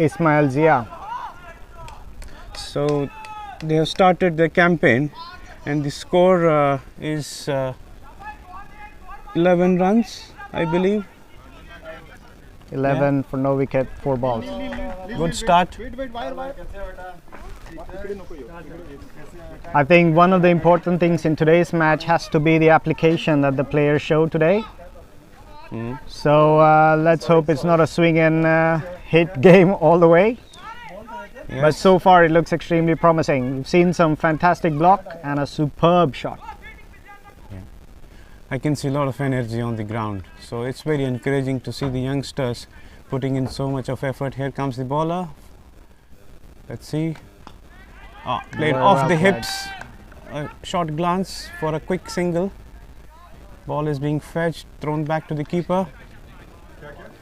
Ismail Zia. So they have started the campaign and the score is 11 runs, I believe. 11 for no wicket, 4 balls. Good start. I think one of the important things in today's match has to be the application that the players showed today. So let's hope it's not a swing and hit game all the way. Yes. But so far it looks extremely promising. We've seen some fantastic block and a superb shot. I can see a lot of energy on the ground. So it's very encouraging to see the youngsters putting in so much of effort. Here comes the bowler. Let's see. Played Very off well the played. hips. A short glance for a quick single. Ball is being fetched, thrown back to the keeper.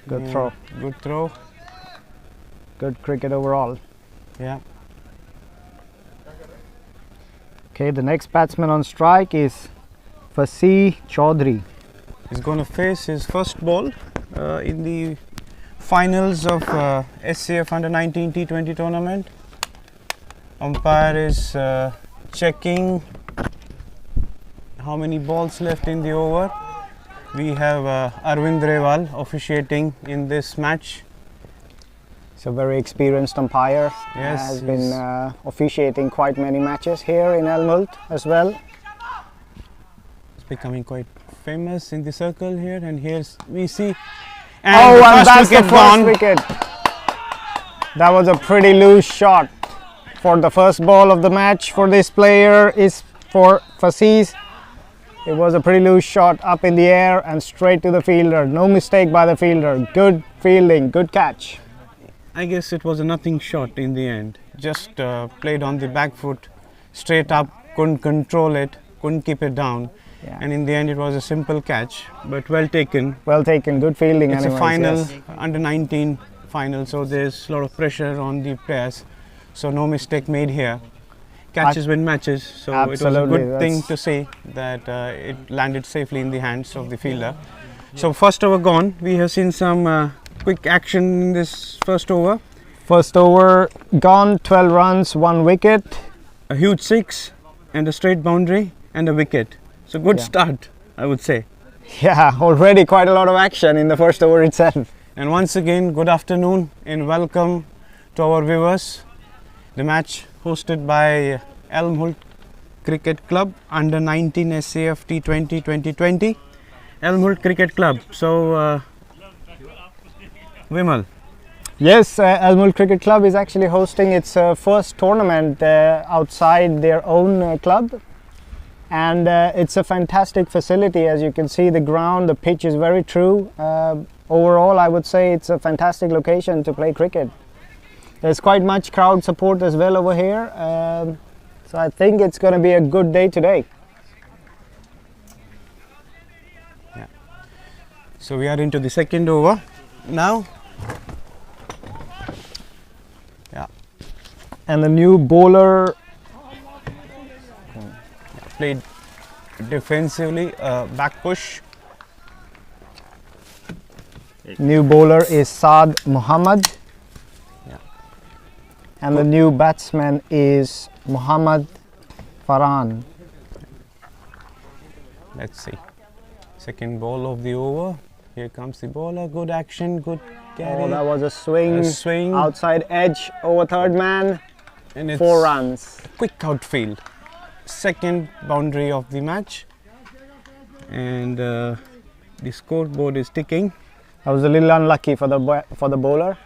Good throw. Good throw. Good cricket overall. Yeah. Okay, the next batsman on strike is Fasih Chaudhary. He's going to face his first ball in the finals of SCF Under-19 T20 tournament. Umpire is checking how many balls left in the over. We have Arvind Rewal officiating in this match. He's a very experienced umpire. Yes, Has been officiating quite many matches here in Elmhult as well. It's becoming quite famous in the circle here, and here's we see. And that's the wicket first gone. wicket. That was a pretty loose shot for the first ball of the match for this player is for Fasih. It was a pretty loose shot up in the air and straight to the fielder. No mistake by the fielder. Good fielding, good catch. I guess it was a nothing shot in the end. Just played on the back foot, straight up, couldn't control it, couldn't keep it down. Yeah. And in the end it was a simple catch, but well taken. Well taken, good fielding. It's anyways, a final, yes. under-19 final, so there's a lot of pressure on the players. So no mistake made here. Catches win matches, so Absolutely, it was a good thing to say that it landed safely in the hands of the fielder. So first over gone. We have seen some quick action in this first over. First over gone, 12 runs, 1 wicket. A huge 6 and a straight boundary and a wicket. So good start, I would say. Yeah, already quite a lot of action in the first over itself. And once again, good afternoon and welcome to our viewers. The match hosted by Elmhult Cricket Club Under-19 SCF T20 2020. Elmhult Cricket Club. So, Vimal. Yes, Elmhult Cricket Club is actually hosting its first tournament outside their own club. And it's a fantastic facility. As you can see, the ground, the pitch is very true. Overall, I would say it's a fantastic location to play cricket. There's quite much crowd support as well over here. So I think it's going to be a good day today. Yeah. So we are into the second over now. Yeah. And the new bowler Played defensively, back push. is Saad Muhammad. Yeah. And the new batsman is Muhammad Farhan. Let's see. Second ball of the over. Here comes the bowler. Good action, good carry. Oh, that was a swing. A swing. Outside edge over third man. And it's 4 runs. quick outfield. Second boundary of the match. And the scoreboard is ticking. That was a little unlucky for the bowler.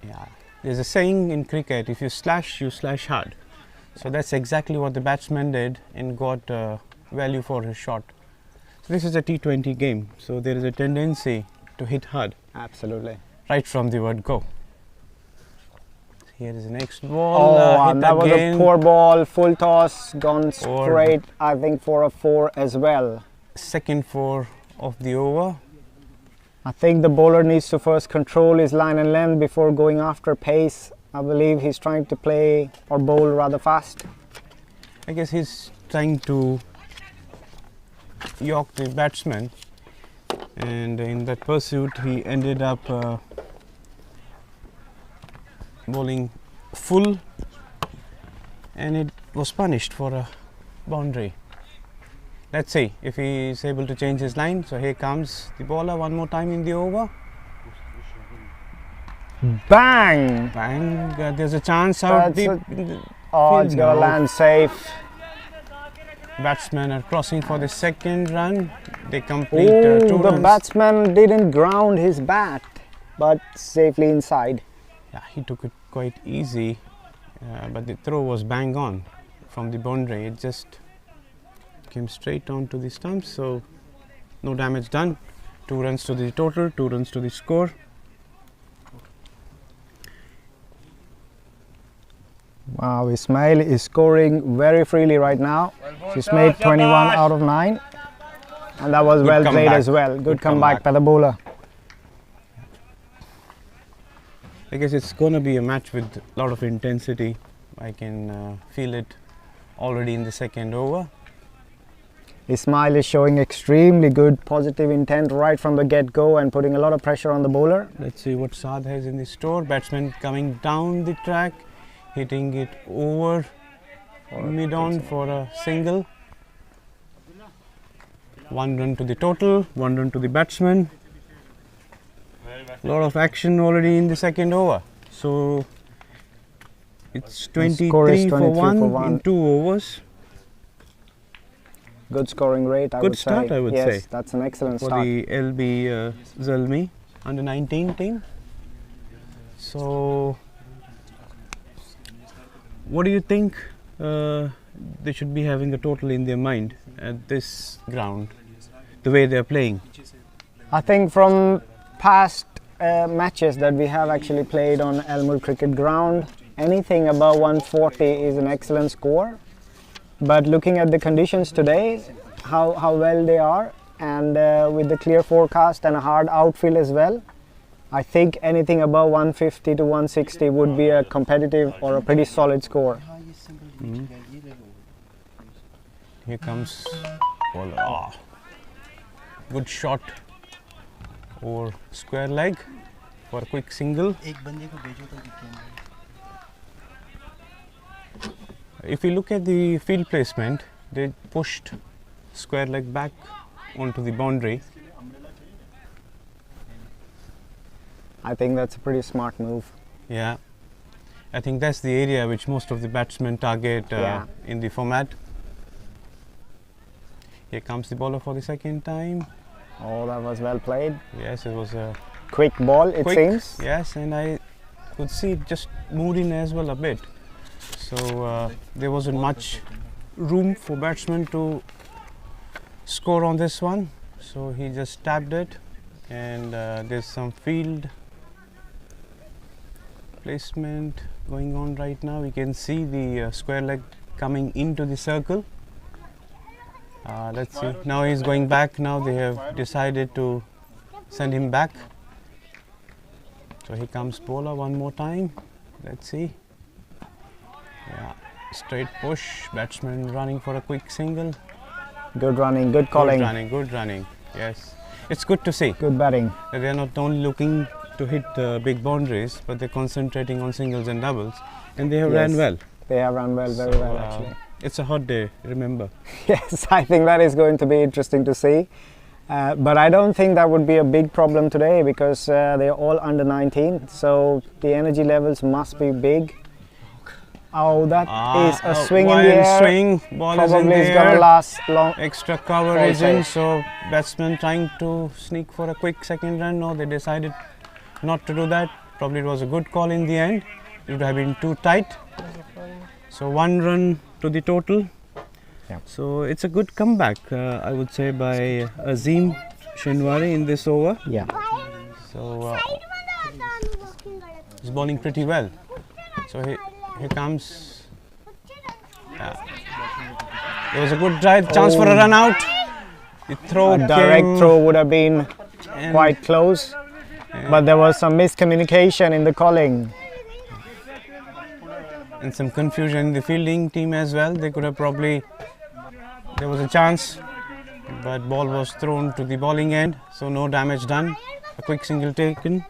Yeah. There's a saying in cricket, if you slash hard. So that's exactly what the batsman did and got value for his shot. So this is a T20 game, so there is a tendency to hit hard. Absolutely. Right from the word go. Here is the next ball. Oh, hit and that again. was a poor ball, full toss, gone Four. straight, I think, for a 4 as well. Second 4 of the over. I think the bowler needs to first control his line and length before going after pace. I believe he's trying to play or bowl rather fast. I guess he's trying to york the batsman, and in that pursuit he ended up bowling full, and it was punished for a boundary. Let's see if he is able to change his line. So here comes the bowler one more time in the over. Bang! Bang! There's a chance out deep. Oh, it's gonna land safe. Batsmen are crossing for the second run. They complete Oh, 2 the runs. batsman didn't ground his bat, but safely inside. Yeah, he took it quite easy, but the throw was bang on from the boundary. It just came straight onto the stumps, so no damage done. 2 runs to the total, 2 runs to the score. Wow, Ismail is scoring very freely right now. She's made 21 out of 9. And that was well played as well. Good comeback by the bowler. I guess it's going to be a match with a lot of intensity. I can feel it already in the second over. Ismail is showing extremely good positive intent right from the get-go and putting a lot of pressure on the bowler. Let's see what Saad has in the store. Batsman coming down the track, hitting it over mid-on for a single. 1 run to the total, 1 run to the batsman. A lot of action already in the second over. So it's 23 for 1 in 2 overs. Good scoring rate, I would say. Good start, I would say. Yes, that's an excellent for start. the LB Zalmi under 19 team. So what do you think they should be having a total in their mind at this ground, the way they're playing? I think from past matches that we have actually played on Elmwood Cricket Ground, anything above 140 is an excellent score. But looking at the conditions today, how well they are, and with the clear forecast and a hard outfield as well, I think anything above 150 to 160 would be a competitive or a pretty solid score. Here comes bowler. Oh, good shot over square leg for a quick single. If you look at the field placement, they pushed square leg back onto the boundary. I think that's a pretty smart move. Yeah, I think that's the area which most of the batsmen target in the format. Here comes the bowler for the second time. Oh, that was well played. Yes, it was a quick ball, it seems. Yes, and I could see it just moved in as well a bit. So there wasn't much room for batsmen to score on this one. So he just tapped it, and there's some field placement going on right now. We can see the square leg coming into the circle. Let's see. Now he's going back. Now they have decided to send him back. So here comes bowler one more time. Let's see. Yeah, straight push. Batsman running for a quick single. Good running, good calling. Good running. Yes, it's good to see. Good batting. They are not only looking to hit big boundaries, but they're concentrating on singles and doubles, and they have ran well. They have run well, very well actually. It's a hot day, remember. Yes, I think that is going to be interesting to see. But I don't think that would be a big problem today because they're all under 19, so the energy levels must be big. Oh, that is a swing in the air. Swing, ball probably is in the is going to last long. Extra cover is in, so batsmen trying to sneak for a quick second run. No, they decided not to do that. Probably it was a good call in the end. It would have been too tight. So 1 run to the total. Yeah. So it's a good comeback, I would say, by Azim Shinwari in this over. Yeah. So he's bowling pretty well. So here comes. There was a good chance for a run out. The throw, a direct throw would have been quite close, but there was some miscommunication in the calling. And some confusion in the fielding team as well. They could have probably. There was a chance, but ball was thrown to the bowling end, so no damage done. A quick single taken.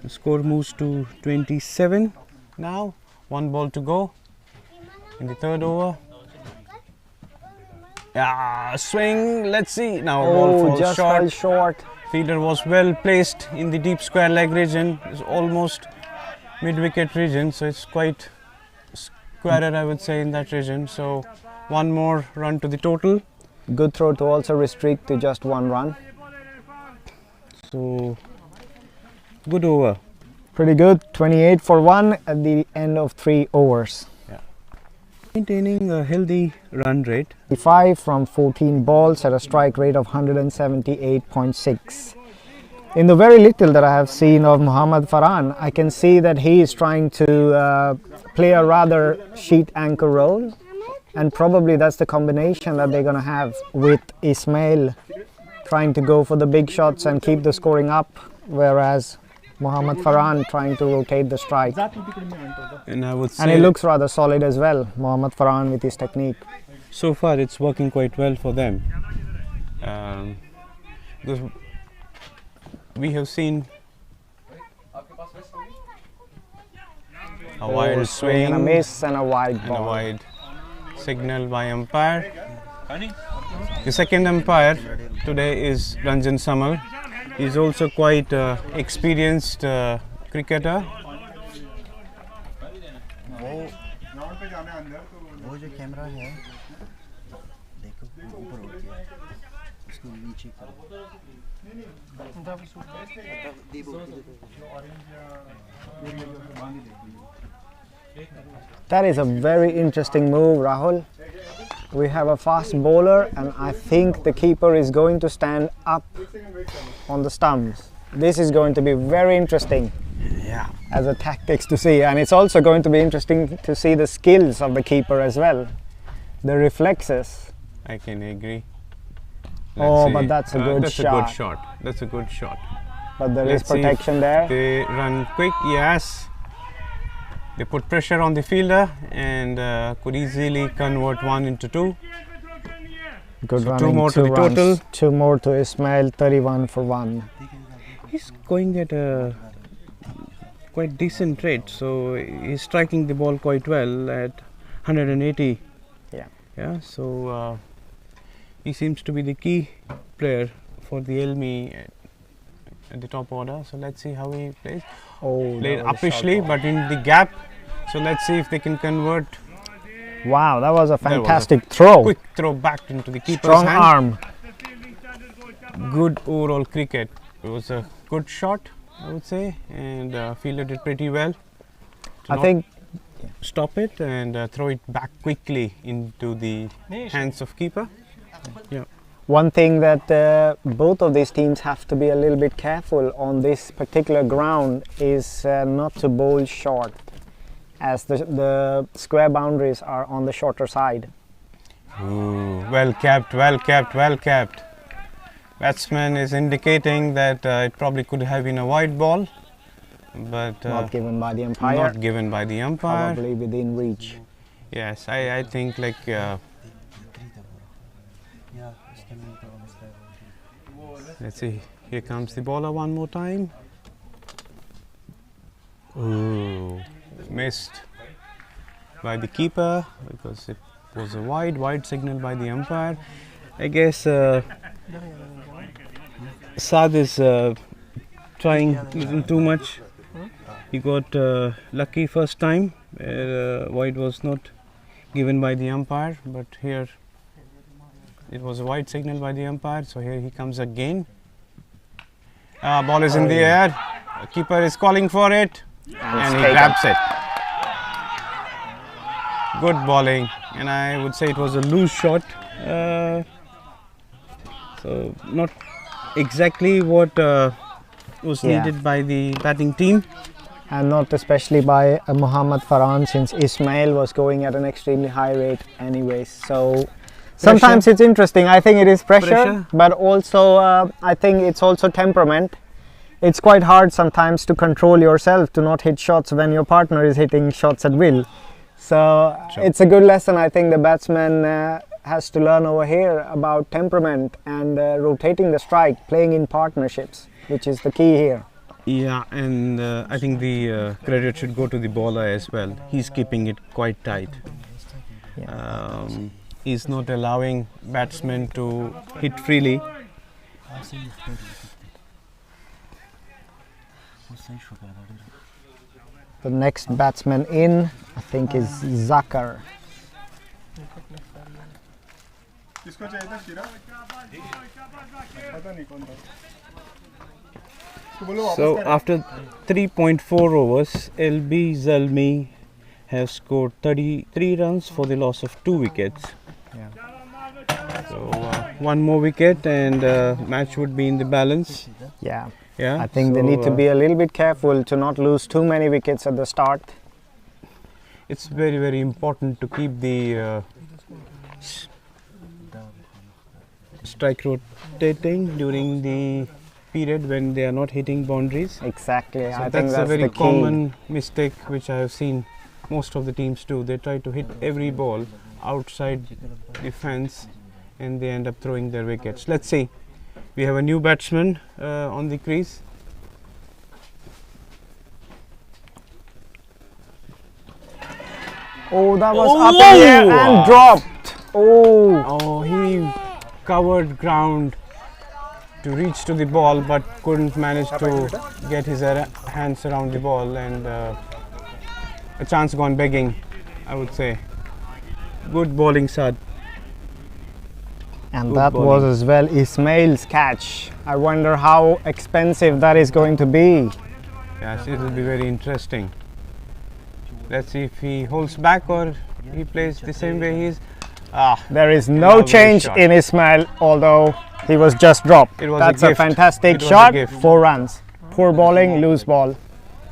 The score moves to 27 now. 1 ball to go in the third over. Yeah, swing. Let's see. Now ball falls just short. fell short. Fielder was well placed in the deep square leg region. It's almost mid-wicket region, so it's quite squarer, I would say, in that region. So 1 more run to the total. Good throw to also restrict to just 1 run. So good over. Pretty good. 28 for 1 at the end of 3 overs. Maintaining a healthy run rate. 5 from 14 balls at a strike rate of 178.6. In the very little that I have seen of Mohammad Farhan, I can see that he is trying to play a rather sheet anchor role, and probably that's the combination that they're going to have with Ismail trying to go for the big shots and keep the scoring up, whereas Mohammad Farhan trying to rotate the strike. And I would say, and he looks rather solid as well, Mohammad Farhan, with his technique. So far it's working quite well for them. Because we have seen a wide swing and a miss and a wide and ball. a wide signal by umpire. The second umpire today is Ranjan Samal. He's also quite experienced cricketer. वो जो camera है देखो ऊपर उठ गया उसको नीचे करो That is a very interesting move, Rahul. We have a fast bowler and I think the keeper is going to stand up on the stumps. This is going to be very interesting. Yeah. As a tactics to see, and it's also going to be interesting to see the skills of the keeper as well, the reflexes. I can agree. But that's a good that's shot. a good shot. That's a good shot. But there is Let's see if protection there. They run quick, yes. They put pressure on the fielder and could easily convert 1 into 2. Good So running, 2 more to 2 the runs. total. 2 more to Ismail, 31 for 1. He's going at a quite decent rate, so he's striking the ball quite well at 180. Yeah. So he seems to be the key player for the Elmi at the top order. So let's see how he plays. Oh, Played that was a uppishly, short ball. but in the gap. So let's see if they can convert. Wow, that was a That was a fantastic throw. Quick throw back into the keeper's Strong hand. arm. Good overall cricket. It was a good shot, I would say, and fielder did pretty well. I think Stop it and throw it back quickly into the hands of keeper. Yeah. one thing that both of these teams have to be a little bit careful on this particular ground is not to bowl short, as the square boundaries are on the shorter side. Ooh, well kept, well kept, well kept. Batsman is indicating that it probably could have been a wide ball, but Not given by the umpire, not given by the umpire. probably within reach. Yes, I think like let's see, here comes the bowler one more time. Ooh, missed by the keeper because it was a wide signal by the umpire. I guess Saad is trying a little too much. He got lucky first time. Wide was not given by the umpire, but here it was a wide signal by the umpire. So here he comes again. Ball is in the air. Keeper is calling for it, and he taken. grabs it. Good bowling, and I would say it was a loose shot. So not exactly what was Yeah. needed by the batting team. And not especially by Mohammad Farhan, since Ismail was going at an extremely high rate anyways. So sometimes it's interesting. I think it is pressure. But also I think it's also temperament. It's quite hard sometimes to control yourself to not hit shots when your partner is hitting shots at will. So Sure. it's a good lesson, I think, the batsman has to learn over here about temperament and rotating the strike, playing in partnerships, which is the key here. Yeah, and I think the credit should go to the bowler as well. He's keeping it quite tight. He's not allowing batsmen to hit freely. The next batsman in, I think, is Zakar. So after 3.4 overs, LB Zalmi have scored 33 runs for the loss of 2 wickets. So one more wicket and match would be in the balance. Yeah, Yeah, I think they need to be a little bit careful to not lose too many wickets at the start. It's very, very important to keep the strike rotating during the period when they are not hitting boundaries. Exactly, So I think that's a that's very the key. common mistake which I have seen most of the teams do. They try to hit every ball outside the fence and they end up throwing their wickets. Let's see. We have a new batsman on the crease. Oh, that was up in the air and dropped. Oh, He covered ground to reach to the ball but couldn't manage to get his hands around the ball, and a chance gone begging, I would say. Good bowling, Sad. and Good that was bowling. as well Ismail's catch. I wonder how expensive that is going to be. Yes, it will be very interesting. Let's see if he holds back or he plays the same way he is. There is no Lovely change shot. in Ismail, although he was just dropped. It was That's a a gift. fantastic It was a shot. gift. 4 runs. Poor bowling, loose ball.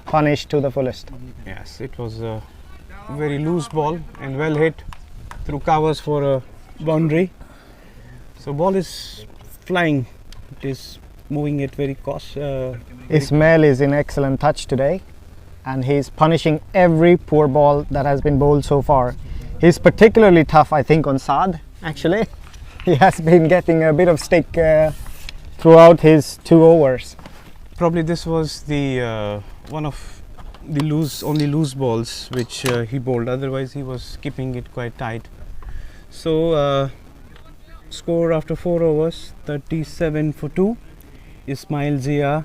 Punished to the fullest. Yes, it was a very loose ball and well hit through covers for a boundary. So ball is flying. It is moving at very Ismail is in excellent touch today, and he's punishing every poor ball that has been bowled so far. He's particularly tough, I think, on Saad, actually. He has been getting a bit of stick throughout his 2 overs. Probably this was the one of the only loose balls which he bowled. Otherwise, he was keeping it quite tight. So score after 4 overs, 37 for 2. Ismail Zia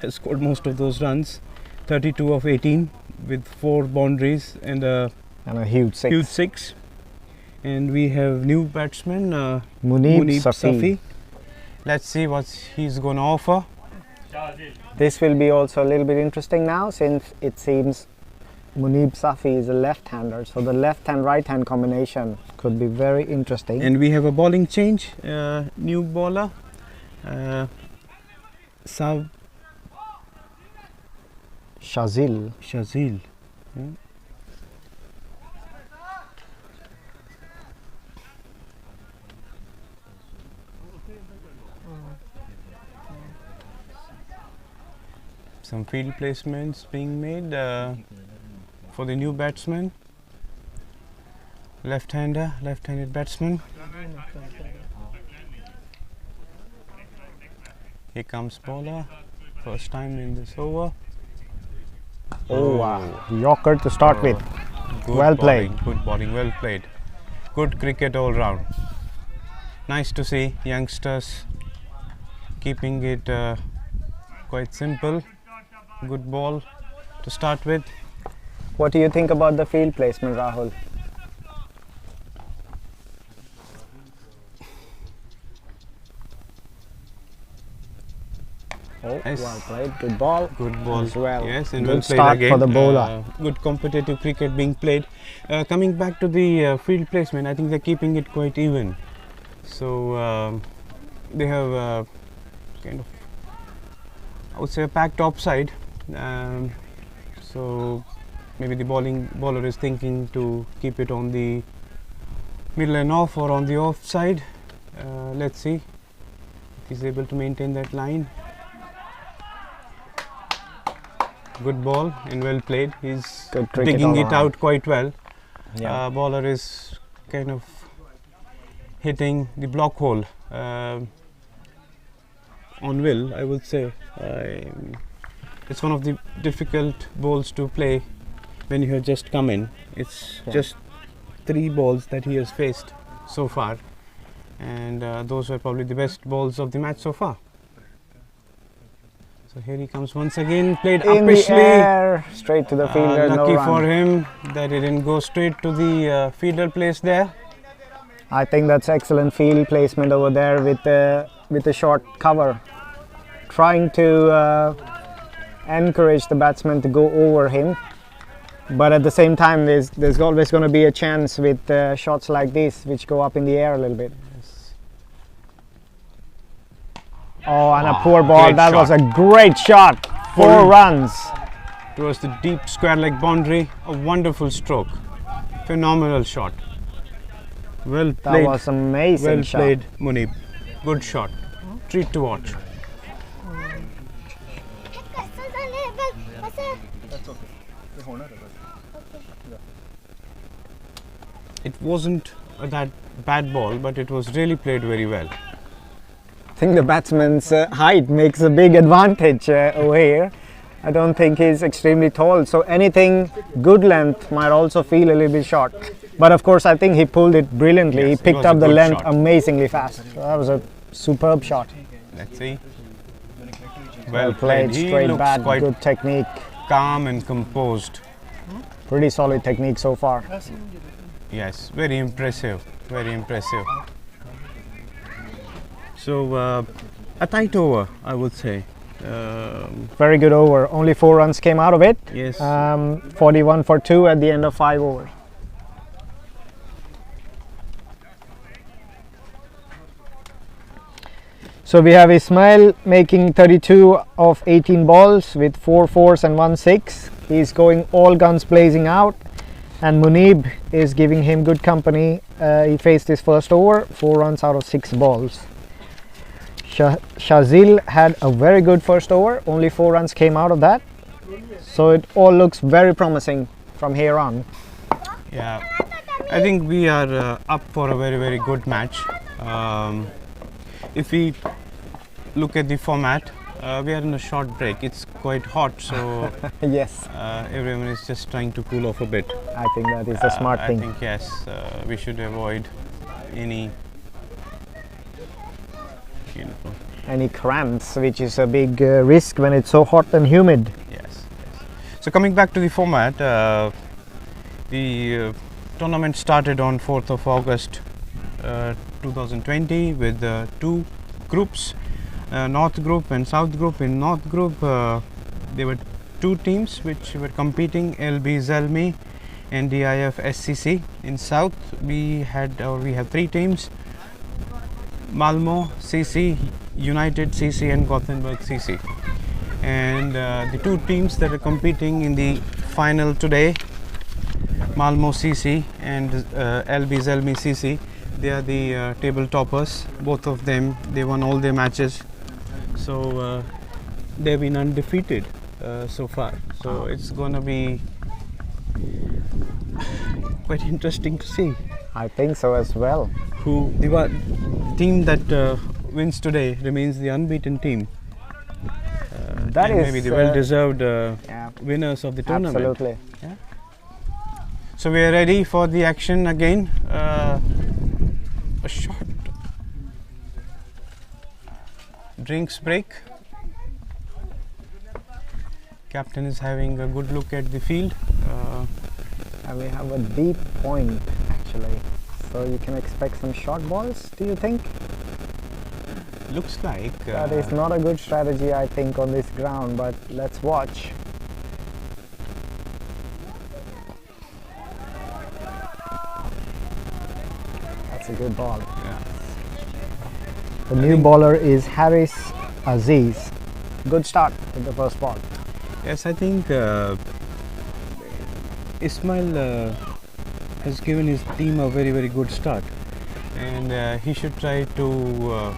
has scored most of those runs, 32 of 18 with 4 boundaries and a And a huge 6. huge 6. And we have new batsman Munib Safi. Let's see what he's going to offer. This will be also a little bit interesting now, since it seems Munib Safi is a left-hander, so the left-hand right-hand combination could be very interesting. And we have a bowling change, new bowler, Shazil. Shazil. Some field placements being made for the new batsman. Left-handed batsman. Here comes bowler, first time in this over. Oh wow, Yorker to start with. Good Well bowling, played. Good bowling, well played. Good cricket all round. Nice to see youngsters keeping it quite simple. Good ball to start with. What do you think about the field placement, Rahul? Oh, Nice. well played. Good ball. Good ball As well. Yes, and Good well played start again. for the bowler. Good competitive cricket being played. Coming back to the field placement, I think they're keeping it quite even. So they have kind of, I would say, a packed offside. So maybe the bowler is thinking to keep it on the middle and off or on the offside. Let's see if he's able to maintain that line. Good ball and well played. He's Good cricket digging all it around. out quite well. Yeah. Bowler is kind of hitting the block hole on will, I would say. it's one of the difficult balls to play when you have just come in. It's just 3 balls that he has faced so far, and those were probably the best balls of the match so far. So here he comes once again, played In the uppishly. air, straight to the fielder, no Lucky run. for him that he didn't go straight to the fielder place there. I think that's excellent field placement over there with the short cover, trying to encourage the batsman to go over him. But at the same time, there's always going to be a chance with shots like this, which go up in the air a little bit. Oh, and a poor ball. That was a great shot. 4 runs. Towards the deep square leg boundary. A wonderful stroke. Phenomenal shot. Well played. That was amazing. Well shot. played, Munib. Good shot. Treat to watch. It wasn't that bad ball, but it was really played very well. I think the batsman's height makes a big advantage over here. I don't think he's extremely tall, so anything good length might also feel a little bit short. But of course, I think he pulled it brilliantly. Yes, he it picked was a up the good length shot. amazingly fast. So that was a superb shot. Let's see. Well played, He straight looks bat, quite good technique. calm and composed. Pretty solid technique so far. Yes, very impressive. Very impressive. So, a tight over, I would say. Very good over. Only 4 runs came out of it. Yes. 41 for 2 at the end of 5 overs. So we have Ismail making 32 of 18 balls with 4 fours and 1 6. He's going all guns blazing out, and Munib is giving him good company. He faced his first over, 4 runs out of 6 balls. Shazil had a very good first over, only 4 runs came out of that. So it all looks very promising from here on. Yeah, I think we are up for a very, very good match. If we look at the format, we are in a short break. It's quite hot, so Yes, everyone is just trying to cool off a bit. I think that is the smart I thing. think yes, we should avoid any, you know, Any cramps, which is a big risk when it's so hot and humid. yes. So coming back to the format, the tournament started on 4th of August 2020 with 2 groups, North Group and South Group. In North Group, there were 2 teams which were competing, LB Zelmi and DIF SCC. In South, we have 3 teams, Malmo CC, United CC and Gothenburg CC. And the 2 teams that are competing in the final today, Malmo CC and LB Zelmi CC, they are the table toppers. Both of them, they won all their matches, so they've been undefeated so far. So it's gonna be quite interesting to see I think so as well. who the team that wins today remains the unbeaten team. That and is maybe the well-deserved yeah, winners of the tournament. absolutely. So we are ready for the action again. A short drinks break. Captain is having a good look at the field. And we have a deep point actually. So you can expect some short balls, do you think? Looks like That is not a good strategy, I think, on this ground, but let's watch. That's a good ball. yeah. The new bowler is Haris Aziz. Good start with the first ball. Yes, I think Ismail has given his team a very, very good start, and he should try to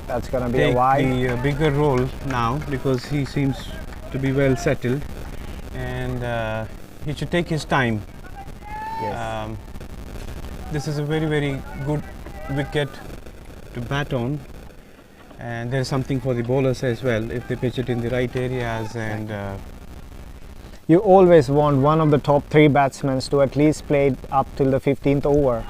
That's going to be a take wide. the bigger role now, because he seems to be well settled, and he should take his time. Yes. This is a very, very good wicket to bat on, and there's something for the bowlers as well if they pitch it in the right areas. And you always want one of the top 3 batsmen to at least play it up till the 15th over.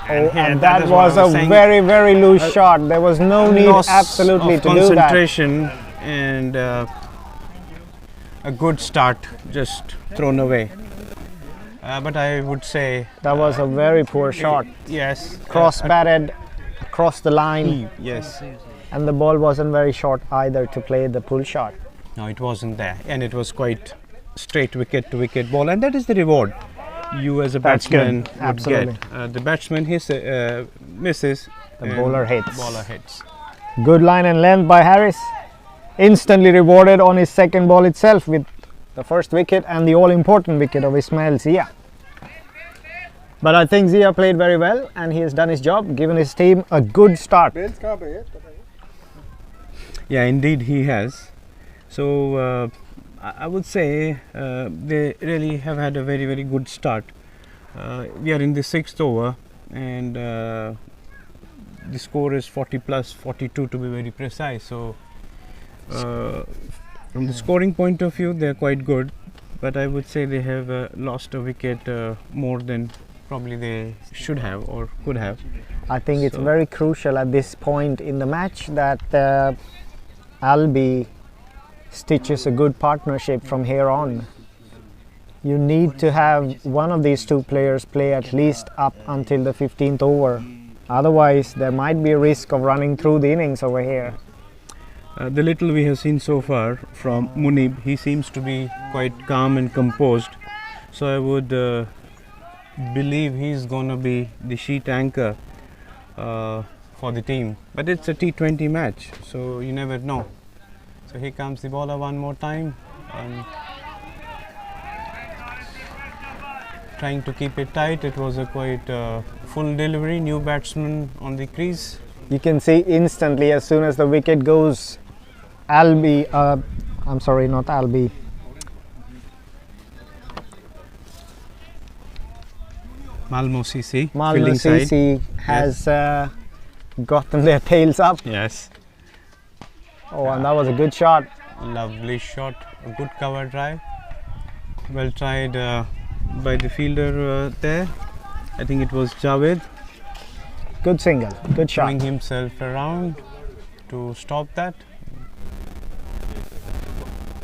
And that is what was I a saying. very, very loose shot. There was no need Loss absolutely of to do that. concentration and a good start just thrown away. But I would say That was a very poor shot. yes, Cross batted across the line, yes. and the ball wasn't very short either to play the pull shot. No, it wasn't there, and it was quite straight wicket to wicket ball, and that is the reward you as a That's good. batsman would Absolutely. get. The batsman misses, The and bowler hits. Bowler hits. Good line and length by Harris. Instantly rewarded on his second ball itself with the first wicket and the all-important wicket of Ismail Zia. But I think Zia played very well and he has done his job, given his team a good start. Yeah, indeed he has. So I would say they really have had a very, very good start. We are in the 6th over, and the score is 40 plus 42 to be very precise. So from the scoring point of view, they are quite good, but I would say they have lost a wicket more than probably they should have or could have. I think it's So- very crucial at this point in the match that Albi stitches a good partnership from here on. You need to have one of these 2 players play at least up until the 15th over. Otherwise, there might be a risk of running through the innings over here. The little we have seen so far from Munib, he seems to be quite calm and composed. So I would believe he's going to be the sheet anchor for the team. But it's a T20 match, so you never know. So here comes the bowler one more time, trying to keep it tight. It was a quite full delivery, new batsman on the crease. You can see instantly as soon as the wicket goes, Albi, I'm sorry, not Albi, Malmo CC, Malmo fielding side. CC has gotten their tails up. Yes. Oh, and that was a good shot. Lovely shot, a good cover drive. Well tried by the fielder there. I think it was Javed, Good single, good shot. throwing himself around to stop that.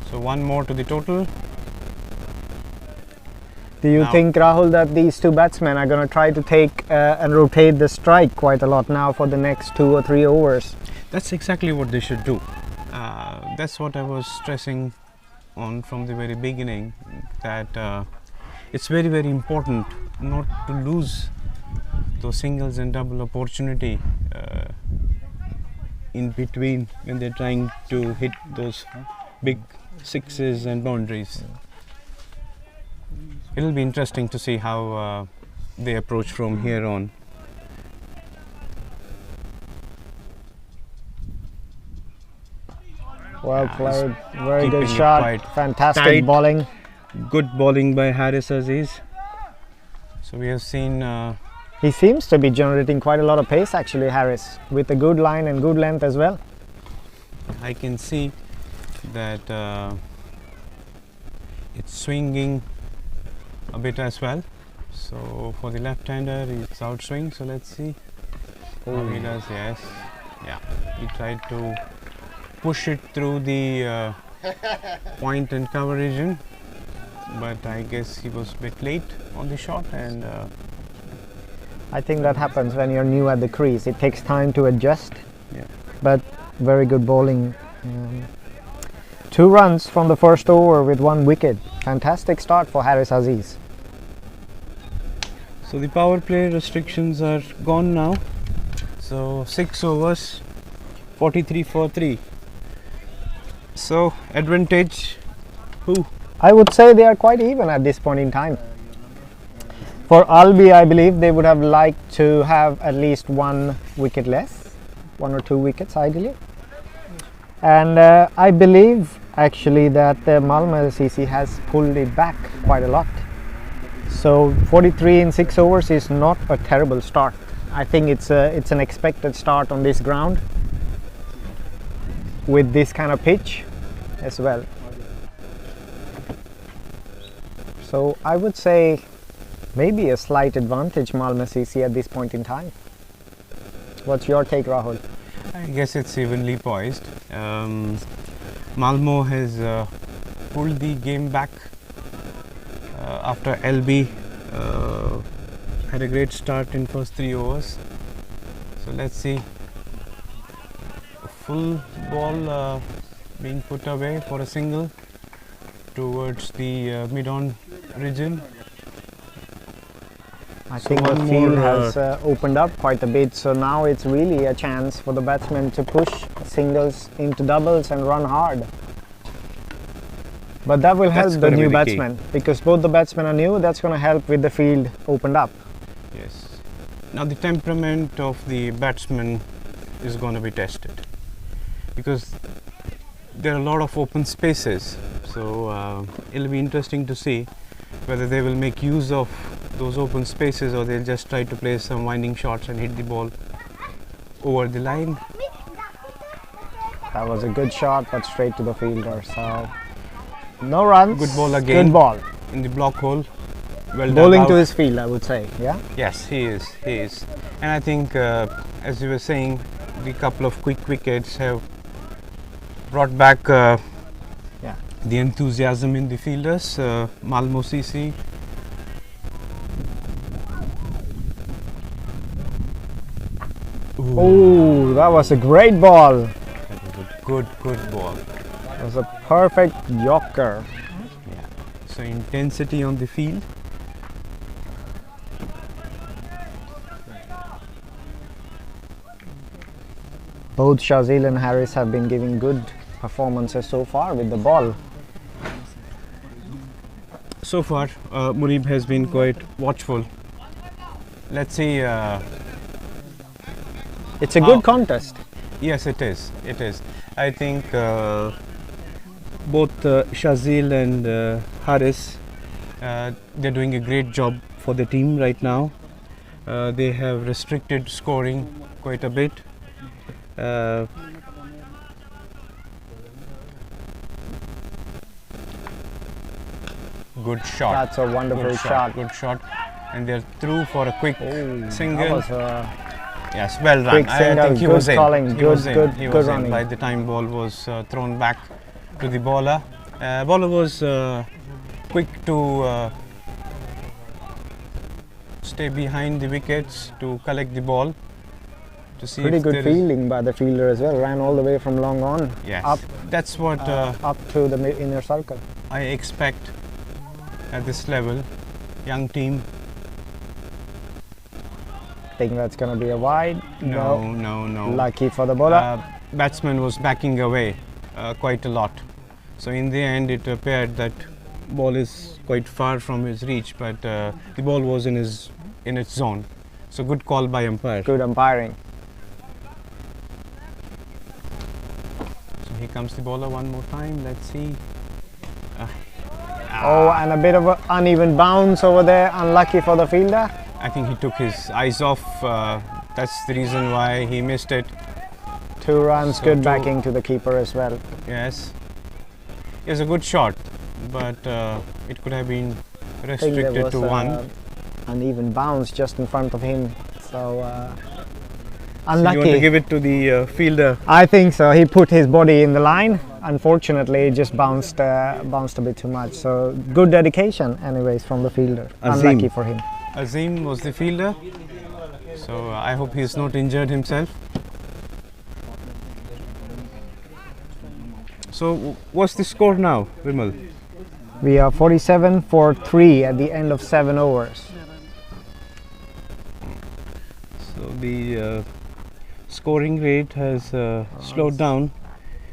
So one more to the total. Do you Now- think, Rahul, that these 2 batsmen are going to try to take and rotate the strike quite a lot now for the next 2 or 3 overs? That's exactly what they should do. That's what I was stressing on from the very beginning, that it's very, very important not to lose those singles and double opportunity in between when they're trying to hit those big sixes and boundaries. It'll be interesting to see how they approach from here on. Well Yeah, played, very good keeping it shot, quite fantastic tight. bowling. Good bowling by Haris Aziz. So we have seen He seems to be generating quite a lot of pace actually, Harris, with a good line and good length as well. I can see that it's swinging a bit as well. So for the left-hander, it's outswing. So let's see how he does. Yes, yeah, he tried to push it through the point and cover region, but I guess he was a bit late on the shot, and I think that happens when you're new at the crease. It takes time to adjust, yeah. but very good bowling. 2 runs from the first over with 1 wicket. Fantastic start for Haris Aziz. So the power play restrictions are gone now. So 6 overs, 43 for 3. So advantage who? I would say they are quite even at this point in time. For Albi, I believe they would have liked to have at least 1 wicket less, 1 or 2 wickets ideally. And I believe actually that Malmo CC has pulled it back quite a lot. So 43 in 6 overs is not a terrible start. I think it's an expected start on this ground. with this kind of pitch as well. So I would say maybe a slight advantage Malmö CC at this point in time. What's your take, Rahul? I guess it's evenly poised. Malmo has pulled the game back after LB had a great start in first 3 overs. So let's see. A full ball being put away for a single towards the mid-on region. I think the field has opened up quite a bit, so now it's really a chance for the batsmen to push singles into doubles and run hard. But that will help the new batsmen, because both the batsmen are new. That's going to help with the field opened up. Yes. Now the temperament of the batsman is going to be tested, because there are a lot of open spaces. So it'll be interesting to see whether they will make use of those open spaces, or they'll just try to play some winding shots and hit the ball over the line. That was a good shot, but straight to the fielder. So no runs. Good ball again. Good ball. In the block hole. Well Bowling to his field, I would say. Yeah. Yes, he is. He is. And I think, as you were saying, the couple of quick wickets have brought back the enthusiasm in the fielders. Malmo CC. Oh, that was a great ball. That was a good ball. It was a perfect yorker. Yeah. So intensity on the field. Both Shazil and Harris have been giving good performances so far with the ball. So far, Murib has been quite watchful. Let's see. It's a good contest. Yes, it is. It is. I think both Shazil and Harris, they're doing a great job for the team right now. They have restricted scoring quite a bit. Good shot. That's a wonderful shot. Good shot. And they're through for a quick single. That was a yes, well quick run. single. I think he Good was in. calling. He Good, was in. good, He good was in running. by the time ball was thrown back to the bowler. Bowler was quick to stay behind the wickets to collect the ball. To see Pretty if good there is- fielding by the fielder as well. Ran all the way from long on. Yes, Up, that's what up to the inner circle. I expect at this level. Young team. Think that's going to be a wide. No. Lucky for the bowler. Batsman was backing away quite a lot. So in the end, it appeared that ball is quite far from his reach, but the ball was in its zone. So good call by umpire. Good umpiring. So here comes the bowler one more time. Let's see. Oh, and a bit of an uneven bounce over there. Unlucky for the fielder. I think he took his eyes off. That's the reason why he missed it. 2 runs. So Good two- backing to the keeper as well. Yes. It was a good shot, but it could have been I think there restricted was to one. uneven bounce just in front of him. So So unlucky. you want to give it to the fielder. I think so. He put his body in the line. Unfortunately, it just bounced a bit too much. So good dedication, anyways, from the fielder. Azim. Unlucky for him. Azim was the fielder. So I hope he's not injured himself. So what's the score now, Vimal? We are 47 for 3 at the end of 7 overs. So the scoring rate has slowed down.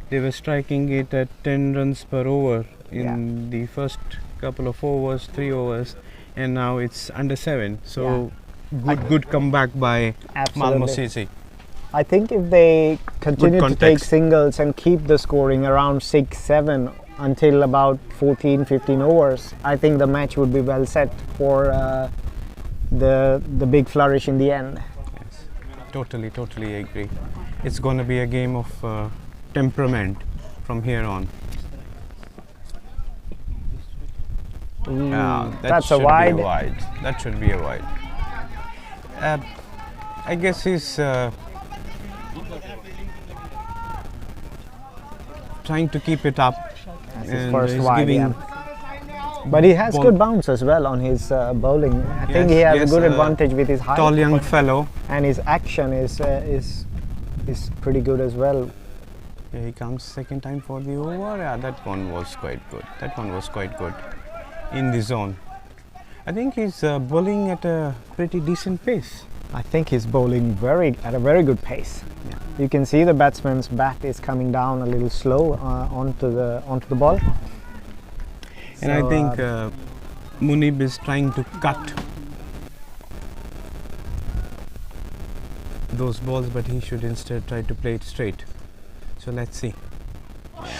They were striking it at 10 runs per over in the first couple of overs, 3 overs, and now it's under 7. So good comeback by Malmo Absolutely. CC. I think if they continue to take context. singles and keep the scoring around 6-7 until about 14-15 overs, I think the match would be well set for the big flourish in the end. Yes, totally agree. It's going to be a game of temperament from here on. Yeah, that that's a should be wide. That should be a wide. I guess he's trying to keep it up. That's his And first he's wide, giving yeah. But he has ball- good bounce as well on his bowling. I think Yes, he has yes, a good advantage with his height, tall young fellow. and his action is pretty good as well. Here he comes second time for the over. Yeah, that one was quite good. That one was quite good in the zone. I think he's bowling at a pretty decent pace. I think he's bowling at a very good pace. Yeah. You can see the batsman's bat is coming down a little slow onto the ball. And So, I think Munib is trying to cut those balls, but he should instead try to play it straight. So let's see.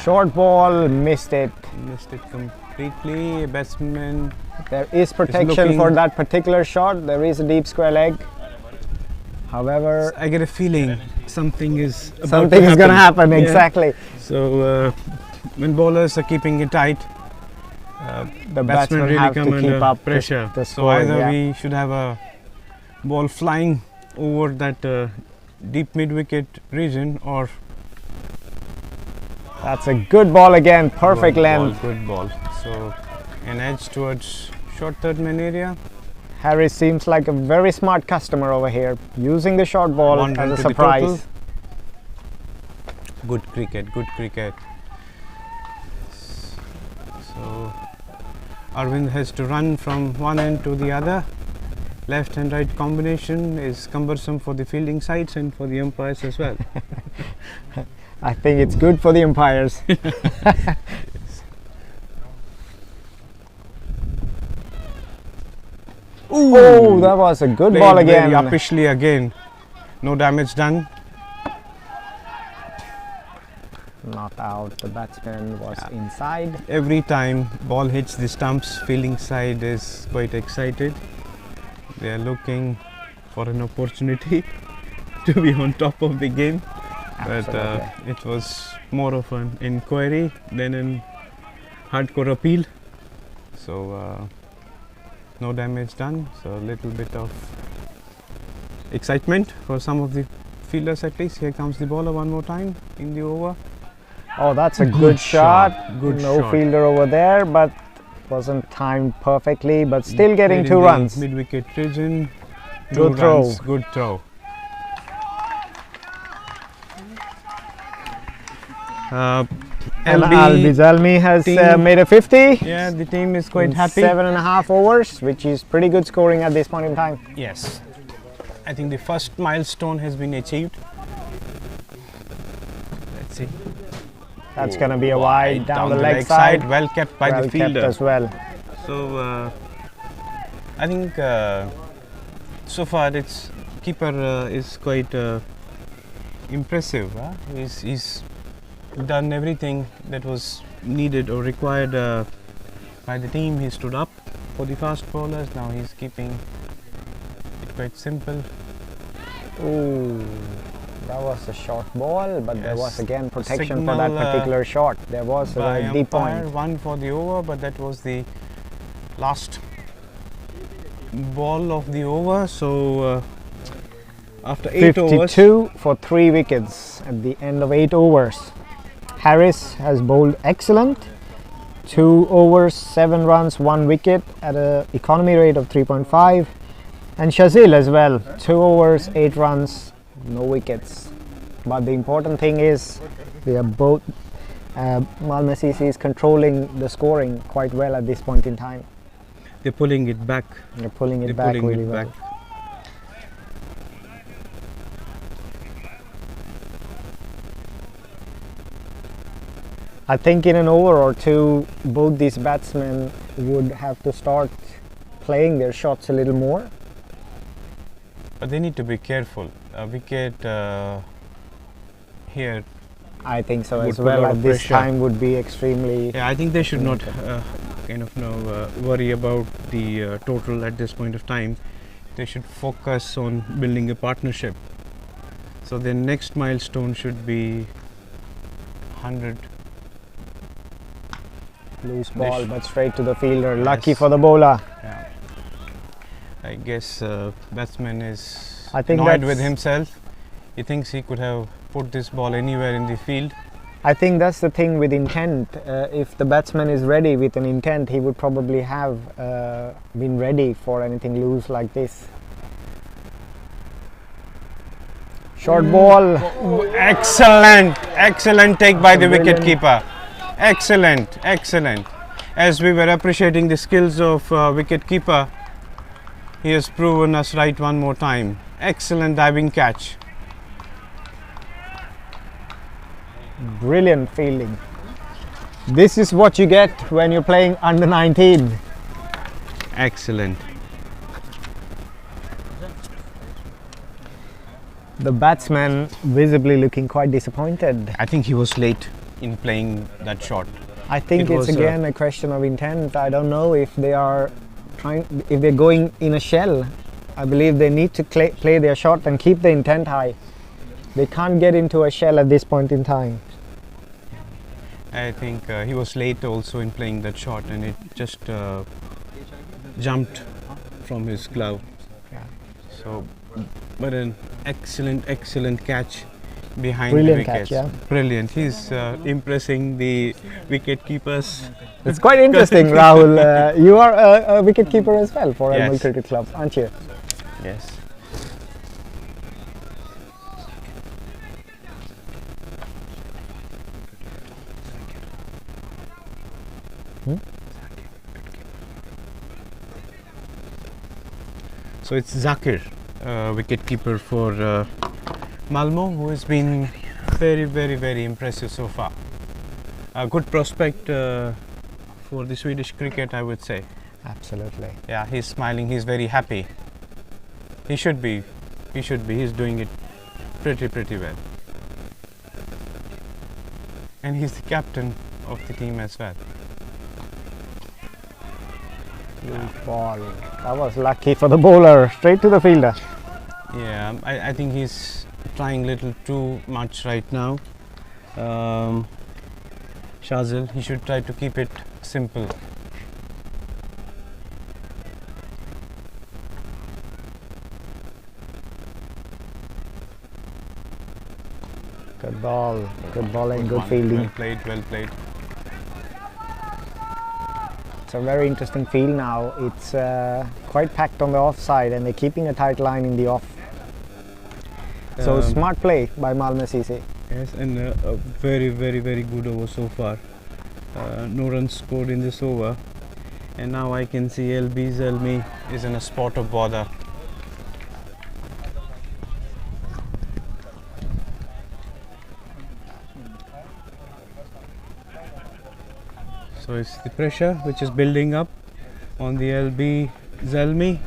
short ball, missed it. Missed it completely. Batsman. There is protection looking- for that particular shot. There is a deep square leg. However, I get a feeling something is about something is going to happen. Yeah. Exactly. So when bowlers are keeping it tight, The batsmen batsmen really have come to keep under up pressure. the So scoring, either yeah. we should have a ball flying over that deep mid-wicket region, or That's a good ball again. Perfect good length. ball, good ball. So an edge towards short third man area. Harris seems like a very smart customer over here, using the short ball One run as a to the total. surprise. Good cricket, good cricket. So Arvind has to run from one end to the other. Left and right combination is cumbersome for the fielding sides and for the umpires as well. I think it's good for the umpires. Oh, that was a good Played ball very again. uppishly again. No damage done. Not out. The batsman was inside. Every time ball hits the stumps, fielding side is quite excited. They are looking for an opportunity to be on top of the game. But Absolutely. it was more of an inquiry than an hardcore appeal. So no damage done. So a little bit of excitement for some of the fielders at least. Here comes the bowler one more time in the over. Oh, that's a good shot. Good No shot. fielder over there, but wasn't timed perfectly, but still getting Played 2 in the runs. Mid-wicket region. Good 2 throw. runs, good throw. And LB, Al-Bizalmi has team- made a 50. yeah, the team is quite in happy. 7.5 overs, which is pretty good scoring at this point in time. Yes, I think the first milestone has been achieved. Let's see. That's going to be a wide down the leg side. side. Well kept by Well the kept fielder. as well. So I think so far its keeper is quite impressive. He's done everything that was needed or required by the team. He stood up for the fast bowlers. Now he's keeping it quite simple. Ooh, that was a short ball, but there Yes. was again protection for that Signal, particular shot. There was By a deep umpire, point. one for the over, but that was the last ball of the over. So after 8 overs, 52 for 3 wickets at the end of 8 overs. Harris has bowled excellent. 2 overs, 7 runs, 1 wicket at an economy rate of 3.5. And Shazil as well. 2 overs, 8 runs, no wickets. But the important thing is they are both. Malme CC is controlling the scoring quite well at this point in time. they're pulling it back. They're pulling it They're back pulling really it well. back. I think in an over or two, both these batsmen would have to start playing their shots a little more. But they need to be careful. A wicket here. I think so Would as put a well. lot At of this pressure. time would be extremely. Yeah, I think they should not worry about the total at this point of time. They should focus on building a partnership. So their next milestone should be 100. Loose ball, Dish. but straight to the fielder. Lucky Yes. for the bowler. Yeah. I guess batsman is I think annoyed with that's- himself. He thinks he could have put this ball anywhere in the field. I think that's the thing with intent. If the batsman is ready with an intent, he would probably have been ready for anything loose like this. Short ball. Excellent take by the wicket Brilliant. keeper. Excellent. As we were appreciating the skills of wicket keeper, he has proven us right one more time. Excellent diving catch. Brilliant fielding. This is what you get when you're playing under 19. Excellent. The batsman visibly looking quite disappointed. I think he was late in playing that shot. I think It it's was, again a question of intent. I don't know if they are if they're going in a shell. I believe they need to play their shot and keep the intent high. They can't get into a shell at this point in time. I think he was late also in playing that shot, and it just jumped from his glove. Yeah. So, but an excellent catch behind Brilliant the wickets. catch, yeah. Brilliant. He's impressing the wicket keepers. It's quite interesting, Rahul. You are a wicket keeper as well for Yes. Elmwood Cricket Club, aren't you? Yes. So it's Zakir, wicket keeper for Malmo, who has been very impressive so far. A good prospect for the Swedish cricket, I would say. Absolutely. Yeah, he's smiling, he's very happy. He should be. He's doing it pretty well. And he's the captain of the team as well. Loose ball. That was lucky for the bowler. Straight to the fielder. Yeah, I think he's trying a little too much right now. Shazil, he should try to keep it simple. Good ball. Good bowling. Good one. fielding. Well played. It's a very interesting field now. It's quite packed on the offside and they're keeping a tight line in the off. So smart play by Malmö CC. Yes, and a very good over so far. No runs scored in this over. And now I can see LB Zelmi is in a spot of bother. So it's the pressure which is building up on the LB Zelmi.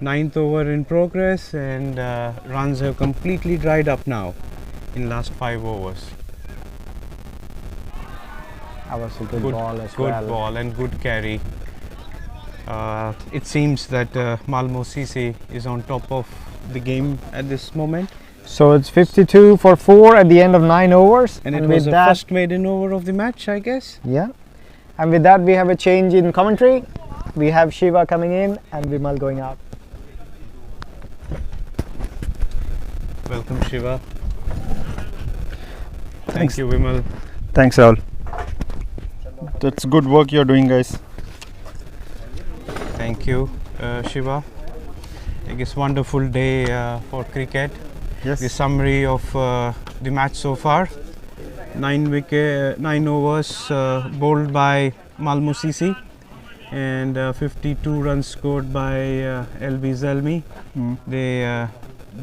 9th over in progress, and runs have completely dried up now in last 5 overs. That was a good ball as well. Good ball and good carry. It seems that Malmo CC is on top of the game at this moment. So it's 52 for 4 at the end of 9 overs. And it with was the that, first maiden over of the match, I guess. Yeah. And with that we have a change in commentary. We have Shiva coming in and Vimal going out. Welcome, Shiva. Thank you, Vimal. Thanks, Rahul. That's good work you're doing, guys. Thank you, Shiva. I guess wonderful day for cricket. Yes. The summary of the match so far: 9 overs bowled by Malmo CC, and 52 runs scored by LB Zelmi. They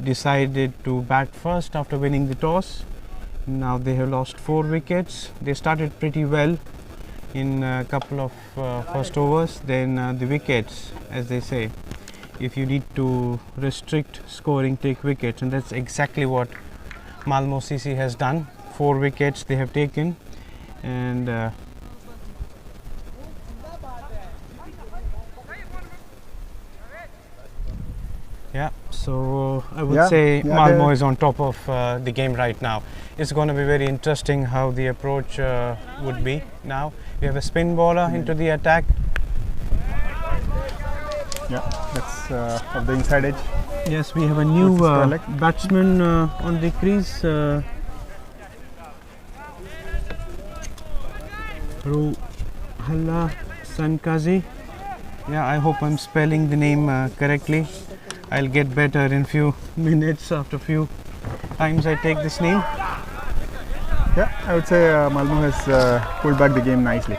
decided to bat first after winning the toss. Now they have lost 4 wickets. They started pretty well in a couple of first overs. Then the wickets, as they say, if you need to restrict scoring, take wickets, and that's exactly what Malmo CC has done. 4 wickets they have taken, and yeah, so I would say Malmo is on top of the game right now. it's going to be very interesting how the approach would be. Now we have a spin bowler into the attack. Yeah, that's of the inside edge. Yes, we have a new batsman on the crease. Ruhalla Sankazi. Yeah, I hope I'm spelling the name correctly. I'll get better in few minutes after few times I take this name. Yeah, I would say Malmo has pulled back the game nicely.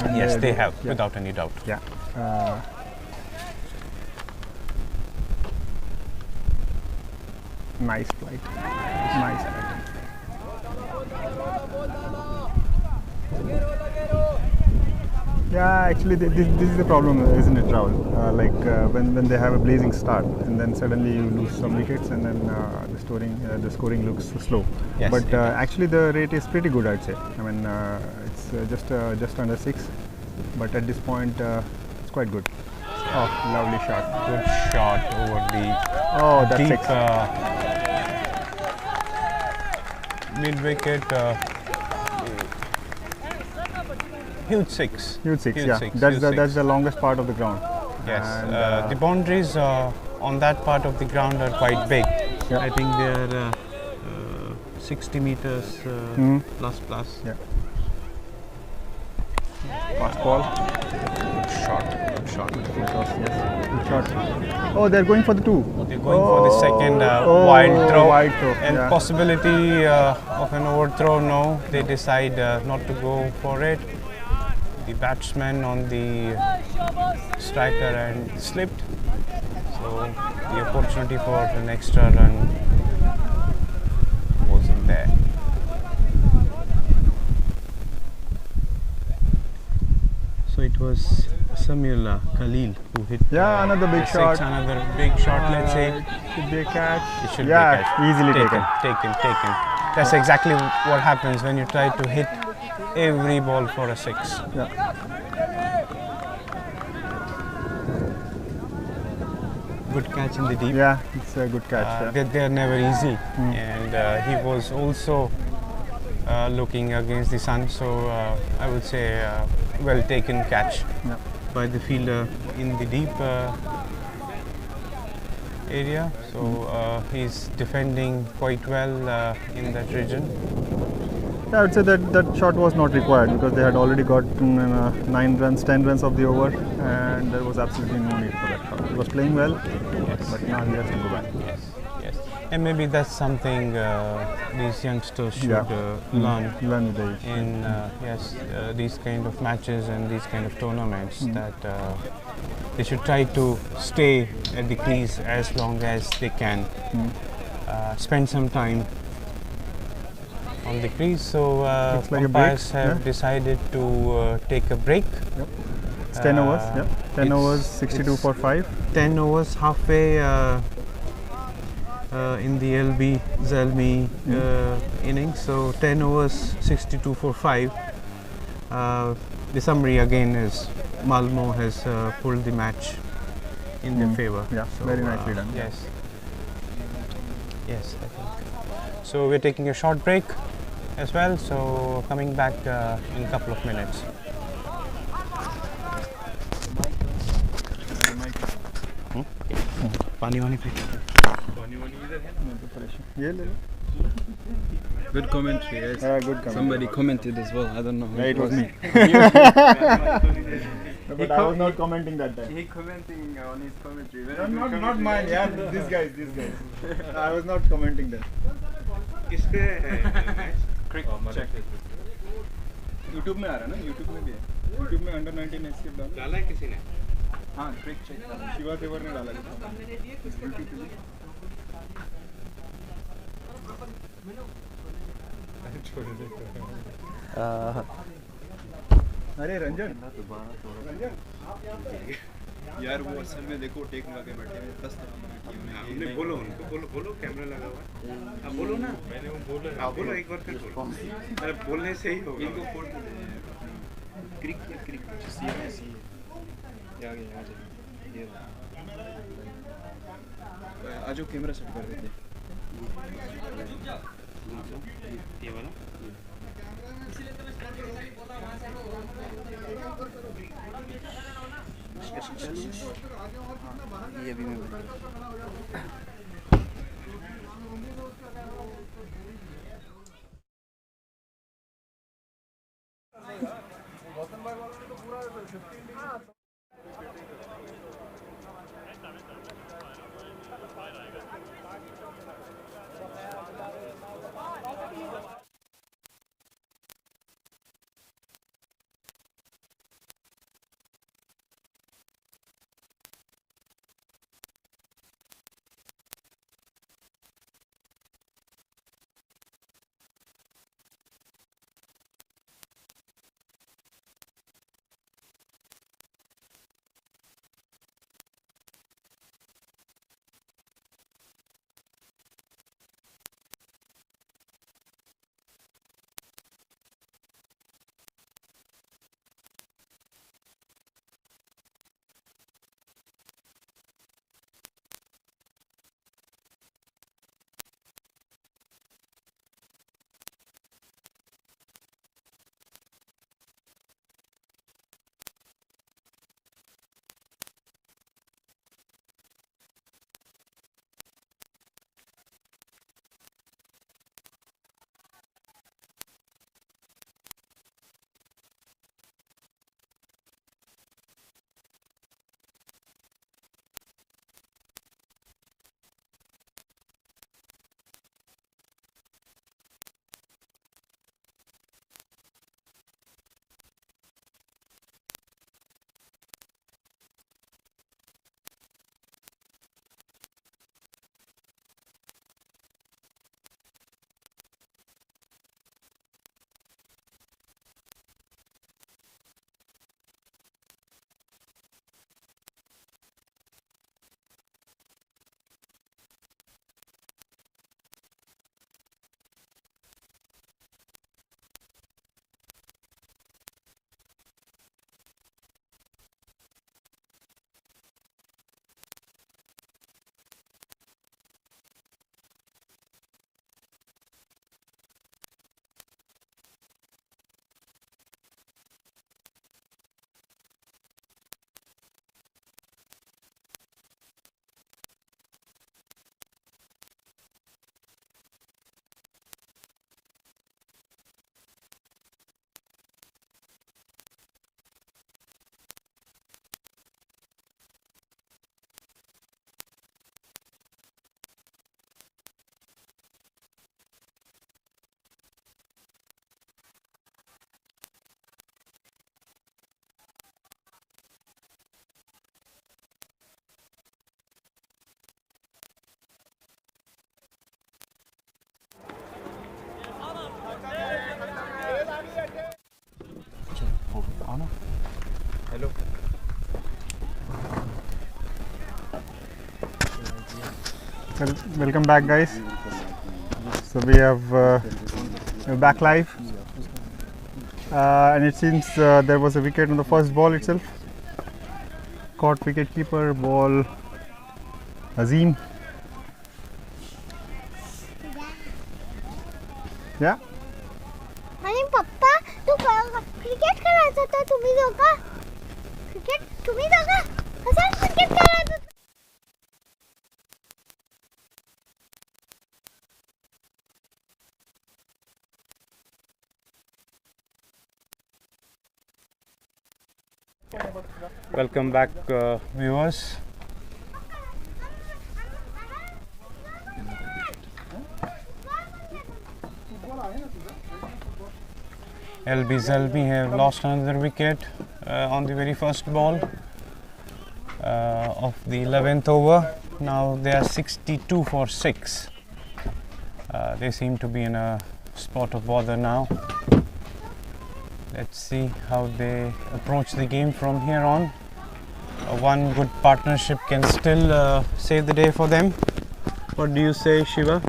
And Yes, they have, yeah. without any doubt. Yeah. Nice flight. Nice flight. Yeah, actually, this is the problem, isn't it, Rahul? When they have a blazing start, and then suddenly you lose some wickets, and then the scoring looks slow. Yes, But actually, the rate is pretty good, I'd say. I mean, it's just under 6, but at this point, it's quite good. Oh, lovely shot. Good shot over the Oh, that's deep 6. mid-wicket. Huge 6. Huge 6, yeah. Huge That's the longest part of the ground. Yes, And, the boundaries on that part of the ground are quite big. Yeah. I think they are 60 meters plus. Yeah. Fast ball. Good shot. Good shot, yes. Good shot. Oh, they're going for the 2. They're going for the second wild throw. Wide throw. And yeah. possibility of an overthrow, no. They decide not to go for it. The batsman on the striker and slipped. So the opportunity for an extra run wasn't there. So it was Samuel Khalil who hit Another big the shot. 6, another big shot, let's say. Should be a catch. It should yeah, be a catch. easily Taken. That's exactly what happens when you try to hit every ball for a 6. Yeah. Good catch in the deep. Yeah, it's a good catch. They're never easy, and he was also looking against the sun, so I would say well taken catch by the fielder in the deep area. So he's defending quite well in that region. Yeah, I would say that shot was not required because they had already gotten 9 runs, 10 runs of the over, and there was absolutely no need for that shot. He was playing well, but now he has to go back. Yes. And maybe that's something these youngsters should learn Learn with age. in these kind of matches and these kind of tournaments, that they should try to stay at the crease as long as they can. Spend some time on the crease. So like a umpires break, have decided to take a break. It's 10 overs, 10 overs, 62 for 5. 10 overs, halfway in the LB Zalmi innings. So 10 overs, 62 for 5. The summary again is Malmo has pulled the match in their favor. Yeah, So, very nicely done. Yes, I think. So we're taking a short break as well. So coming back in a couple of minutes. पानी वानी पे ये ले लो. Good commentary, guys. Good comment. Somebody commented as well. I don't know who Yeah, it was me. But I was not commenting that time. He commenting on his commentary. Not mine, yeah. These guys. I was not commenting that. किस पे है Check. YouTube में आ रहा है ना? YouTube में भी है. YouTube में under 19 SCF डाला है किसी ने हाँ, क्रिक चेक. शिवा देवर ने डाला है. अरे रंजन यार वो असल में देखो टेक लगा के बैठे हैं 10 मिनट की उन्हें बोलो उनको बोलो कैमरा लगा हुआ है अब बोलो ना मैंने वो बोला आप बोलो एक बार फिर बोलो अरे बोलने से ही होगा इनको फोड़ दे क्रिक सी आ गया ये आज कैमरा सेट कर देते ये वाला ये भी मैं hello Welcome back, guys. So we have we're back live, and it seems there was a wicket on the first ball itself. Caught wicket keeper, ball Azim. Yeah. आणि पप्पा तू क्रिकेट खेळायचं तर तुम्ही दोघं क्रिकेट तुम्ही दोघं कसं क्रिकेट खेळायचं Welcome back, viewers. LB Zelby have lost another wicket on the very first ball of the 11th over. Now they are 62 for 6. They seem to be in a spot of bother now. Let's see how they approach the game from here on. One good partnership can still save the day for them. What do you say, Shiva?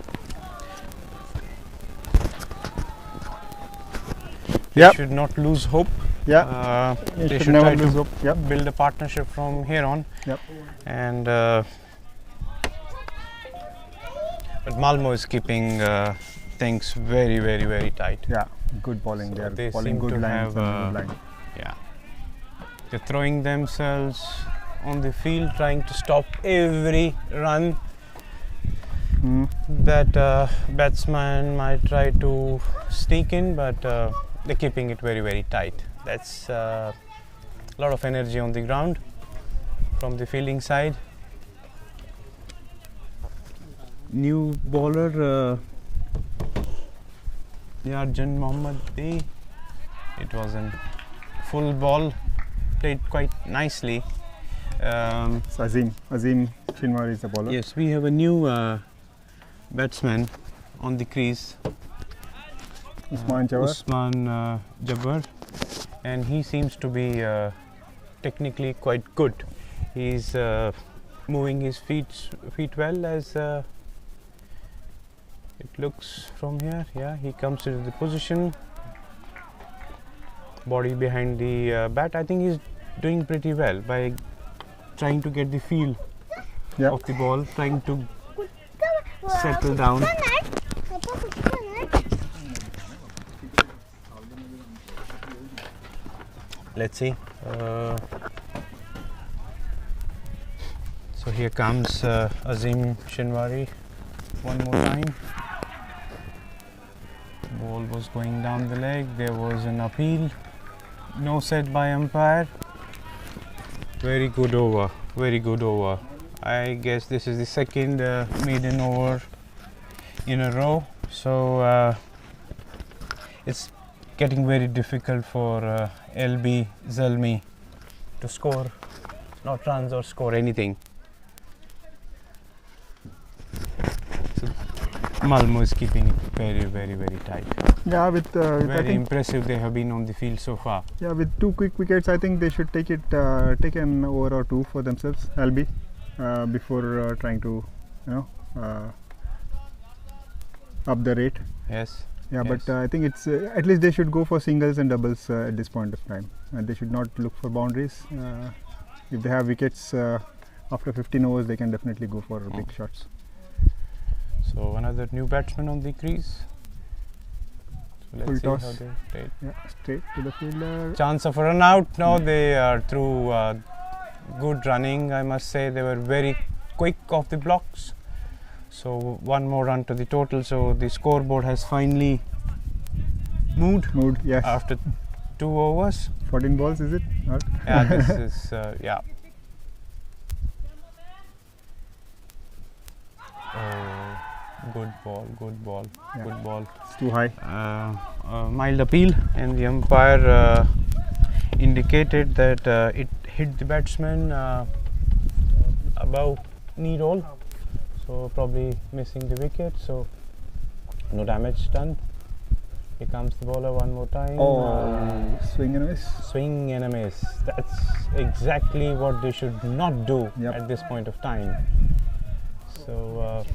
They should not lose hope. Yeah. They should try to Yep. build a partnership from here on. Yep. And but Malmo is keeping things very tight. Yeah, good bowling. So they they are bowling seem good to lines have, and good line. Yeah. They're throwing themselves on the field, trying to stop every run that batsman might try to sneak in, but they're keeping it very tight. That's a lot of energy on the ground from the fielding side. New bowler Yarjan Mohammadi. It was a full ball, played quite nicely. So Azim Chinwar is the bowler. Yes, we have a new batsman on the crease, Usman Jabbar, and he seems to be technically quite good. He's moving his feet well, as it looks from here. Yeah, he comes into the position, body behind the bat. I think he's doing pretty well by trying to get the feel of the ball, trying to settle down. Let's see. So here comes Azim Shinwari one more time. Ball was going down the leg. There was an appeal. No set by umpire. Very good over. Very good over. I guess this is the second maiden over in a row. So it's getting very difficult for LB Zalmi to score, not runs or score anything. So Malmo is keeping it very tight. Yeah, with I Very think, impressive they have been on the field so far. yeah, with 2 quick wickets, I think they should take an over or 2 for themselves, LB, before trying to, up the rate. Yes. Yeah, Yes. but I think it's at least they should go for singles and doubles at this point of time. They should not look for boundaries. If they have wickets after 15 overs, they can definitely go for big shots. So another new batsman on the crease. So Full let's see toss. how they played. Yeah, straight to the fielder. Chance of a run out. No, they are through good running. I must say they were very quick off the blocks. So one more run to the total. So the scoreboard has finally moved Yes. after 2 overs. 14 balls, is it? Not? Yeah, this is yeah. Oh, good ball. Yeah. Good ball. It's too high. Mild appeal, and the umpire indicated that it hit the batsman above knee roll, so probably missing the wicket, so no damage done. Here comes the bowler one more time. Swing and a miss. Swing and a miss. That's exactly what they should not do Yep. at this point of time. So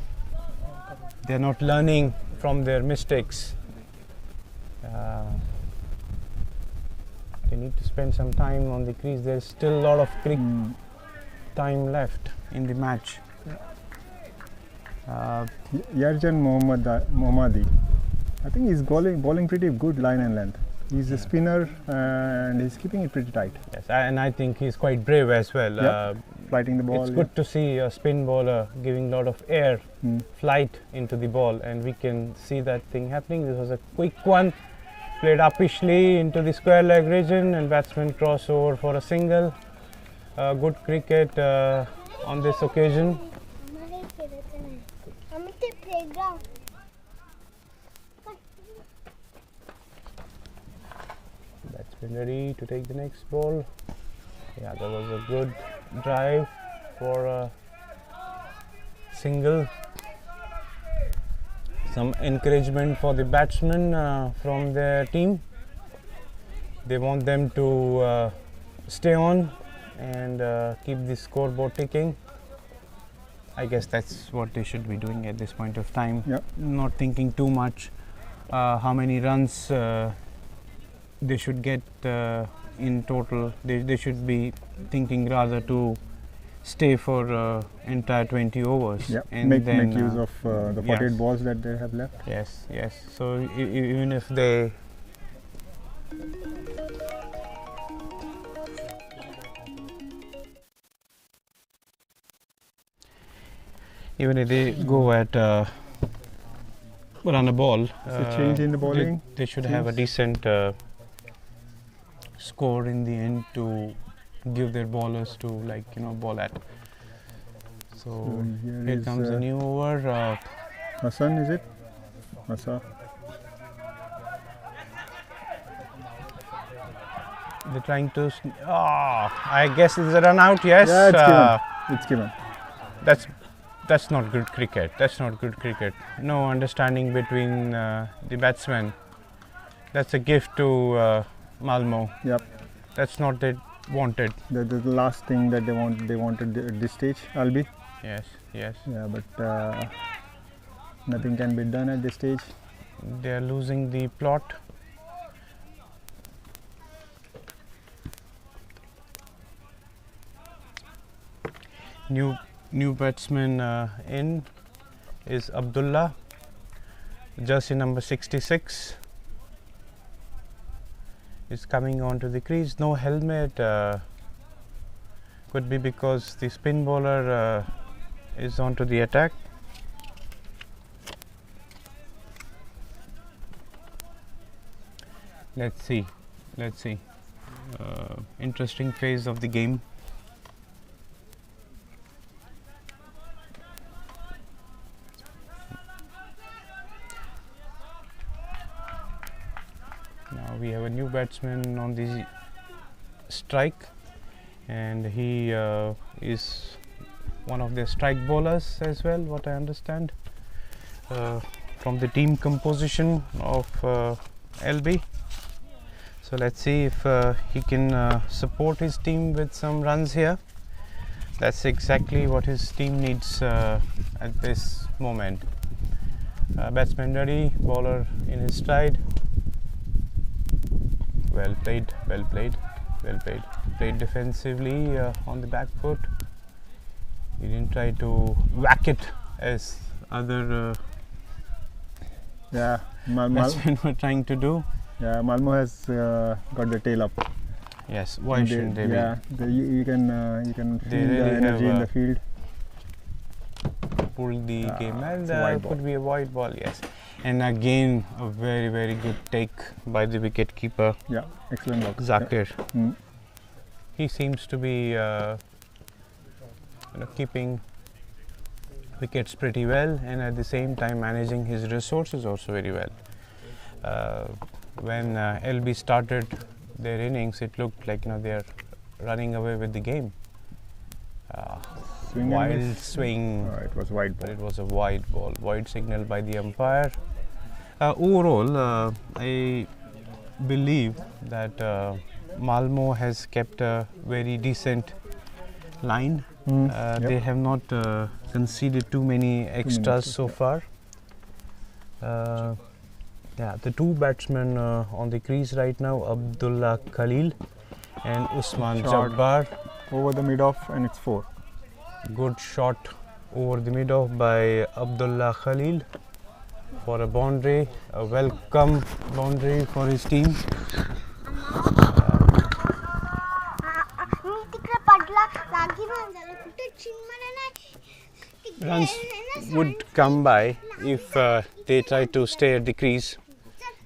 they're not learning from their mistakes. They need to spend some time on the crease. There's still a lot of time left in the match. Yarjan Mohammadi. I think he's bowling pretty good line and length. He's a spinner and he's keeping it pretty tight. Yes, and I think he's quite brave as well. Yep. Flighting the ball. It's good to see a spin bowler giving a lot of air flight into the ball, and we can see that thing happening. This was a quick one, played uppishly into the square leg region, and batsman cross over for a single. Good cricket on this occasion. Batsman ready to take the next ball. Yeah, that was a good drive for a single. Some encouragement for the batsmen from their team. They want them to stay on and keep the scoreboard ticking. I guess that's what they should be doing at this point of time. Yep. Not thinking too much how many runs they should get in total. They should be thinking rather to stay for entire 20 overs. Yeah, And make then, use of the 48 yes. balls that they have left. Yes, yes. So even if they go at run a ball, So change in the bowling. they should have a decent score in the end to give their bowlers to bowl at. So here is, comes a new over. Hassan, is it? Hassan. They're trying to. I guess it's a run out. Yes. Yeah, it's given. It's given. That's not good cricket. That's not good cricket. No understanding between the batsmen. That's a gift to Malmo. Yep. That's not they wanted. The last thing that they wanted at this stage, Albi. Yes, yes. Yeah, but nothing can be done at this stage. They are losing the plot. New batsman in is Abdullah, jersey number 66. Is coming onto the crease. No helmet. Could be because the spin bowler is onto the attack. Let's see. Interesting phase of the game. Now we have a new batsman on the strike, and he is one of the strike bowlers as well, what I understand from the team composition of LB. So let's see if he can support his team with some runs here. That's exactly what his team needs at this moment. Batsman ready, bowler in his stride. Well played. Played defensively on the back foot. He didn't try to whack it as other batsmen were trying to do. Yeah, Malmo has got the tail up. Yes, why shouldn't they be? Yeah, you can feel really the energy have in the field. Pulled the game, and it's a wide could be a wide ball, yes. And again, a very good take by the wicket keeper. Yeah, excellent work. Zakir. Yeah. He seems to be keeping wickets pretty well, and at the same time managing his resources also very well. When LB started their innings, it looked like they are running away with the game. Wild swing. It was wide But ball. it was a wide ball, wide signal by the umpire. Overall, I believe that Malmo has kept a very decent line. Yep. They have not conceded too many extras so far. The two batsmen on the crease right now, Abdullah Khalil and Usman Shot. Jabbar. Over the mid-off, and it's 4. Good shot over the mid-off by Abdullah Khalil for a boundary, a welcome boundary for his team. Runs would come by if they try to stay at the crease.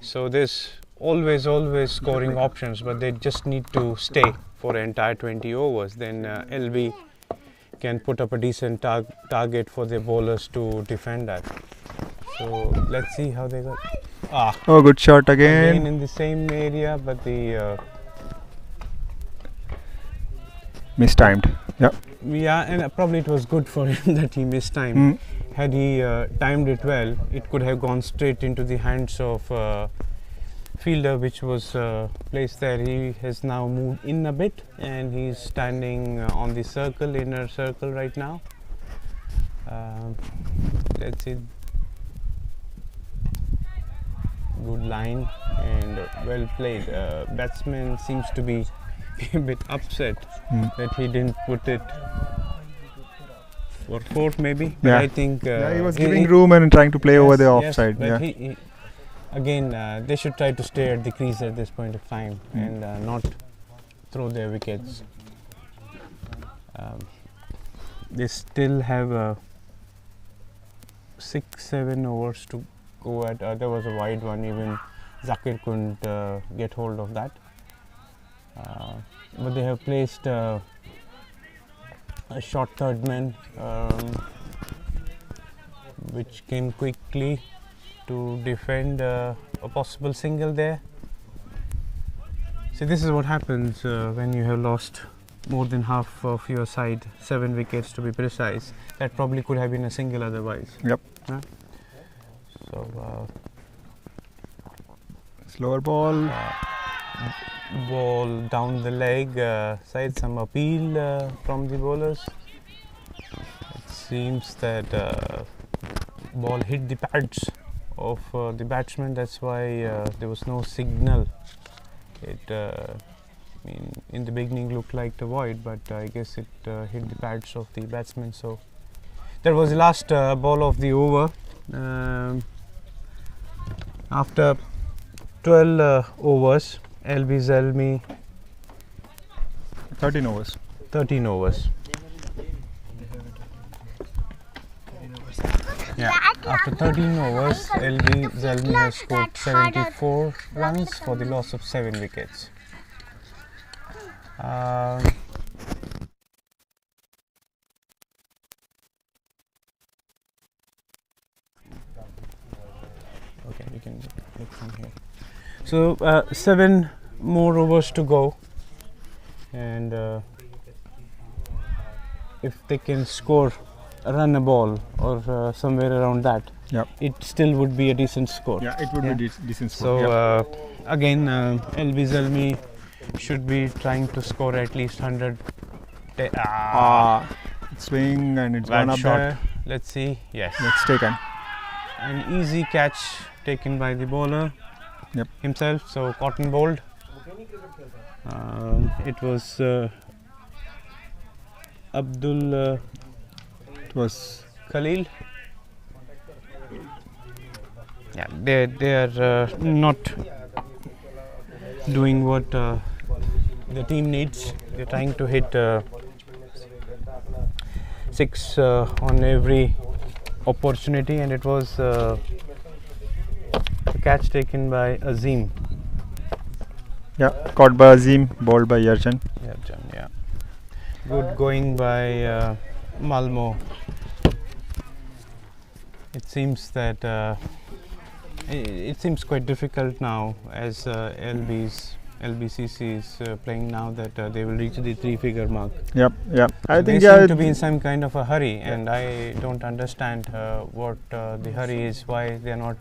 So there's always scoring options, but they just need to stay for the entire 20 overs. Then LB can put up a decent target for their bowlers to defend that. So let's see how they go. Oh, good shot Again in the same area, but the mistimed. Yeah. and probably it was good for him that he missed time. Had he timed it well, it could have gone straight into the hands of fielder which was placed there. He has now moved in a bit, and he's standing on the circle, inner circle right now. Let's see. Good line and well played. Batsman seems to be a bit upset that he didn't put it or fourth maybe. But Yeah. I think He was giving room and trying to play over the offside. But Yeah. he again, they should try to stay at the crease at this point of time and not throw their wickets. They still have 6-7 overs to go at. There was a wide one, even Zakir couldn't get hold of that. But they have placed a short third man, which came quickly to defend a possible single there. See, this is what happens when you have lost more than half of your side, 7 wickets to be precise. That probably could have been a single otherwise. Yep. So Slower ball. ball down the leg, side some appeal from the bowlers. It seems that ball hit the pads of the batsman. That's why there was no signal. It in the beginning looked like the void, but I guess it hit the pads of the batsman. So that was the last ball of the over. After 12 overs, LB Zalmi 13 overs. 13 overs. Yeah. After 13 overs, LB Zalmi has scored 74 runs for the loss of 7 wickets. Okay, we can look from here. So 7 more overs to go, and if they can score, run a ball or somewhere around that, Yep. it still would be a decent score. Yeah, it would Yeah. be decent So score. again, LB Zalmi should be trying to score at least 100. Swing and it's Bad gone up shot. that. Let's see. Yes. It's taken. An easy catch taken by the bowler himself. So cotton bowled. It was Abdul It was Khalil. Yeah, they are not doing what the team needs. They're trying to hit 6 on every opportunity, and it was a catch taken by Azim. yeah, caught by Azim, bowled by Yarjan. Yeah. Good going by Malmo. It seems that it seems quite difficult now, as LBCC is playing now, that they will reach the 3-figure mark. Yep. I They think seem to be in some kind of a hurry, and I don't understand what the hurry is, why they are not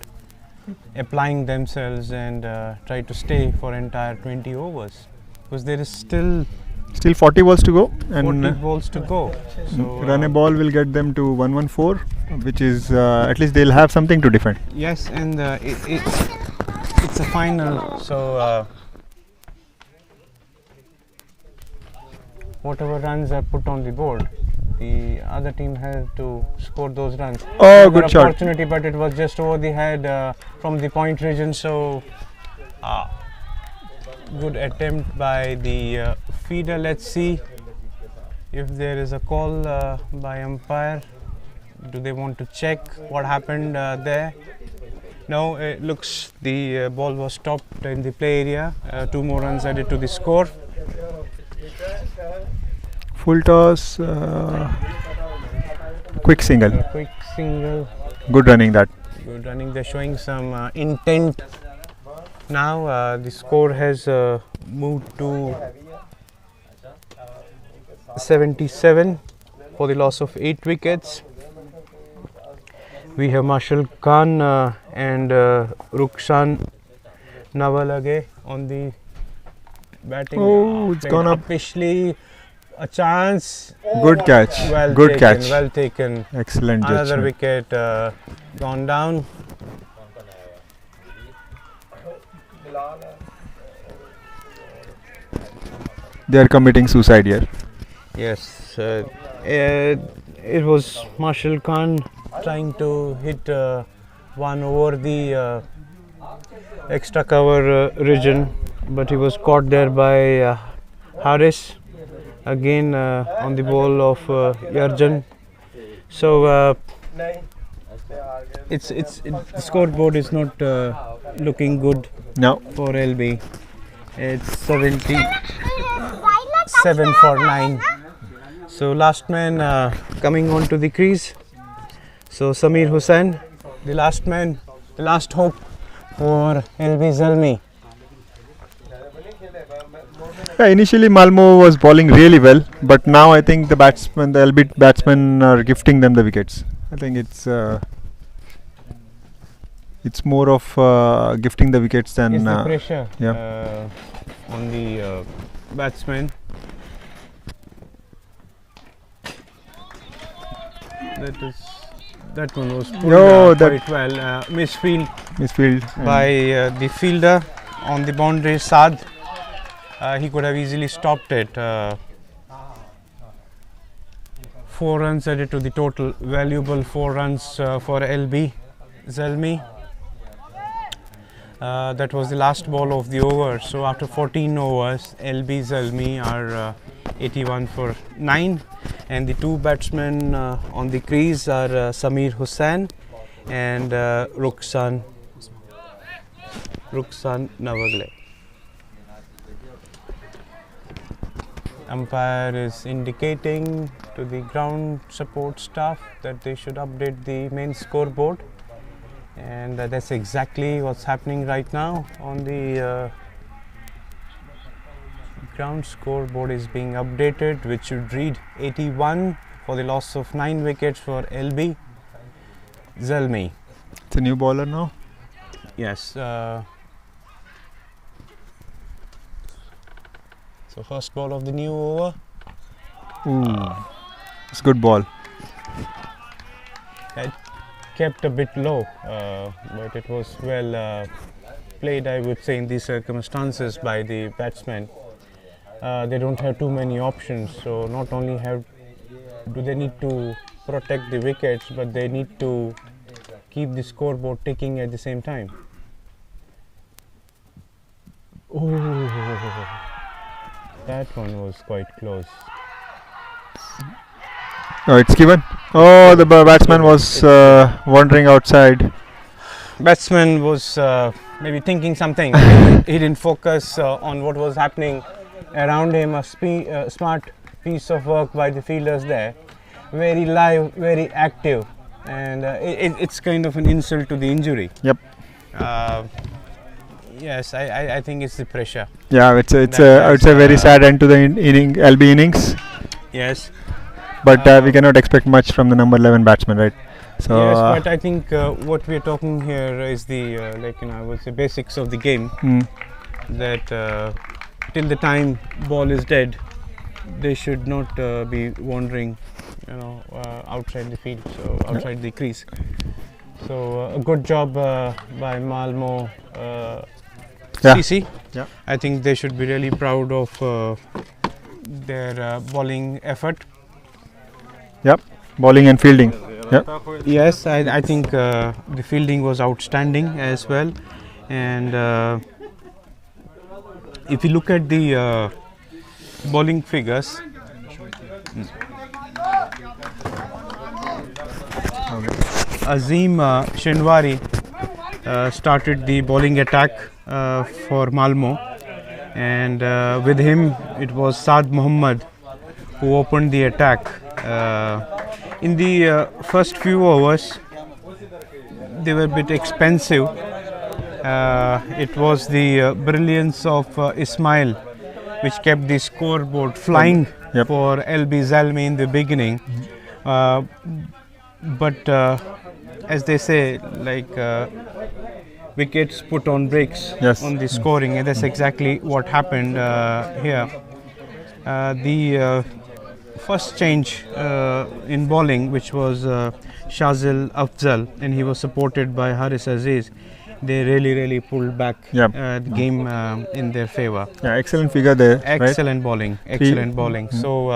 applying themselves and try to stay for entire 20 overs, because there is still still 40 balls to go, and 40 balls to go. So run a ball will get them to 114, which is at least they'll have something to defend. yes, and it's a final, so whatever runs are put on the board, the other team has to score those runs. Oh, Another good shot. opportunity, but it was just over the head from the point region. So good attempt by the feeder. Let's see if there is a call by umpire. Do they want to check what happened there? No, it looks the ball was stopped in the play area. 2 more runs added to the score. Full toss, quick single. Quick single. Good running that. Good running. They're showing some intent. Now the score has moved to 77 for the loss of 8 wickets. We have Marshal Khan and Rukshan Nawalage on the batting. Oh, it's gone up. Officially a chance. Good catch. Well Good taken, catch. Well taken. Excellent Another judgment. wicket gone down. They are committing suicide here. Yes, it was Marshal Khan trying to hit one over the extra cover region, but he was caught there by Haris again on the ball of Yarjan. So the scoreboard is not looking good No. for LB. It's 77 for 9. So last man coming on to the crease. So Samir Hussain, the last man, the last hope for LB Zalmi. Yeah, initially Malmo was bowling really well, but now I think the LB batsmen are gifting them the wickets. I think it's more of gifting the wickets than Is the pressure yeah. on the batsman. That one was pulled quite well. Misfield by the fielder on the boundary. Saad. He could have easily stopped it. 4 runs added to the total. Valuable 4 runs for LB Zalmi. That was the last ball of the over. So after 14 overs, LB Zalmi are 81 for 9, and the 2 batsmen on the crease are Samir Hussain and Ruksan Navagle. Umpire is indicating to the ground support staff that they should update the main scoreboard, and that's exactly what's happening right now. On the ground scoreboard is being updated, which should read 81 for the loss of 9 wickets for LB Zalmi. It's a new bowler now. Yes. So first ball of the new over. Ooh, it's a good ball. It kept a bit low, but it was well played, I would say, in these circumstances by the batsmen. They don't have too many options, so not only do they need to protect the wickets, but they need to keep the scoreboard ticking at the same time. Oh, that one was quite close. Oh, it's given. Oh, the batsman was wandering outside. Batsman was maybe thinking something. He didn't focus on what was happening around him. A smart piece of work by the fielders there. Very live, very active, and it's kind of an insult to the injury. Yep. Yes, I think it's the pressure. Yeah, it's a very sad end to the LB innings. Yes. But we cannot expect much from the number 11 batsman, right? So yes, but I think what we are talking here is the I would say basics of the game. That till the time ball is dead, they should not be wandering, outside the field, so outside the crease. So a good job by Malmo CC. Yeah. I think they should be really proud of their bowling effort. Yep, bowling and fielding. Yep. Yes, I think the fielding was outstanding as well, and if you look at the bowling figures, Azim Shenwari started the bowling attack for Malmo, and with him it was Saad Muhammad who opened the attack. In the first few overs, they were a bit expensive. It was the brilliance of Ismail which kept the scoreboard flying for LB Zalmi in the beginning. But as they say, wickets put on brakes on the scoring, and that's exactly what happened here. The first change in bowling, which was Shazil Afzal, and he was supported by Haris Aziz, they really pulled back the game in their favor. Yeah, excellent figure there. Excellent bowling, excellent bowling. So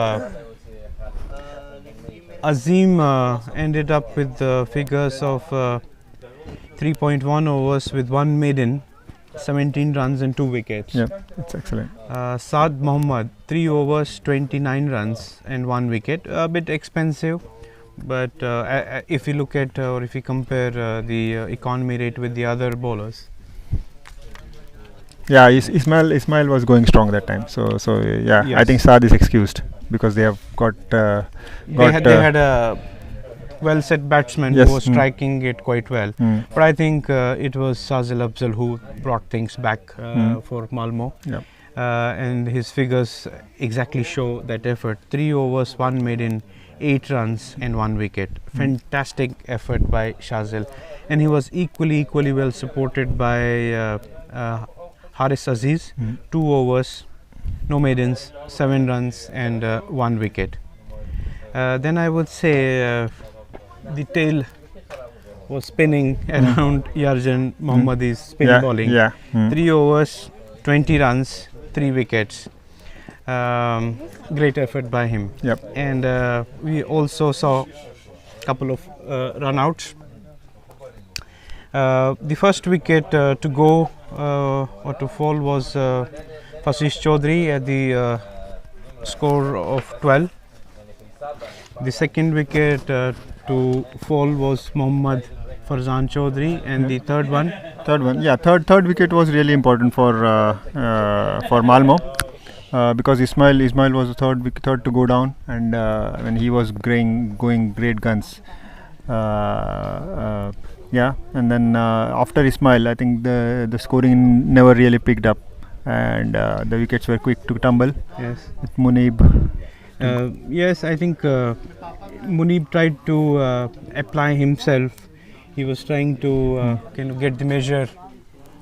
Azim ended up with figures of 3.1 overs with 1 maiden, 17 runs and 2 wickets. Yeah, it's excellent. Saad Mohammad, 3 overs, 29 runs and 1 wicket. A bit expensive, but if you look at or if you compare the economy rate with the other bowlers. Yeah, Ismail was going strong that time. So yeah, I Yes. think Saad is excused because they have got. They had a well set batsman Yes, who was striking it quite well. But I think it was Shazil Afzal who brought things back for Malmo. Yeah. And his figures exactly show that effort. 3 overs, 1 maiden, 8 runs and 1 wicket. Fantastic effort by Shazil. And he was equally well supported by Haris Aziz. 2 overs, no maidens, 7 runs and 1 wicket. Then I would say the tail was spinning around Yarjan Mohammadi's spin bowling. Yeah. 3 overs, 20 runs, 3 wickets. Great effort by him. Yep. And we also saw a couple of run outs. The first wicket to go or to fall was Fashish Chaudhary at the score of 12. The second wicket to fall was Mohammad Farzan Chaudhary, and the third one. Third wicket was really important for Malmo because Ismail was the third to go down, and when he was going great guns. And then after Ismail, I think the scoring never really picked up, and the wickets were quick to tumble. Yes. With Munib. Yes, I think Munib tried to apply himself. He was trying to kind of get the measure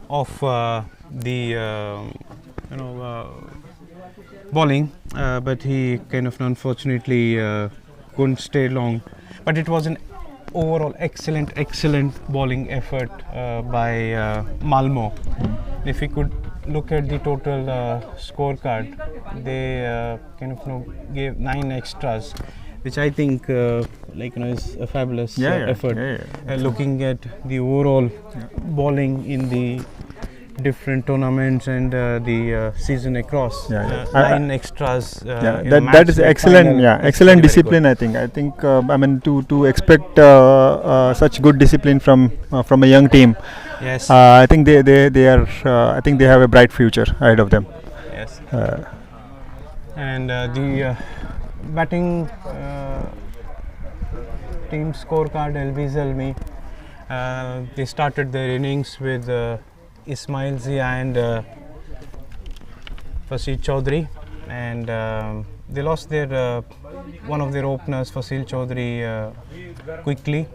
of the bowling, but he kind of unfortunately couldn't stay long. But it was an overall excellent bowling effort by Malmo. If we could look at the total scorecard, they gave 9 extras, which I think is a fabulous effort. Looking at the overall bowling in the different tournaments and the season across, 9 extras. That is excellent. Excellent discipline. I think. To expect such good discipline from a young team. Yes. I think they are. I think they have a bright future ahead of them. Yes. And the batting team scorecard, LB Zalmi, they started their innings with Ismail Zia and Fasil Chaudhary, and they lost their one of their openers, Fasil Chaudhary, quickly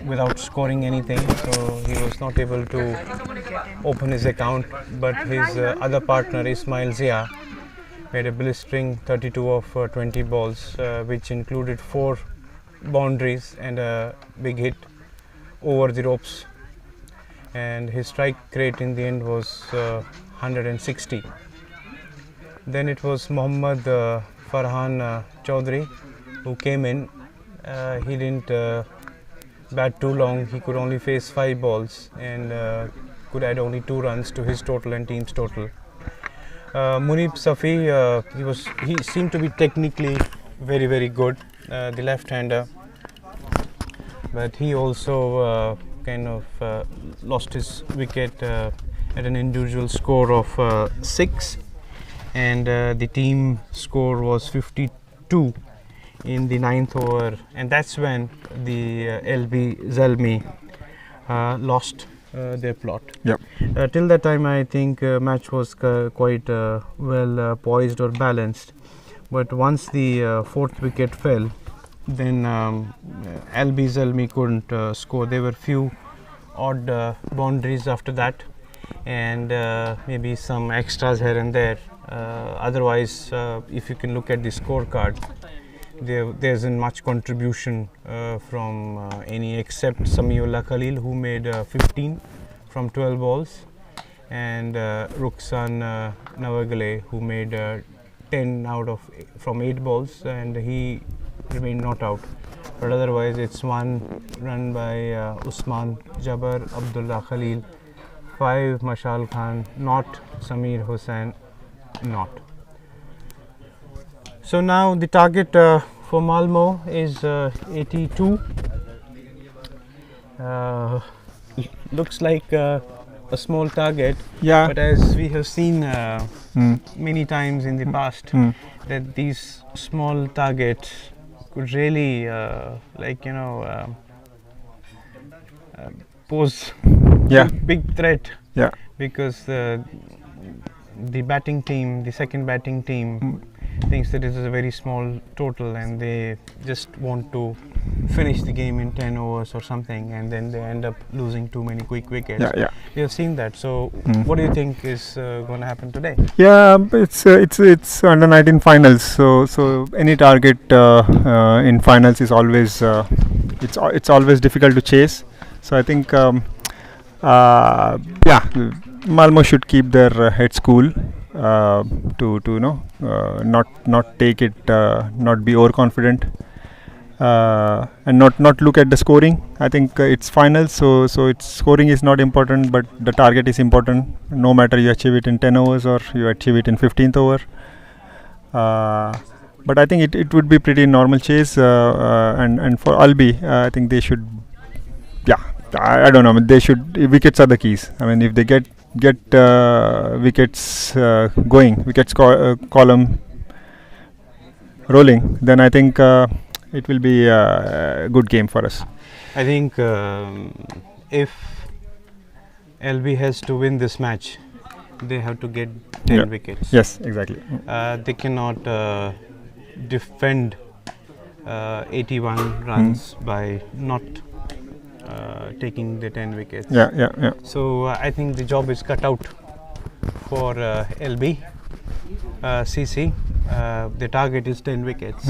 without scoring anything, so he was not able to open his account. But his other partner, Ismail Zia, made a blistering 32 of 20 balls, which included 4 boundaries and a big hit over the ropes, and his strike rate in the end was 160. Then it was Mohammad Farhan Chaudhary who came in. He didn't bat too long. He could only face 5 balls and could add only 2 runs to his total and team's total. Munib Safi, he seemed to be technically very good, the left-hander, but he also lost his wicket at an individual score of 6, and the team score was 52 in the 9th over, and that's when the LB Zalmi lost their plot. Yep. Till that time, I think match was quite well poised or balanced, but once the 4th wicket fell, then LB Zalmi couldn't score. There were few odd boundaries after that, and maybe some extras here and there. Otherwise, if you can look at the scorecard, there isn't much contribution from any except Samiullah Khalil, who made 15 from 12 balls, and Ruksan Nawagale, who made 10 from 8 balls, and he remained not out. But otherwise, it's 1 run by Usman Jabbar, Abdullah Khalil, 5 Mashal Khan, not Samir Hussain, not. So now the target for Malmo is 82. Looks like a small target, Yeah. but as we have seen many times in the past, that these small targets could really pose Yeah. big threat, Yeah. because the batting team, the second batting team, thinks that this is a very small total and they just want to finish the game in 10 overs or something, and then they end up losing too many quick wickets. Yeah. Yeah. We have seen that. So what do you think is going to happen today? Yeah, it's under 19 finals. So any target in finals is always it's always difficult to chase. So I think Malmo should keep their heads cool, to not take it, not be overconfident, and not look at the scoring. I think it's finals, so its scoring is not important, but the target is important. No matter you achieve it in 10 overs or you achieve it in 15th over. But I think it would be pretty normal chase, and for Albi, I think they should. Yeah, I don't know. I mean, they should. Wickets are the keys. I mean, if they get wickets going, wickets column rolling, then I think it will be a good game for us. I think if LB has to win this match, they have to get 10 wickets. Yes, exactly. They cannot defend 81 runs by not taking the 10 wickets. Yeah. So I think the job is cut out for LB. CC, the target is 10 wickets.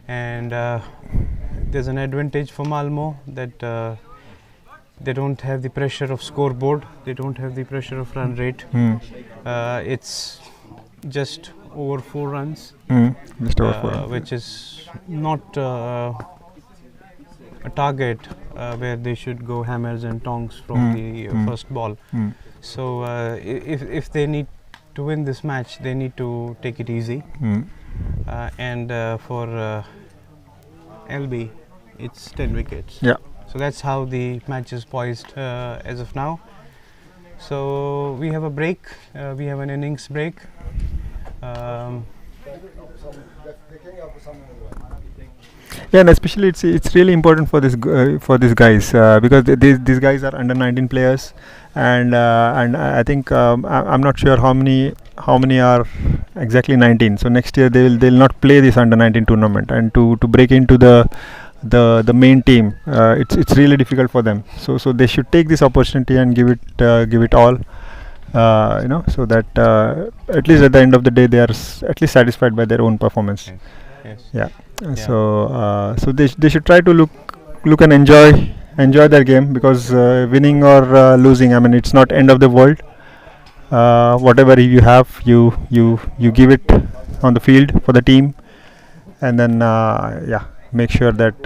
And there's an advantage for Malmo that they don't have the pressure of scoreboard, they don't have the pressure of run rate. It's just over 4 runs, Just over 4 runs. which is not a target where they should go hammers and tongs from the first ball. So if they need to win this match, they need to take it easy. And for LB, it's 10 wickets. Yeah. So that's how the match is poised as of now. So we have a break. We have an innings break. Yeah, and especially it's really important for these guys, because these guys are under 19 players, and I think I'm not sure how many are exactly 19. So next year they'll not play this under 19 tournament, and to break into the main team, it's really difficult for them. So they should take this opportunity and give it all, so that at least at the end of the day they are at least satisfied by their own performance. Yes. Yeah. So they should try to look and enjoy their game, because winning or losing, I mean, it's not end of the world. Whatever you have, you give it on the field for the team, and then make sure that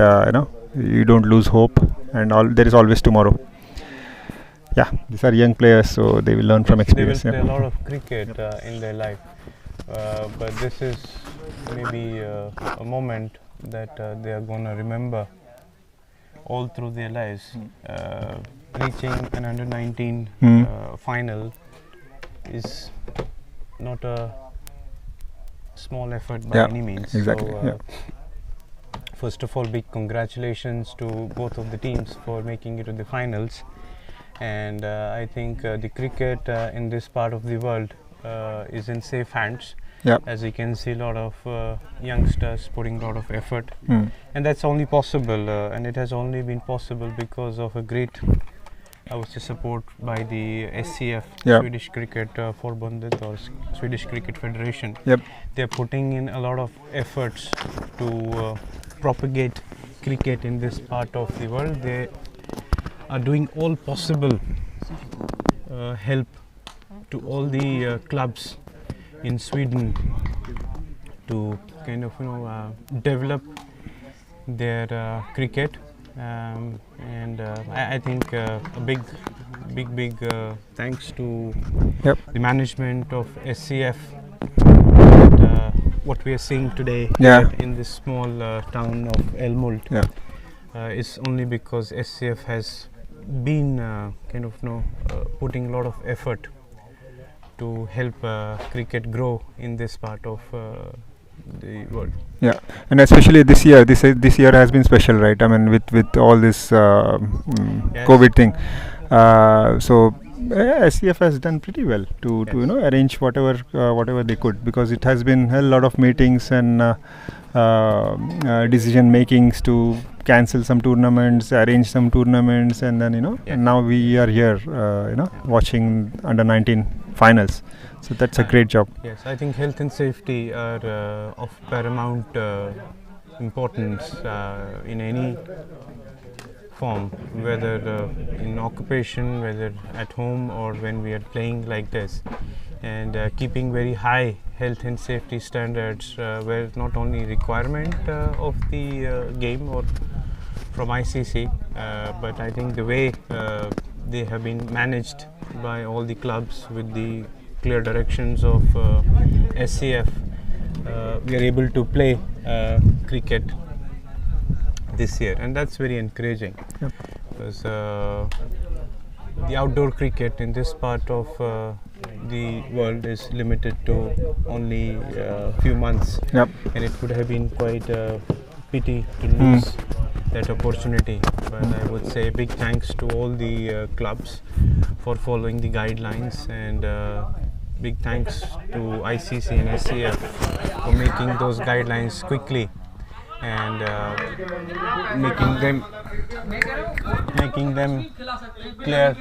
you don't lose hope, and there is always tomorrow. Yeah, these are young players, so they will learn from experience. They will play a lot of cricket in their life, but this is maybe a moment that they are going to remember all through their lives. Reaching an under 19 final is not a small effort by any means. Exactly. So, first of all, big congratulations to both of the teams for making it to the finals. And I think the cricket in this part of the world is in safe hands. Yep. As you can see, a lot of youngsters putting a lot of effort, and that's only possible, and it has only been possible because of a great, I would say, support by the SCF, Swedish Cricket Förbundet, or Swedish Cricket Federation. Yep. They're putting in a lot of efforts to propagate cricket in this part of the world. They are doing all possible help to all the clubs in Sweden to kind of develop their cricket, and I think a big thanks to Yep. the management of SCF. That, what we are seeing today Yeah. in this small town of Elmult Yeah. is only because SCF has been putting a lot of effort to help cricket grow in this part of the world. Yeah, and especially this year, this year has been special, right? I mean, with all this Yes. COVID thing. So SCF has done pretty well to arrange whatever they could, because it has been a lot of meetings and decision makings to cancel some tournaments, arrange some tournaments, and then Yeah. and now we are here watching under 19 finals. So that's a great job. Yes, I think health and safety are of paramount importance in any form, whether in occupation, whether at home, or when we are playing like this. And keeping very high health and safety standards were not only requirement of the game or from ICC, but I think the way they have been managed by all the clubs with the clear directions of SCF, we are able to play cricket this year, and that's very encouraging. Yep. Because the outdoor cricket in this part of the world is limited to only a few months. Yep. And it would have been quite a pity to lose that opportunity. But I would say big thanks to all the clubs for following the guidelines, and big thanks to ICC and SCF for making those guidelines quickly and making them clear,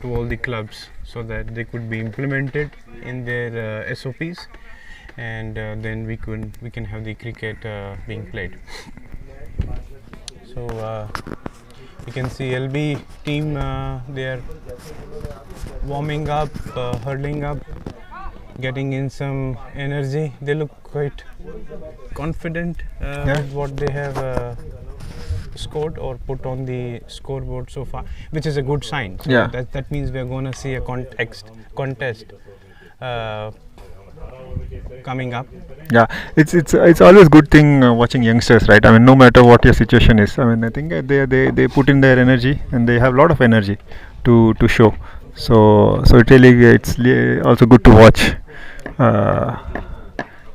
to all the clubs, so that they could be implemented in their SOPs, and then we can have the cricket being played. So you can see LB team, they are warming up, hurling up, getting in some energy. They look quite confident with what they have scored or put on the scoreboard so far, which is a good sign. So Yeah. that means we are going to see a contest coming up. Yeah, it's always good thing watching youngsters, right? I mean, no matter what your situation is, I mean, I think they put in their energy, and they have a lot of energy to show. So it really it's also good to watch.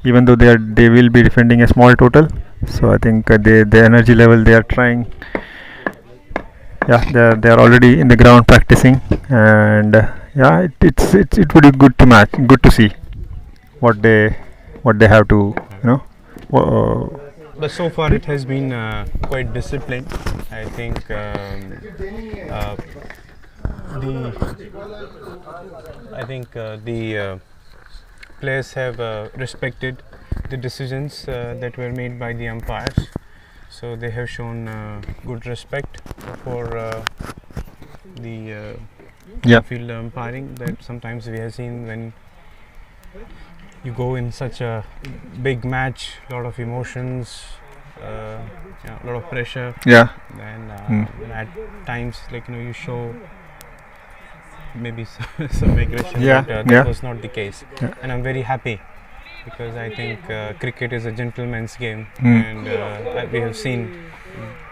Even though they will be defending a small total, so I think the energy level they are trying. Yeah, they are already in the ground practicing, and yeah, it would be good to see what they have to But so far it has been quite disciplined. I think the players have respected the decisions that were made by the umpires. So they have shown good respect for the field umpiring that sometimes we have seen when you go in such a big match, a lot of emotions, a lot of pressure. Yeah. And at times, you show maybe some aggression, but that was not the case. Yeah. And I'm very happy, because I think cricket is a gentleman's game, and we have seen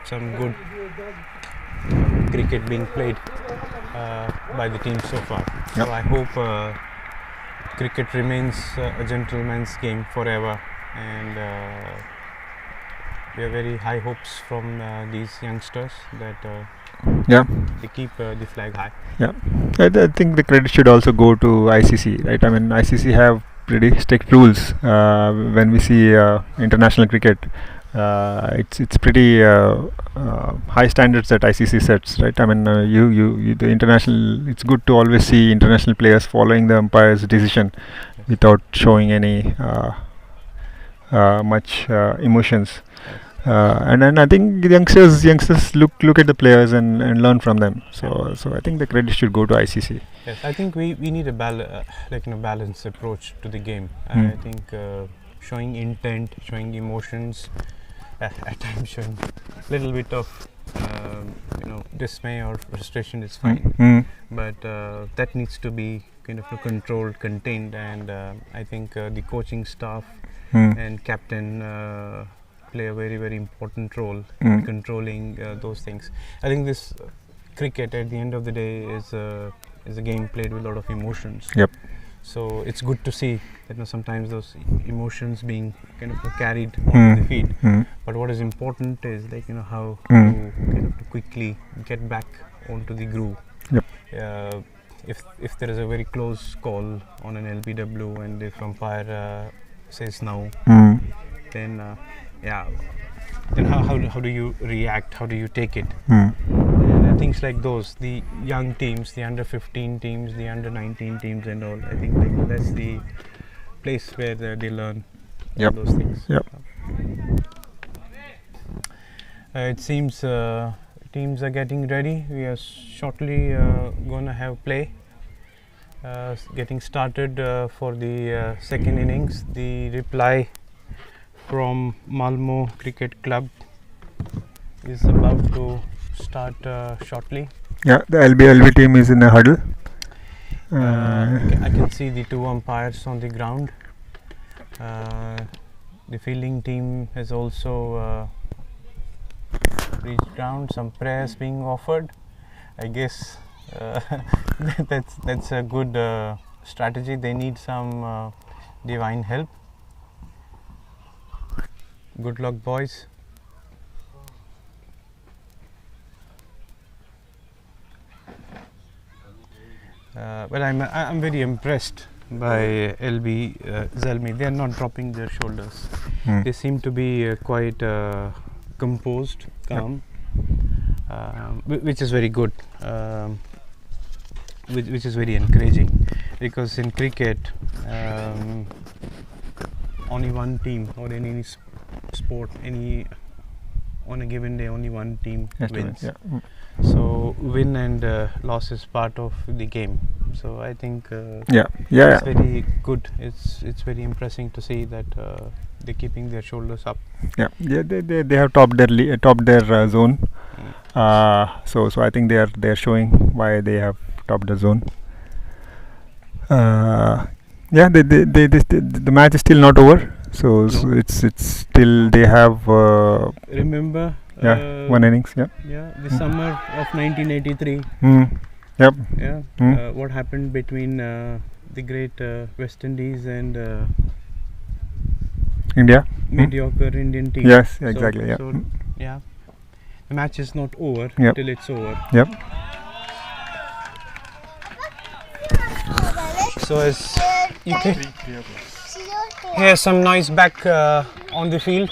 some good cricket being played by the team so far. Yep. So I hope cricket remains a gentleman's game forever, and we have very high hopes from these youngsters that they keep the flag high. Yeah, I think the credit should also go to ICC, right? I mean, ICC have pretty strict rules when we see international cricket. It's pretty high standards that ICC sets, right? I mean, you the international. It's good to always see international players following the umpire's decision without showing any much emotions. And I think youngsters look at the players and learn from them. So I think the credit should go to ICC. Yes, I think we need a balanced approach to the game. Mm. I think showing intent, showing emotions, at times showing a little bit of dismay or frustration is fine, Mm. but that needs to be kind of controlled, contained, and I think the coaching staff Mm. and captain play a very important role in Mm. controlling those things. I think this cricket at the end of the day is a game played with a lot of emotions. Yep. So it's good to see that sometimes those emotions being kind of carried Mm. onto the field. Mm. But what is important is how Mm. to kind of to quickly get back onto the groove. Yep. If there is a very close call on an LBW and if umpire says no, Mm. then then how do you react? How do you take it? Mm. And things like those, the young teams, the under 15 teams, the under 19 teams, and all. I think that's the place where they learn all Yep. those things. Yep. It seems teams are getting ready. We are shortly gonna have play. Getting started for the second innings. The reply from Malmo Cricket Club is about to start shortly. Yeah, the LB team is in a huddle. I can see the two umpires on the ground. The fielding team has also reached ground. Some prayers being offered. I guess that's a good strategy. They need some divine help. Good luck, boys. Well, I'm very impressed by LB Zalmi. They are not dropping their shoulders. Mm. They seem to be quite composed, calm, which is very good, which is very encouraging, because in cricket only one team, or in any sport, on a given day only one team wins. Yeah. Mm. So win and loss is part of the game. So I think Yeah. it's very good. It's very impressive to see that they're keeping their shoulders up. Yeah. They have topped their zone. So I think they are showing why they have topped the zone. The match is still not over. So it's still they have Remember? one innings. Yeah. Yeah, the summer of 1983. Mm. Yep. Yeah. Mm. What happened between the great West Indies and India. mediocre Indian team? Yes, exactly. Yeah. So yeah, the match is not over Yep. till it's over. Yep. So as you can hear some noise back on the field.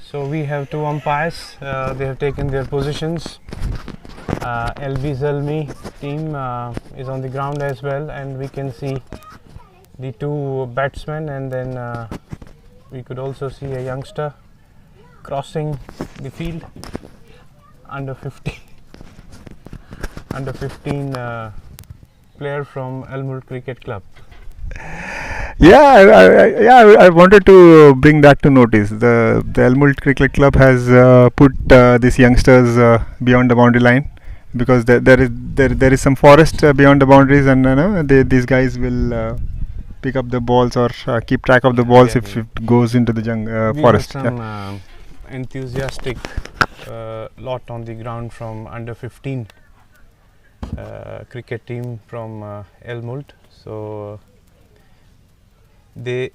So we have two umpires. They have taken their positions. LB Zalmi team is on the ground as well, and we can see the two batsmen, and then we could also see a youngster crossing the field, under 15 player from Elmwood Cricket Club. I wanted to bring that to notice. The Elmwood Cricket Club has put these youngsters beyond the boundary line, because there is some forest beyond the boundaries, and these guys will pick up the balls or keep track of the balls if it goes into the forest. We have some enthusiastic lot on the ground from under 15 cricket team from Elmwood. So they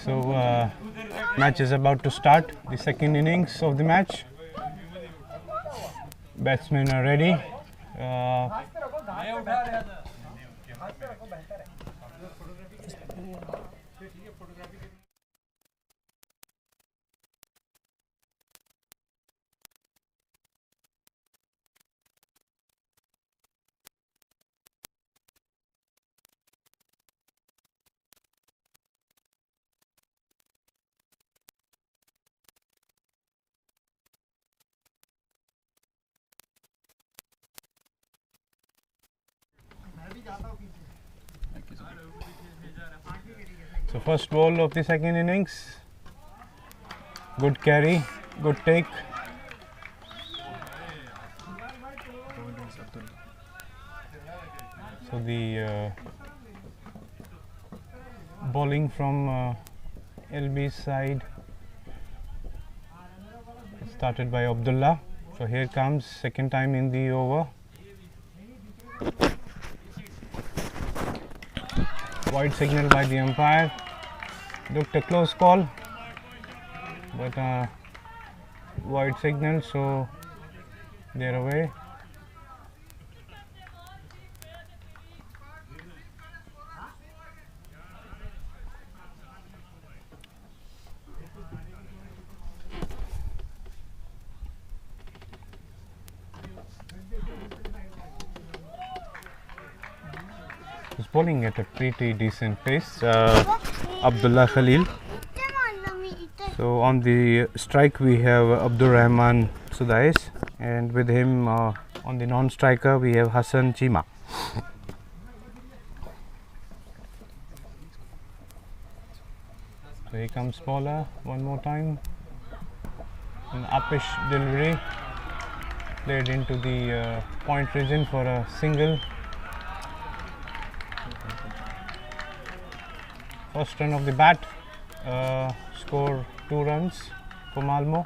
So match is about to start. The second innings of the match. Batsmen are ready. So first ball of the second innings. Good carry, good take. So the bowling from LB's side started by Abdullah. So here comes second time in the over. Wide signal by the umpire. Looked a close call, but wide signal, so they're away. He's bowling at a pretty decent pace, Abdullah Khalil. So on the strike we have Abdur Rahman Sudais, and with him on the non-striker we have Hassan Chima. So here comes bowler one more time. An uppish delivery played into the point region for a single. First run of the bat, score 2 runs for Malmo.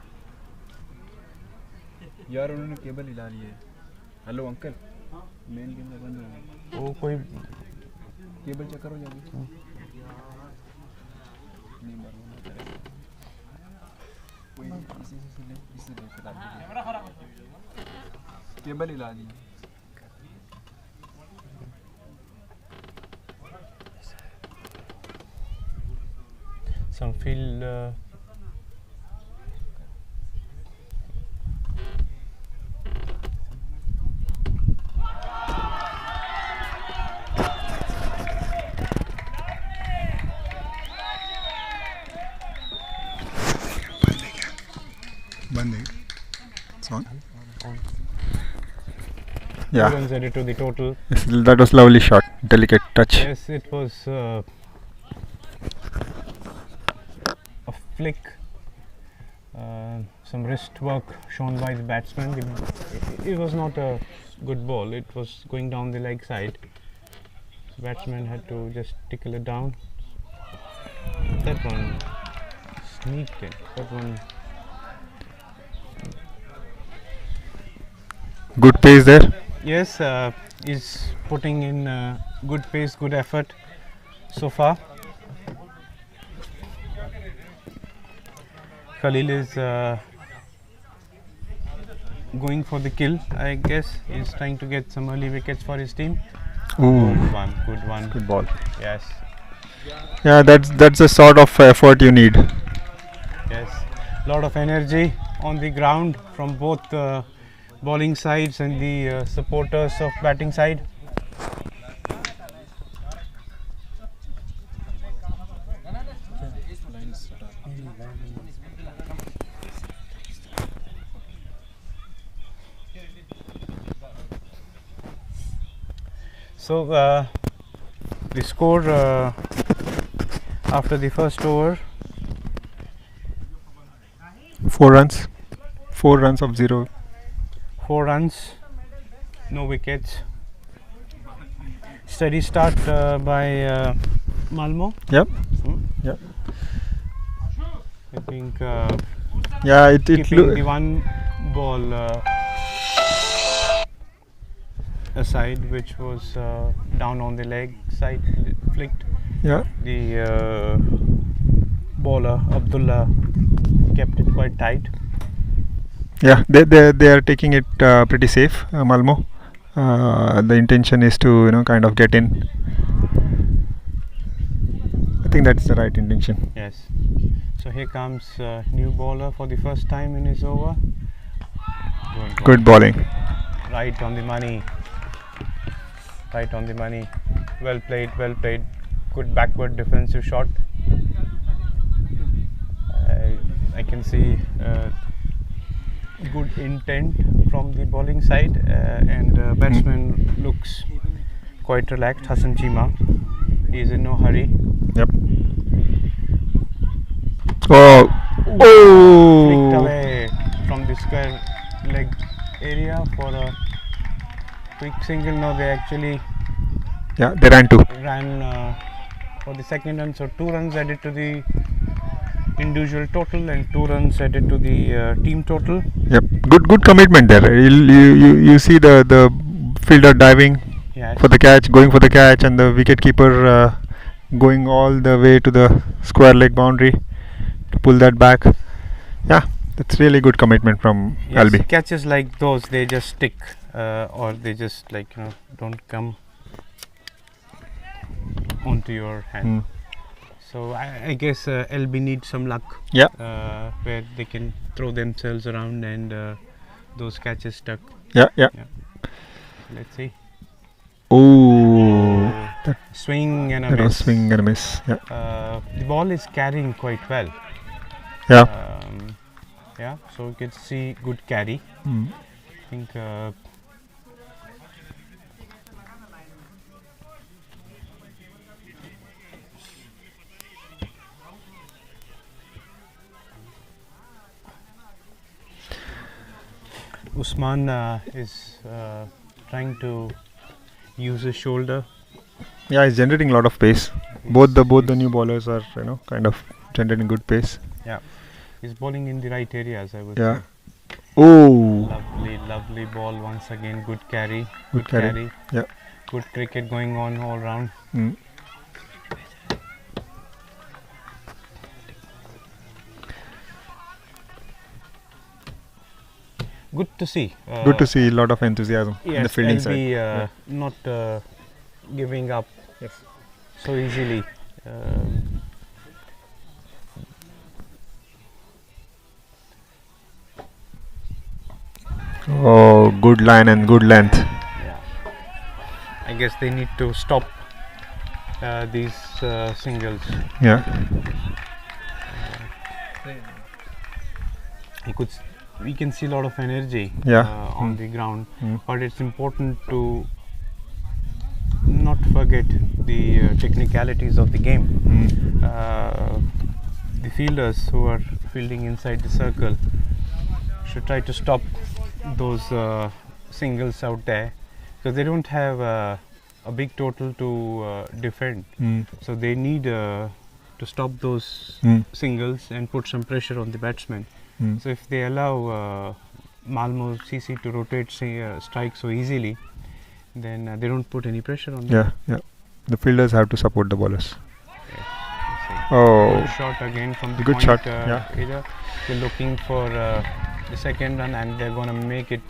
यार उन्होंने cable हिला ली है. Hello uncle, main camera बंद हो गया. वो कोई cable check करो जाके. नहीं मालूम है. कोई इसी से ले, इसी से फिलहाल केबल हिला दी. some field It's on. Two Yeah, runs added to the total. that was lovely shot, delicate touch. Yes, it was a flick, some wrist work shown by the batsman. It was not a good ball, it was going down the leg side. The batsman had to just tickle it down. That one sneaked in. That one. Good pace there. Yes, is putting in good pace, good effort so far. Khalil is going for the kill, I guess. He's trying to get some early wickets for his team. Ooh, Good one, good one. good ball. Yes, Yeah, that's the sort of effort you need. yes. Lot of energy on the ground from both bowling sides and the supporters of batting side. So the score after the first over, 4 runs. 4 runs of 0. 4 runs, no wickets. Steady start by Malmo. Yep. Hmm? Yep. I think Yeah, it keeping the one ball aside, which was down on the leg side, flicked. Yeah. The bowler Abdullah kept it quite tight. Yeah, they are taking it pretty safe, Malmo. The intention is to kind of get in. I think that's the right intention. Yes. So here comes new bowler for the first time in his over. Good bowling. Right on the money. Right on the money. Well played, well played. Good backward defensive shot. I can see good intent from the bowling side, and batsman looks quite relaxed. Hassan Chima. He is in no hurry. Yep. Oh. Flicked Oh. away from the square leg area for a quick single. No, they actually Yeah, they ran two. ran for the second run. So 2 runs added to the individual total and 2 runs added to the team total. Yep. Good commitment there. You see the fielder diving Yes. for the catch, going for the catch, and the wicket keeper going all the way to the square leg boundary to pull that back. Yeah, that's really good commitment from Yes, Albi. catches like those, they just stick, or they just don't come onto your hand. So I guess LB needs some luck. Yeah. Where they can throw themselves around and those catches stuck. Yeah. Let's see. Oh, that Swing and a was miss. swing and a miss. Yeah. The ball is carrying quite well. Yeah. Yeah, so you can see good carry. Mm. I think Usman is trying to use his shoulder. Yeah, he's generating a lot of pace. Both the new bowlers are kind of generating good pace. Yeah, he's bowling in the right areas, I would Yeah. say. Oh. Lovely ball once again. Good carry. Good carry. Yeah. Good cricket going on all round. Mm. Good to see. Good to see a lot of enthusiasm in the Yes, fielding LB side. not giving up so easily. Oh, good line and good length. Yeah. I guess they need to stop these singles. Yeah. We can see a lot of energy Yeah. on the ground, Mm. but it's important to not forget the technicalities of the game. The fielders who are fielding inside the circle should try to stop those singles out there, because they don't have a big total to defend. So they need to stop those singles and put some pressure on the batsmen. So if they allow Malmo CC to rotate strike so easily, then they don't put any pressure on them. Yeah. The fielders have to support the bowlers. Yes, Oh. good shot again from the Good point shot, yeah. area. They're looking for the second run, and they're going to make it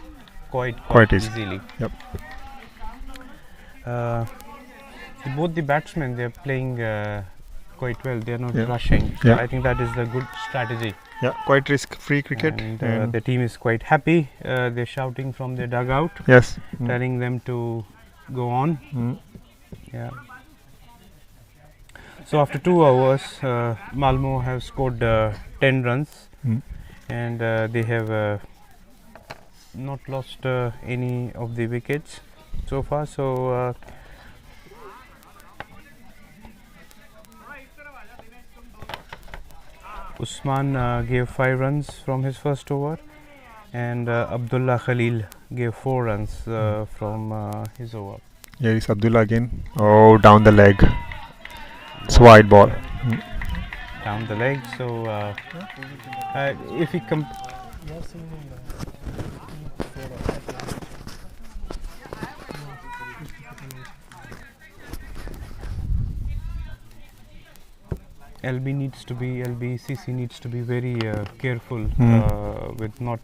quite easily. Yep. Both the batsmen, they're playing quite well. They're not Yeah. rushing. So Yeah. I think that is the good strategy. Yeah, quite risk-free cricket. And the team is quite happy. They're shouting from their dugout, Yes. telling them to go on. Yeah. So after 2 hours, Malmo have scored 10 runs, and they have not lost any of the wickets so far. So Usman gave 5 runs from his first over, and Abdullah Khalil gave 4 runs from his over. Here is Abdullah again. Oh, down the leg. It's wide ball. Down the leg. So if he LBCC needs to be very careful with not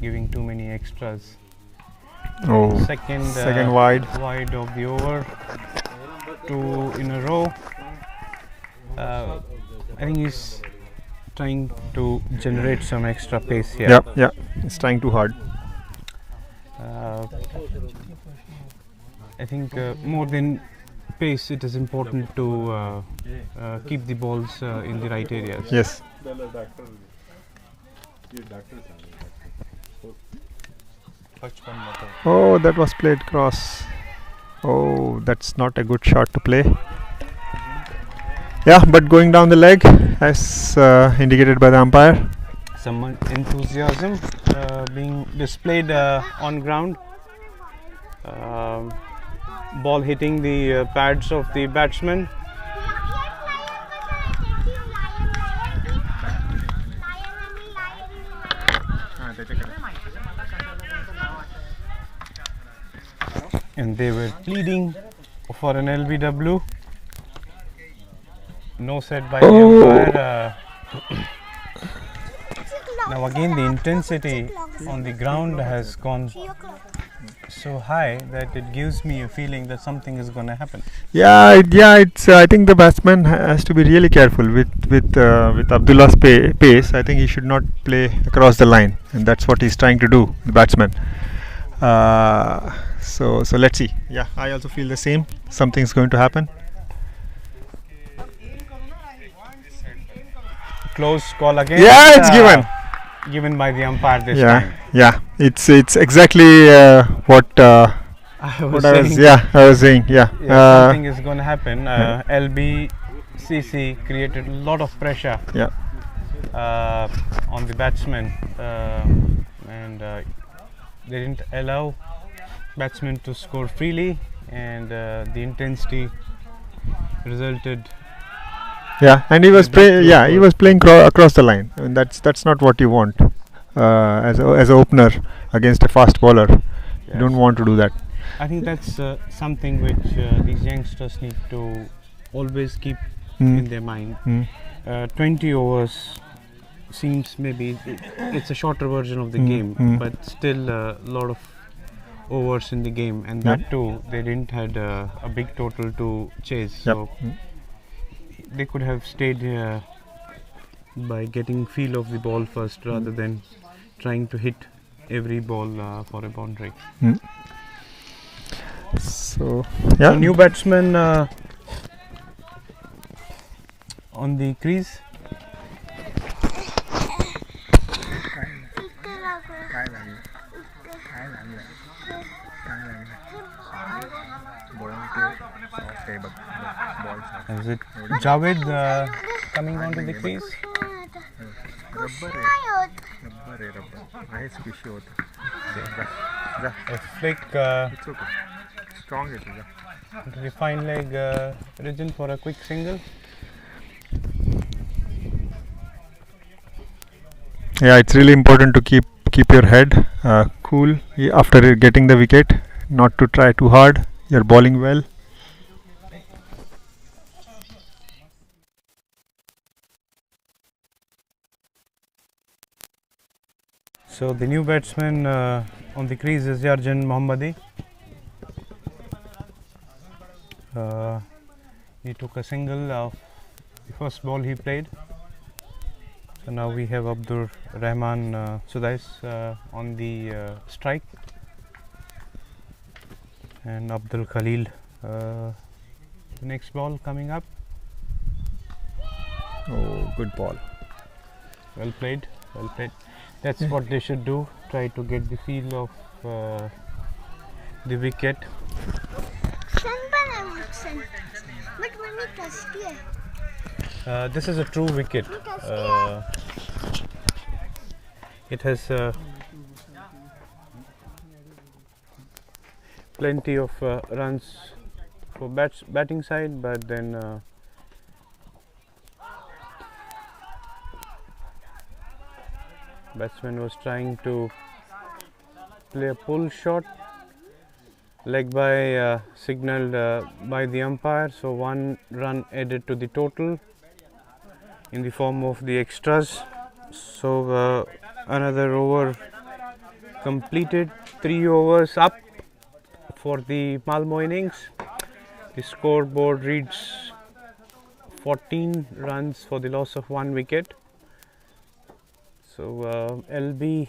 giving too many extras. Oh, Second wide. of the over, 2 in a row. I think he's trying to generate some extra pace here. Yeah, yeah. It's trying too hard. I think more than pace, it is important to keep the balls in the right areas. Yes. Oh, that was played cross. Oh, that's not a good shot to play. Yeah, but going down the leg as indicated by the umpire. Some enthusiasm being displayed on ground. Ball hitting the pads of the batsman. And they were pleading for an LBW. No set by the umpire. Now again the intensity on the ground has gone so high that it gives me a feeling that something is going to happen. Yeah. It's. I think the batsman has to be really careful with Abdullah's pace. I think he should not play across the line, and that's what he's trying to do, the batsman. So let's see. Yeah, I also feel the same. Something's going to happen. Close call again. Yeah, it's given by the umpire this time. Yeah. It's exactly what I was saying. Yeah. Something is going to happen. LBCC created a lot of pressure. Yeah. On the batsman, and they didn't allow batsmen to score freely, and the intensity resulted. Yeah, and he was playing across the line. I mean, that's not what you want as an opener against a fast bowler. Yes. You don't want to do that. I think that's something which these youngsters need to always keep in their mind. 20 overs seems maybe it's a shorter version of the game, but still a lot of overs in the game, and that too they didn't had a big total to chase. So they could have stayed by getting feel of the ball first rather than trying to hit every ball for a boundary. So new batsman on the crease. Is it Javed coming onto the crease? A flick strong into the fine leg region for a quick single. Yeah, it's really important to keep your head cool after getting the wicket, not to try too hard. You're bowling well. So the new batsman on the crease is Yarjan Mohammadi. He took a single of the first ball he played. So now we have Abdur Rahman Sudais on the strike, and Abdul Khalil the next ball coming up. Oh, good ball. Well played. That's what they should do, try to get the feel of the wicket. This is a true wicket. It has plenty of runs for batting side, but then batsman was trying to play a pull shot, leg by signaled by the umpire, so 1 run added to the total. in the form of the extras. So another over completed, 3 overs up for the Malmo innings. The scoreboard reads 14 runs for the loss of 1 wicket. So LB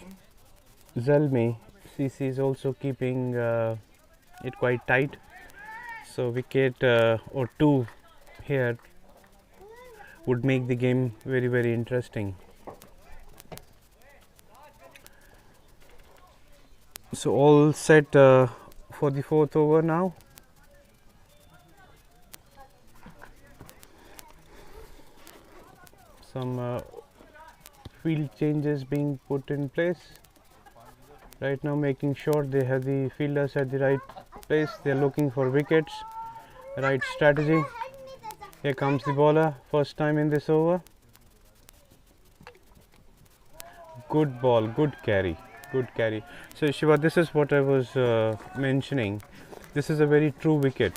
Zelmi CC is also keeping it quite tight. So wicket or 2 here would make the game very interesting. So all set for the 4th over now. Some field changes being put in place right now, making sure they have the fielders at the right place. They are looking for wickets, right strategy. Here comes the bowler, first time in this over. Good ball, good carry. So Shiva, this is what I was mentioning. This is a very true wicket.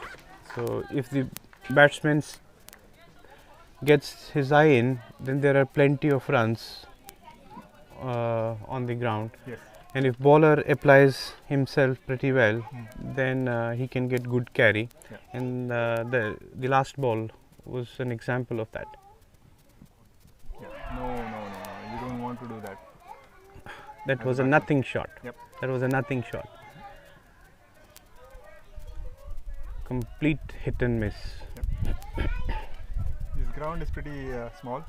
So if the batsman gets his eye in, then there are plenty of runs on the ground. Yes. And if bowler applies himself pretty well, then he can get good carry. Yeah. And the last ball was an example of that. Yeah. No. You don't want to do that. That was a nothing shot. Yep. That was a nothing shot. Complete hit and miss. This ground is pretty small,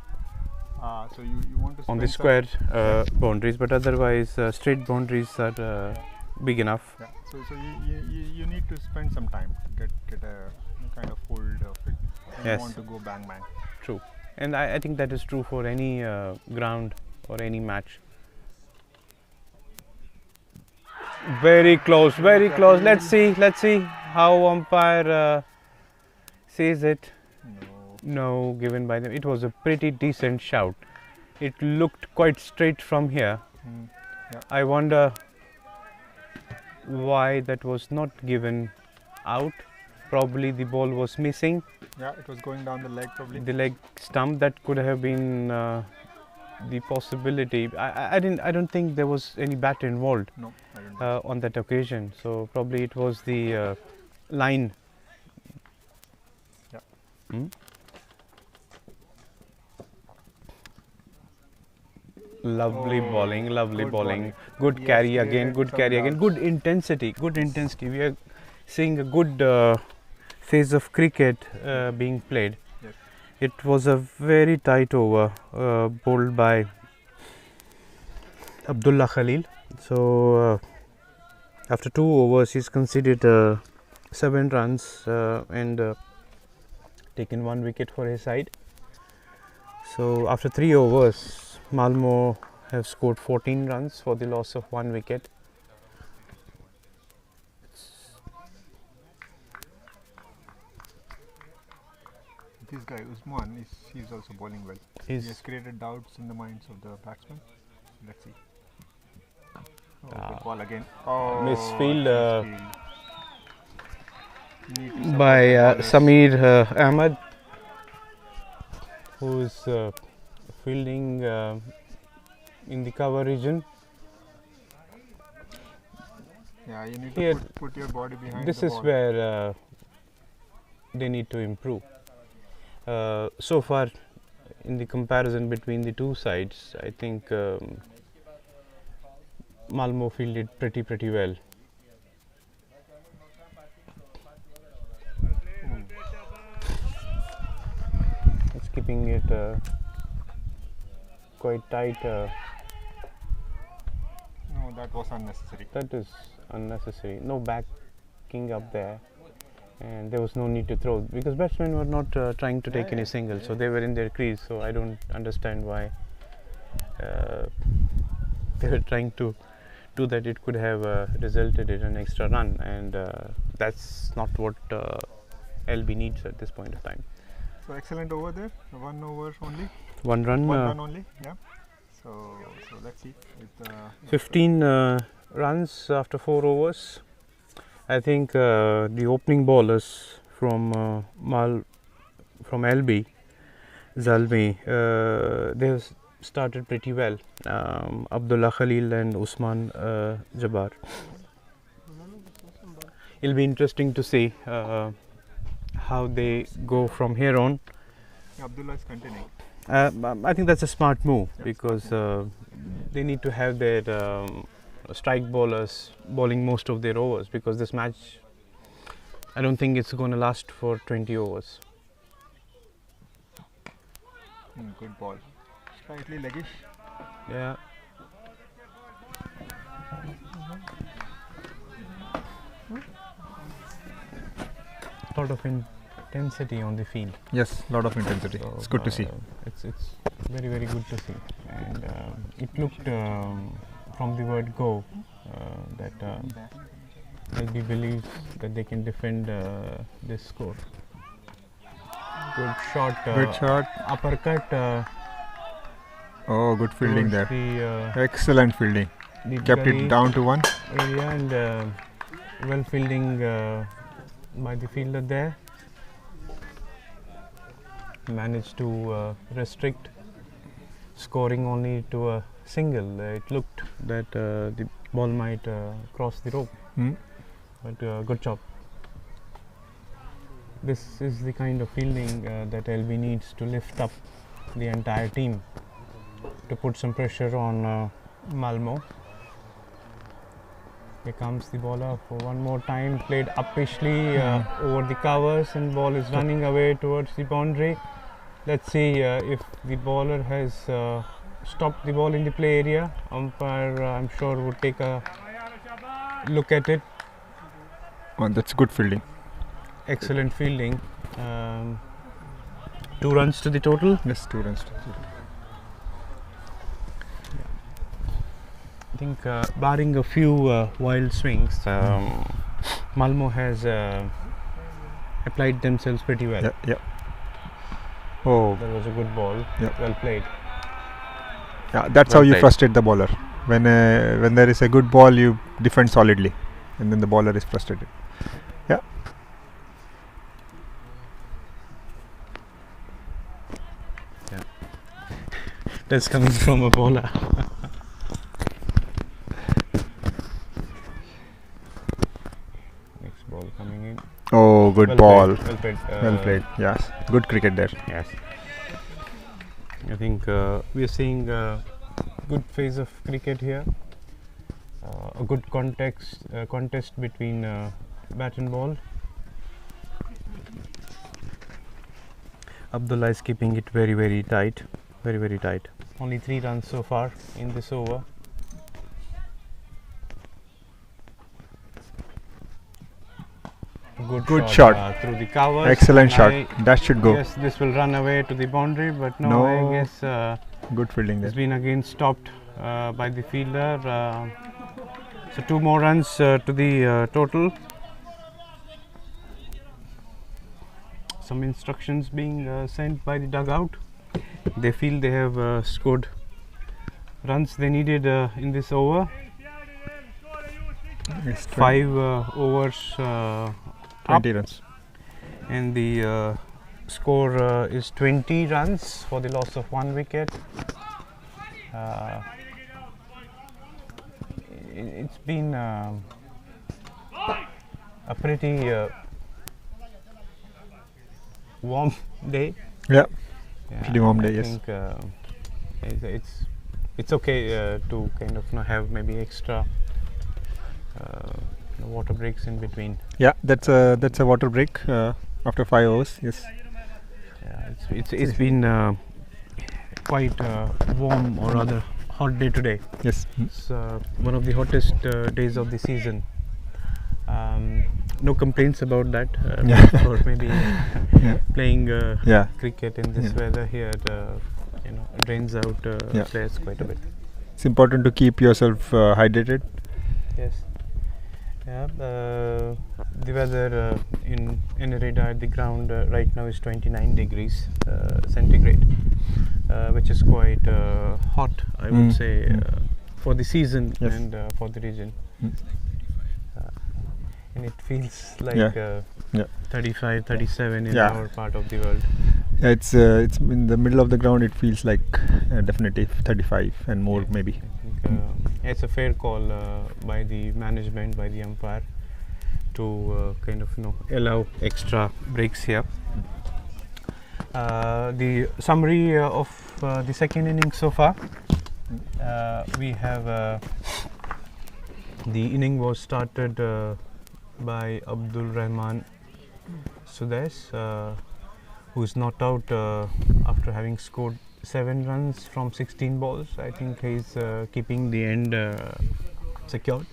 so you want to On the spend square boundaries, but otherwise straight boundaries are big enough. Yeah. So you need to spend some time to get a kind of hold of it. You Yes. want to go bang. True. And I think that is true for any ground or any match. Very close. Let's see how umpire says it. No, given by them. It was a pretty decent shout. It looked quite straight from here. Yeah. I wonder why that was not given out. Probably the ball was missing Yeah, it was going down the leg probably. the leg stump. That could have been the possibility. I don't think there was any bat involved No, I don't know. on that occasion. So probably it was the line. Yeah. Hmm? Lovely Oh, bowling, good bowling. good He carry has again, created good some carry again, doubts. good intensity. We are seeing a good phase of cricket being played. Yes. It was a very tight over bowled by Abdullah Khalil. So after 2 overs, he's conceded 7 runs and taken 1 wicket for his side. So after 3 overs, Malmo have scored 14 runs for the loss of 1 wicket. This guy Usman he's also bowling well. He has He's created doubts in the minds of the batsmen. Let's see. Oh, Ah. good ball again. Oh, Misfield, misfield. Need to support by the bowlers. Sameer Ahmed, who's fielding in the cover region. Yeah, you need Here, to put your body behind This the is ball. where they need to improve. So far, in the comparison between the two sides, I think Malmo fielded pretty well. It's keeping it quite tight. No, that was unnecessary. That is unnecessary. No backing up there, and there was no need to throw because batsmen were not trying to take any single, so they were in their crease. So I don't understand why they were trying to do that. It could have resulted in an extra run, and that's not what LB needs at this point of time. So excellent over there. 1 over only. 1 run. 1 run only. Yeah. So let's see. With, 15 runs after 4 overs. I think the opening bowlers from LB Zalmi, they have started pretty well. Abdullah Khalil and Usman Jabbar. It'll be interesting to see how they go from here on. Abdullah is continuing. I think that's a smart move because they need to have their strike bowlers bowling most of their overs, because this match, I don't think it's going to last for 20 overs. Good ball. Slightly leggish. Yeah. Lot of intensity on the field. Yes, lot of intensity. So, It's good to see. It's very, very good to see. And it looked from the word go that LB believes that they can defend this score. Good shot. Good shot. Uppercut. Oh, good fielding there. The, Excellent fielding. Kept gully it down to 1. area, and well fielding by the fielder there. Managed to restrict scoring only to a single. It looked that the ball might cross the rope, but good job. This is the kind of fielding that LB needs to lift up the entire team, to put some pressure on Malmo. Here comes the bowler for one more time, played uppishly over the covers, and ball is running away towards the boundary. Let's see if the bowler has stopped the ball in the play area. Umpire, I'm sure, would take a look at it. Oh, that's good fielding. Excellent fielding. 2 runs to the total. Yes, 2 runs. I think barring a few wild swings, Malmo has applied themselves pretty well. Yeah. Oh, That was a good ball. Yeah. Well played. yeah. That's Well how you played. frustrate the bowler. When there is a good ball, you defend solidly, and then the bowler is frustrated. Yeah. That's coming from a bowler. Next ball coming in. Oh, good Well ball. played, well played. Well played. Yes, good cricket there. Yes. I think we are seeing a good phase of cricket here. A good contest between bat and ball. Abdullah is keeping it very, very tight. Very, very tight. Only 3 runs so far in this over. Good shot. Through the covers. Excellent and shot. I That should go. guess this will run away to the boundary, but no, No. I guess Good fielding there. it's been again stopped by the fielder. So 2 more runs to the total. Some instructions being sent by the dugout. They feel they have scored runs they needed in this over. Yes, 5 overs 20 runs. and the score is 20 runs for the loss of 1 wicket. It's been a pretty warm day. Yeah. Yeah, Pretty warm day, I yes. think it's okay to kind of have maybe extra water breaks in between. Yeah, that's a water break after 5 hours. Yes. Yeah, it's been quite warm, or rather hot day today. Yes. It's one of the hottest days of the season. No complaints about that. Yeah. Or maybe Yeah. playing Yeah. cricket in this Yeah. weather here, drains out Yeah. players quite a bit. It's important to keep yourself hydrated. Yes. Yeah. The weather in Eneryda at the ground right now is 29 degrees centigrade, which is quite hot, I would say, for the season Yes. and for the region. And it feels like Yeah. 35, 37 in Yeah. our part of the world. Yeah, it's in the middle of the ground. It feels like definitely 35 and more maybe. I think it's a fair call by the management, by the umpire, to kind of allow extra breaks here. The summary of the second innings so far. We have the inning was started by Abdul Rahman Sudesh, who's not out after having scored 7 runs from 16 balls. I think he's keeping the end secured.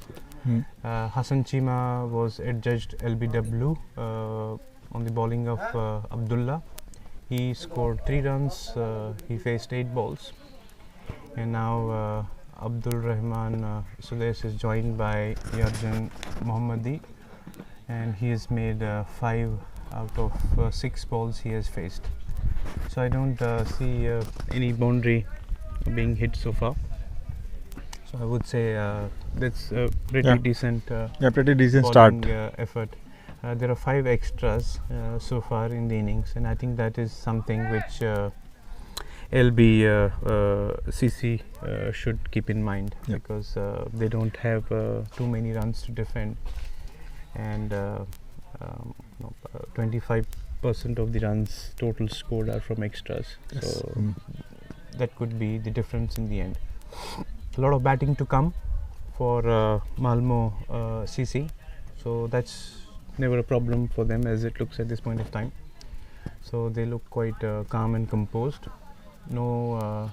Hassan Chima was adjudged LBW on the bowling of Abdullah. He scored 3 runs. He faced 8 balls. And now Abdul Rahman Sudesh is joined by Yarjan Mohammadi, and he has made 5 out of 6 balls he has faced. So I don't see any boundary being hit so far. So I would say that's a pretty decent pretty decent start. Effort. There are 5 extras so far in the innings, and I think that is something which LBCC should keep in mind, because they don't have too many runs to defend, and 25% of the runs total scored are from extras. Yes. So that could be the difference in the end. A lot of batting to come for Malmo CC, so that's never a problem for them as it looks at this point of time. So they look quite calm and composed. No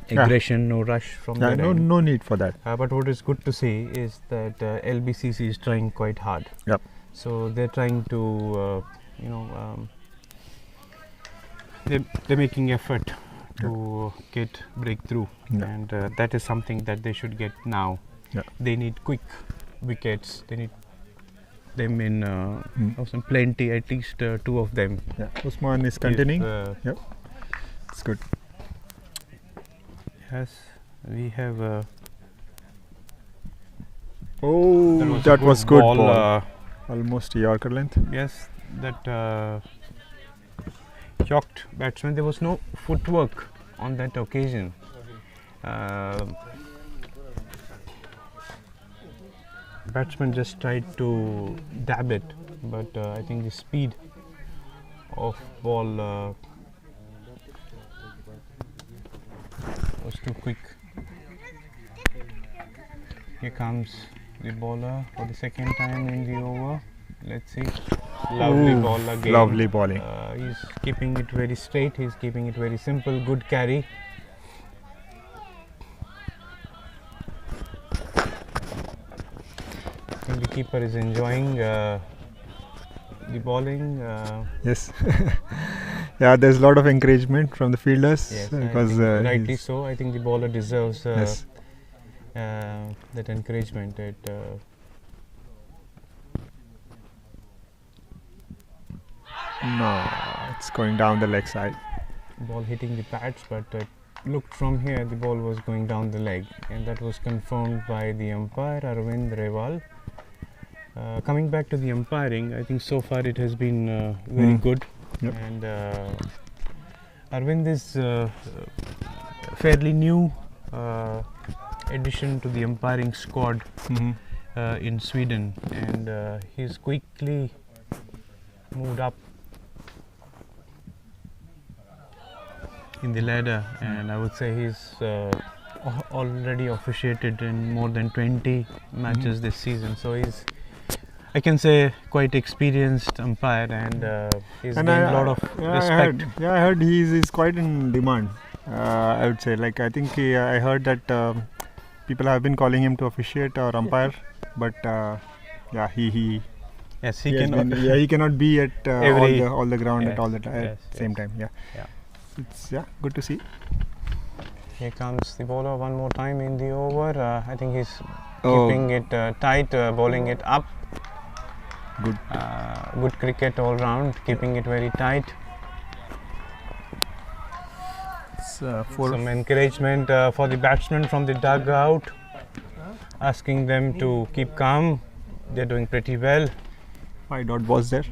aggression, no rush from their end. No need for that. But what is good to see is that LBCC is trying quite hard. Yep. So they're trying to, they're making effort to get breakthrough, and that is something that they should get now. They need quick wickets. They need them in some plenty, at least 2 of them. Usman is continuing. It's good. Yes, we have. That was good ball. Almost a Yorker length. Yes, that shocked batsman. There was no footwork on that occasion. Batsman just tried to dab it, but I think the speed of ball was too quick. Here comes the bowler for the second time in the over. Let's see. Lovely ball again. Lovely bowling. He's keeping it very straight. He's keeping it very simple. Good carry. I think the keeper is enjoying the bowling. Yes. There's a lot of encouragement from the fielders. Yes, because rightly so. I think the bowler deserves that encouragement. No, it's going down the leg side. Ball hitting the pads, but looked from here, the ball was going down the leg, and that was confirmed by the umpire Arvind Rewal. Coming back to the umpiring, I think so far it has been very good. And Arvind is fairly new addition to the umpiring squad in Sweden, and he's quickly moved up in the ladder, and I would say he's already officiated in more than 20 matches this season, so he's, I can say, quite experienced umpire, and he's gained a lot of respect. I heard he's quite in demand. I would say, like, I think I heard that people have been calling him to officiate or umpire, but he cannot be at all the ground at all the same time. It's good to see. Here comes the bowler one more time in the over. I think he's keeping it tight, bowling it up. Good cricket all round, keeping it very tight. Some encouragement for the batsmen from the dugout, asking them to keep calm. They're doing pretty well. 5 dot balls there.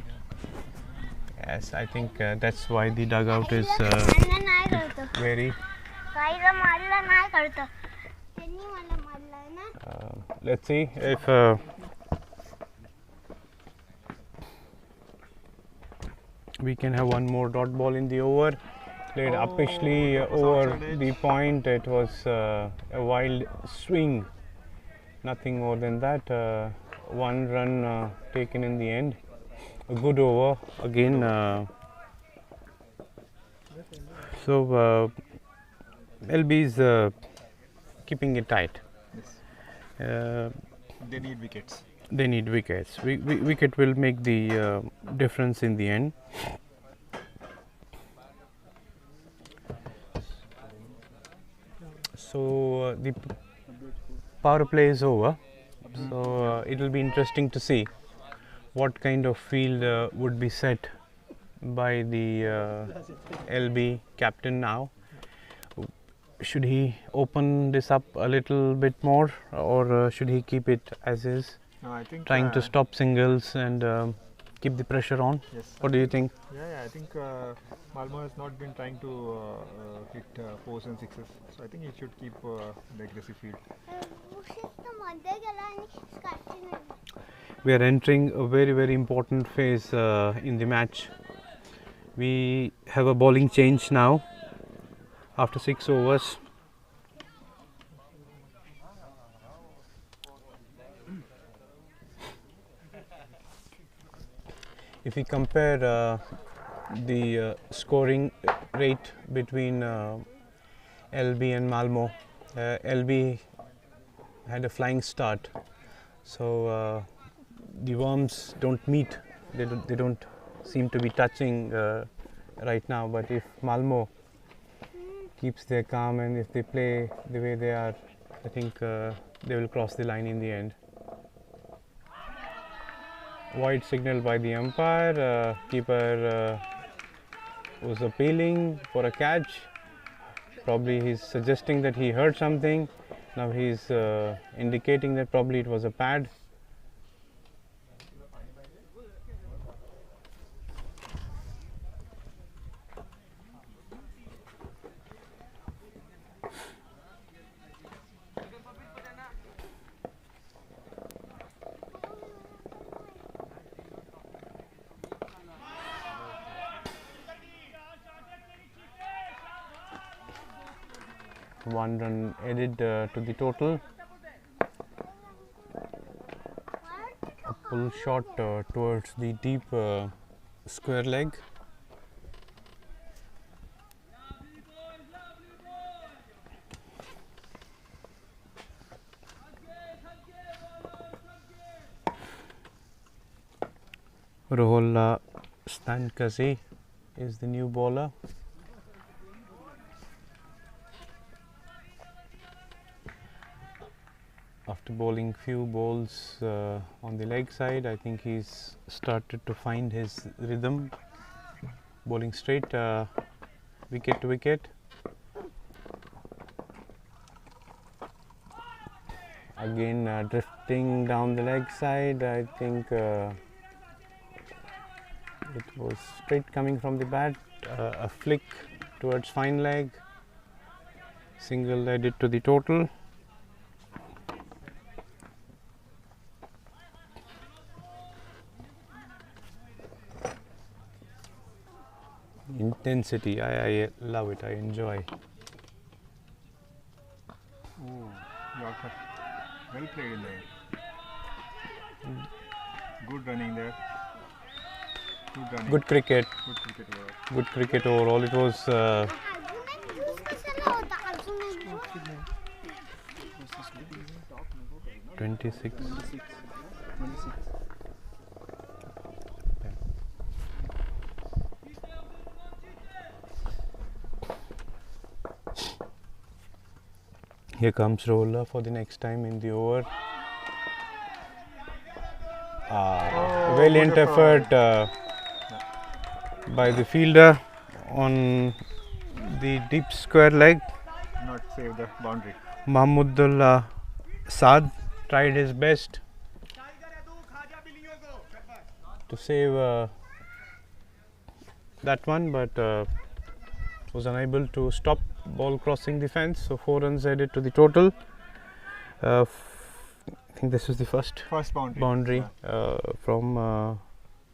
Yes, I think that's why the dugout is मारला नाही करतो very. काहीला मारला नाही करतो त्यांनी मला मारलाय ना Let's see if we can have one more dot ball in the over. Played uppishly over the point. It was a wild swing, nothing more than that. One run taken in the end. A good over again. So LB is keeping it tight. They need wickets. They need wickets. Wicket will make the difference in the end. So the power play is over. So it will be interesting to see what kind of field would be set by the LB captain now. Should he open this up a little bit more, or should he keep it as is? No, I think Trying to stop singles and keep the pressure on. Yes. What do you think? Yeah, I think Malmo has not been trying to hit 4s and 6s. So I think he should keep the aggressive field. मध्ये गेला आणि स्कार्टची नाही We are entering a very important phase in the match. We have a bowling change now after 6 overs. If we compare the scoring rate between LB and Malmo, LB had a flying start, so the worms don't meet. They don't seem to be touching right now. But if Malmo keeps their calm and if they play the way they are, I think they will cross the line in the end. Wide signal by the umpire. Keeper was appealing for a catch. Probably he's suggesting that he heard something. Now he's indicating that probably it was a pad. One run added to the total. A pull shot towards the deep square leg. Roholla Stankazi is the new bowler. After bowling few balls on the leg side, I think he's started to find his rhythm. Bowling straight, wicket to wicket. Again drifting down the leg side. I think it was straight coming from the bat. A flick towards fine leg. Single added to the total. Intensity, I love it, I enjoy. Oh, Yorker. Well played in there. Good running there. Good running. Good cricket. Good cricket over. Good cricket overall. It was अजून एक juice कशाला होता अजून एक juice 26. Here comes Roller for the next time in the over. Valiant effort by the fielder on the deep square leg. Not save the boundary. Mahmudullah Saad tried his best to save that one, but was unable to stop ball crossing the fence. So 4 runs added to the total. I think this is the first boundary from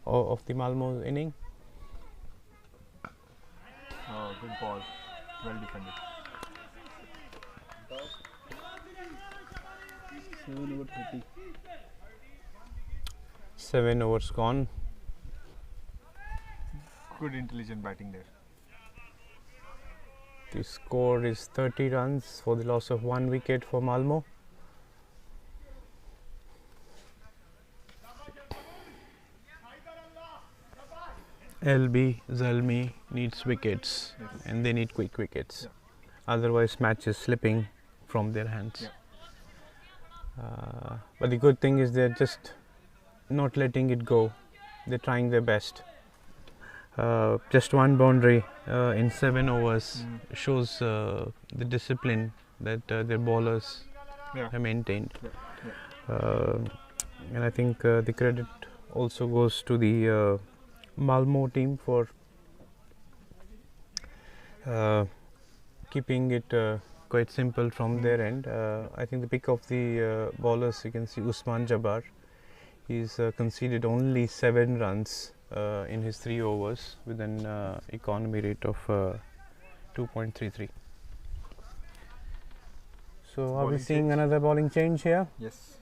of the Malmo inning. Oh, good ball. Well defended. 7/30. 7 overs gone. Good intelligent batting there. The score is 30 runs for the loss of 1 wicket for Malmo. LB Zalmi needs wickets, and they need quick wickets. Otherwise, match is slipping from their hands. But the good thing is they're just not letting it go. They're trying their best. Just 1 boundary in 7 overs shows the discipline that their bowlers have maintained. And I think the credit also goes to the Malmo team for keeping it quite simple from their end. I think the pick of the bowlers, you can see Usman Jabbar. He's conceded only 7 runs in his 3 overs with an economy rate of 2.33. So are we seeing another bowling change here? Yes.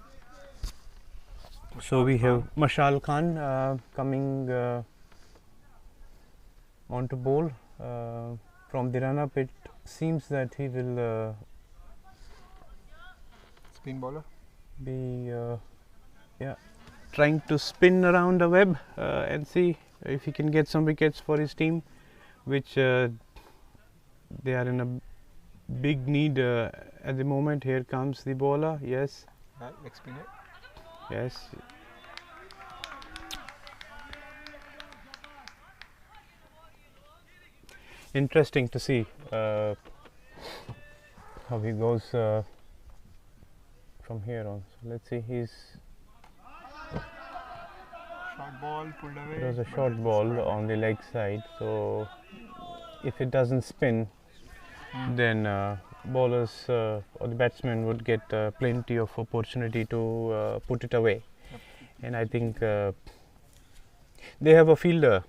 So we have Mashal Khan coming on to bowl. From the run-up, it seems that he will Spin bowler. be trying to spin around the web and see if he can get some wickets for his team, which they are in a big need at the moment. Here comes the bowler. Yes. Leg spinner. Yes. Interesting to see how he goes from here on. So let's see. Short ball pulled away. It was a short ball on the leg side. So if it doesn't spin, then bowlers or the batsmen would get plenty of opportunity to put it away. And I think they have a fielder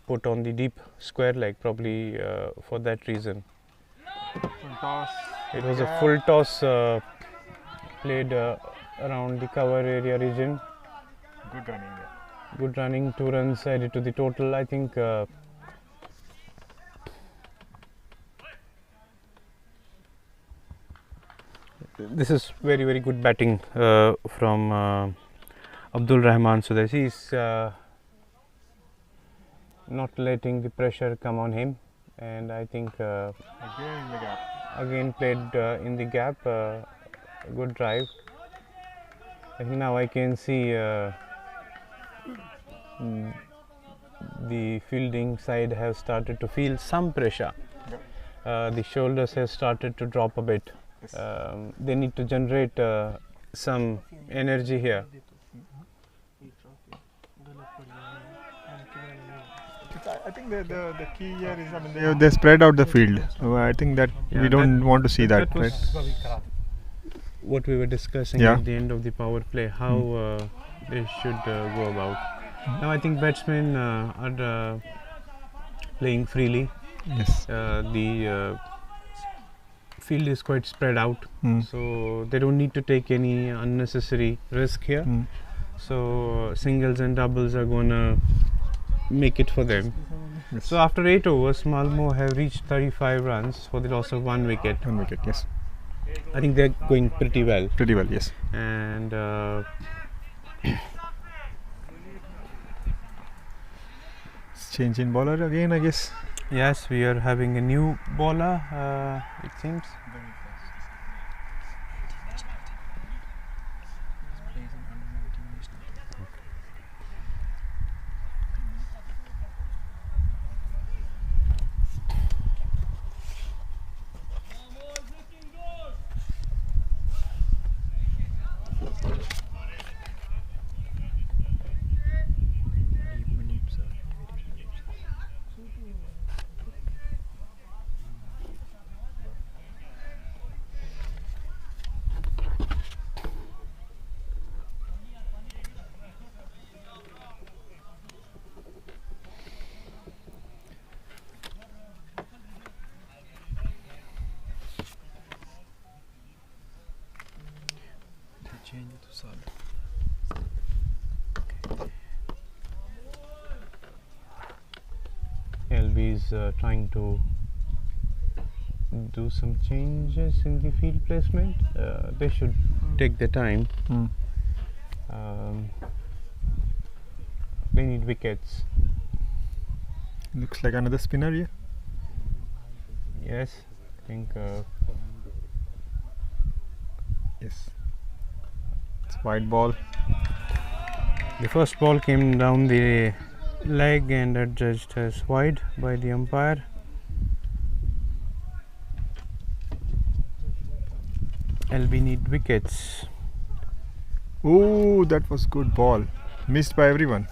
put on the deep square leg, probably for that reason. Full toss. It was a full toss played around the cover area region. Good running there. Good running, 2 runs added to the total. I think this is very, very good batting from Abdul Rahman. So that he's not letting the pressure come on him, and I think Again in the gap. again played in the gap. Good drive. I think now I can see the fielding side has started to feel some pressure. The shoulders have started to drop a bit. They need to generate some energy here. I think the key here is, I mean, they spread out the field. So I think that we don't want to see that, was right? what we were discussing at the end of the power play, how they should go about. Now I think batsmen are playing freely. Yes. The field is quite spread out, so they don't need to take any unnecessary risk here. So singles and doubles are gonna make it for them. Yes. So after 8 overs, Malmo have reached 35 runs for the loss of 1 wicket. 1 wicket, yes. I think they're going pretty well. Pretty well, yes. And Change in bowler again, I guess. yes, we are having a new bowler, it seems. change to sub. LB is trying to do some changes in the field placement. They should take their time. They need wickets. Looks like another spinner here. Yes, I think Yes. It's wide ball. the first ball came down the leg and adjudged as wide by the umpire. LB need wickets. Oh, that was good ball. Missed by everyone.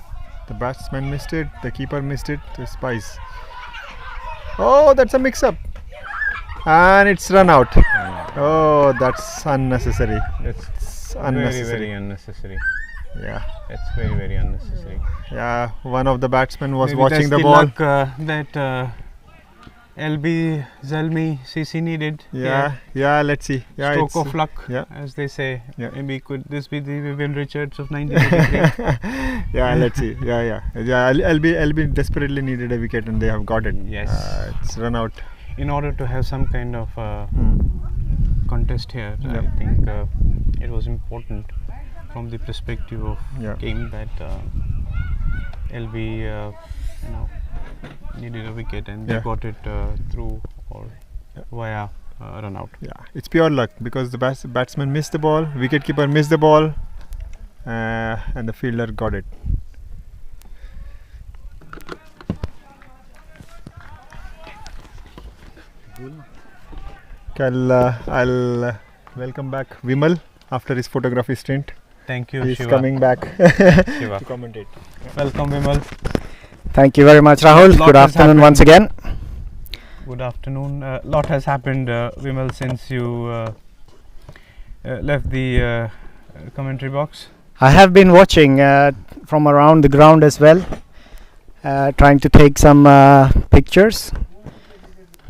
The batsman missed it. The keeper missed it. The spice. Oh, that's a mix-up. And it's run out. Oh, that's unnecessary. It's Unnecessary. very unnecessary. Yeah. That's very unnecessary. Yeah. One of the batsmen was Maybe watching that's the ball. luck, that LB Zalmi CC needed. Yeah. Yeah. Let's see. Yeah. Stroke it's- of luck, yeah. as they say. Yeah. Maybe could this be the Vivian Richards of 1983? Yeah. Let's see. Yeah. LB desperately needed a wicket and they have got it. Yes. It's run out. In order to have some kind of contest here, Yeah. I think it was important from the perspective of Yeah. game that LB needed a wicket and they Yeah. got it through or via run out. Yeah, it's pure luck because the batsman missed the ball, wicketkeeper missed the ball, and the fielder got it. Okay, I'll welcome back Vimal after his photography stint. Thank you, He's Shiva. coming back Shiva. to commentate. Welcome, Vimal. Thank you very much, Rahul. Lot Good has afternoon once again. Good afternoon. Lot has happened, Vimal, since you left the commentary box. I have been watching from around the ground as well, trying to take some pictures.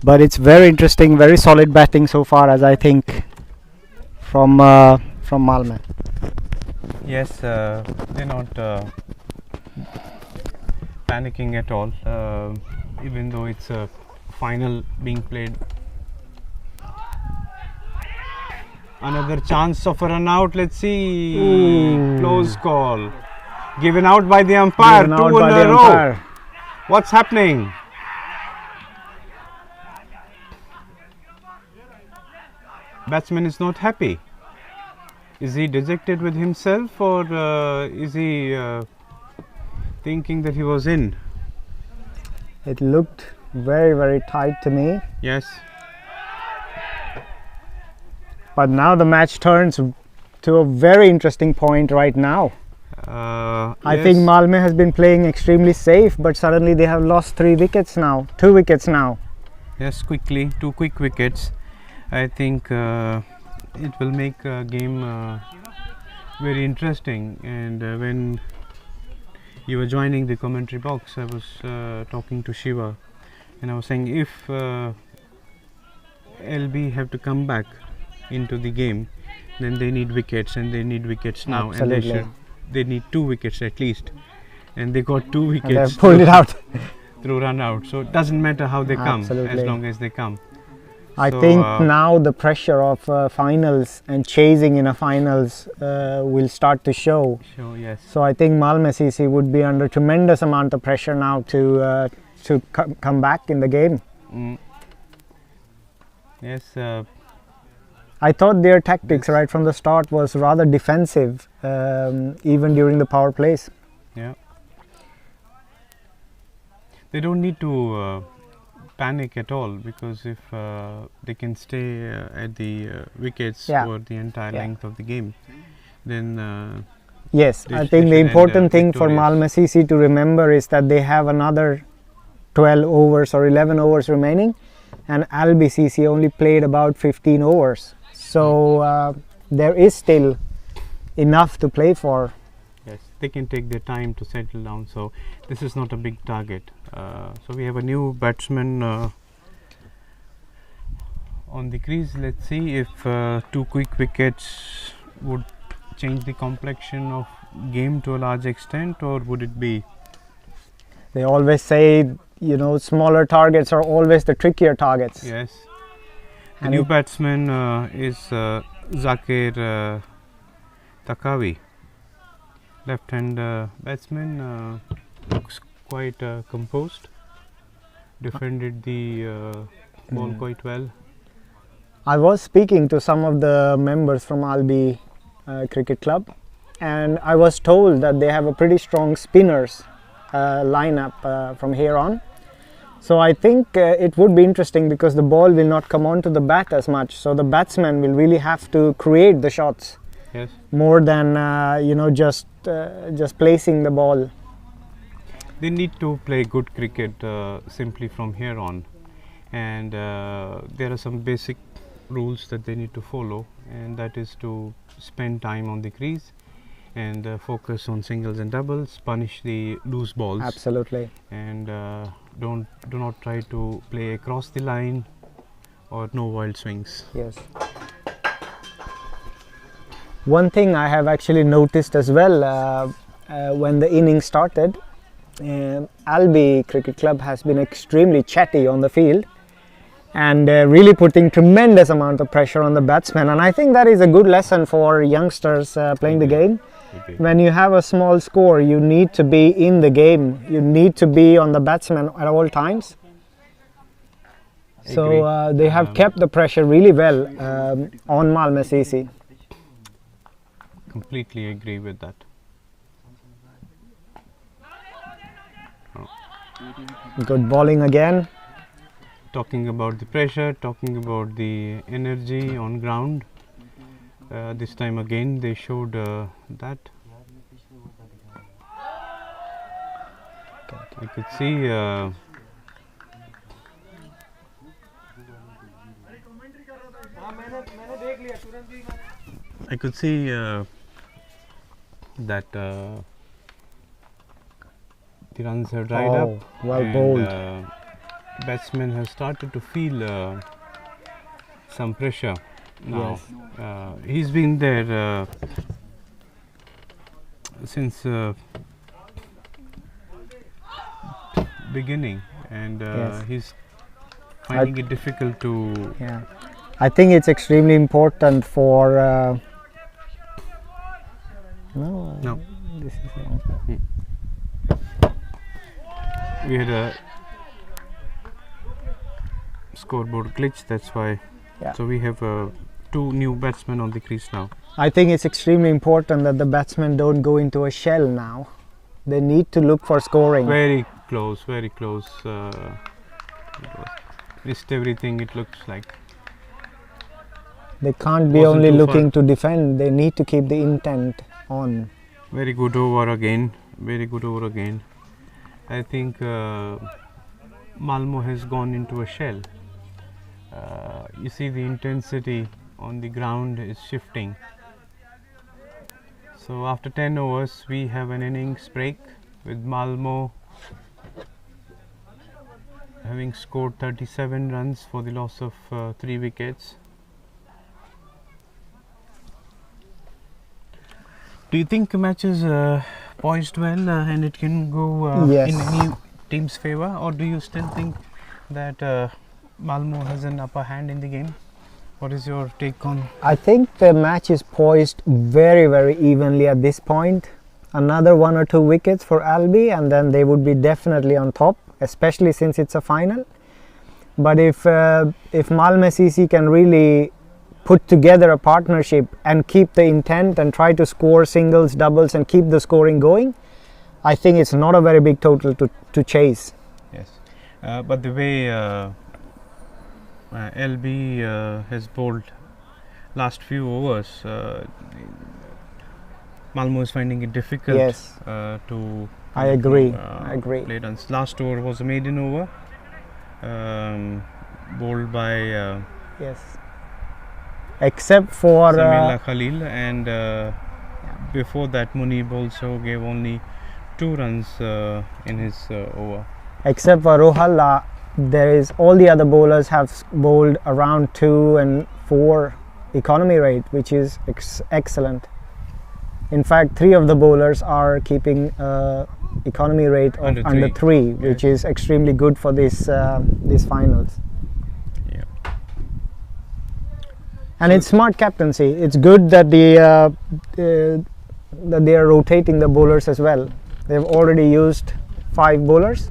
But it's very interesting, very solid batting so far, as I think, from Malmö. Yes, they're not panicking at all, even though it's a final being played. Another chance of a run out. Let's see. Ooh. Close call. Given out by the umpire. Given Two out in by a the row. umpire. What's happening? Batsman is not happy. Is he dejected with himself, or is he thinking that he was in? It looked very, very tight to me. Yes. But now the match turns to a very interesting point right now. I think yes. Malmö has been playing extremely safe, but suddenly they have lost 2 wickets now. Yes, quickly, 2 quick wickets. I think it will make a game very interesting. And when you were joining the commentary box, I was talking to Shiva, and I was saying if LB have to come back into the game, then they need wickets, and they need wickets now. Absolutely. And they need 2 wickets at least, and they got 2 And wickets they've pulled it out. through run out. So it doesn't matter how they come, as Absolutely. long as they come. I So, think now the pressure of finals and chasing in a finals will start to show. So yes. So I think Malmö CC would be under tremendous amount of pressure now to come back in the game. Yes. I thought their tactics right from the start was rather defensive, even during the power plays. Yeah. They don't need to panic at all, because if they can stay at the wickets Yeah. for the entire Yeah. length of the game, then Yes, They I sh- think they the should end, important thing for victorious. Malmö CC to remember is that they have another 12 overs or 11 overs remaining, and Albi CC only played about 15 overs. So there is still enough to play for. yes, they can take their time to settle down. So this is not a big target. So we have a new batsman on the crease. Let's see if 2 quick wickets would change the complexion of game to a large extent, or would it be? They always say, you know, smaller targets are always the trickier targets. Yes. The And new it- batsman is Zakir Takawi. Left-hand batsman, looks quite composed. Defended the ball quite well. I was speaking to some of the members from Albi Cricket Club, and I was told that they have a pretty strong spinners lineup from here on. So I think it would be interesting because the ball will not come onto the bat as much. So the batsman will really have to create the shots Yes. more than you know, just placing the ball. They need to play good cricket simply from here on, and there are some basic rules that they need to follow, and that is to spend time on the crease and focus on singles and doubles, punish the loose balls, Absolutely. and do not try to play across the line or no wild swings. Yes. One thing I have actually noticed as well when the innings started, Albi Cricket Club has been extremely chatty on the field and really putting tremendous amount of pressure on the batsman, and I think that is a good lesson for youngsters playing the game. Okay. When you have a small score, you need to be in the game, you need to be on the batsman at all times. So Agree. they have kept the pressure really well on Malmö CC. Completely agree with that. Good bowling again. Talking about the pressure, talking about the energy on ground. This time again they showed that. I could see that the runs have dried Oh, up, well and bowled. batsmen have started to feel some pressure now. He's been there since beginning, and Yes. he's finding it difficult to. Yeah, I think it's extremely important for. No, This is wrong. we had a scoreboard glitch, that's why. Yeah. So we have two new batsmen on the crease now. I think it's extremely important that the batsmen don't go into a shell now. They need to look for scoring. Very close, very close. Missed everything, it looks like. They can't be Wasn't only too looking to defend. They need to keep the intent on. Very good over again. Very good over again. I think Malmo has gone into a shell. You see the intensity on the ground is shifting. So after 10 overs we have an innings break with Malmo having scored 37 runs for the loss of 3 wickets. Do you think the match is poised well and it can go Yes. in any team's favor, or do you still think that Malmo has an upper hand in the game? What is your take on? I think the match is poised very, very evenly at this point. Another 1 or 2 wickets for Albi, and then they would be definitely on top, especially since it's a final. But if Malmö CC can really put together a partnership and keep the intent and try to score singles, doubles, and keep the scoring going, I think it's not a very big total to chase. Yes, but the way LB has bowled last few overs, Malmo is finding it difficult Yes. to. I agree. I agree. Play runs. Last over was a maiden over, bowled by Yes. Except for Samila Khalil, and before that Munib also gave only 2 runs in his over. except for Rohalla, there is all the other bowlers have bowled around 2 and 4 economy rate, which is excellent. In fact, 3 of the bowlers are keeping economy rate of under 3, which is extremely good for these finals. Yeah. And it's smart captaincy. It's good that they are rotating the bowlers as well. They've already used 5 bowlers,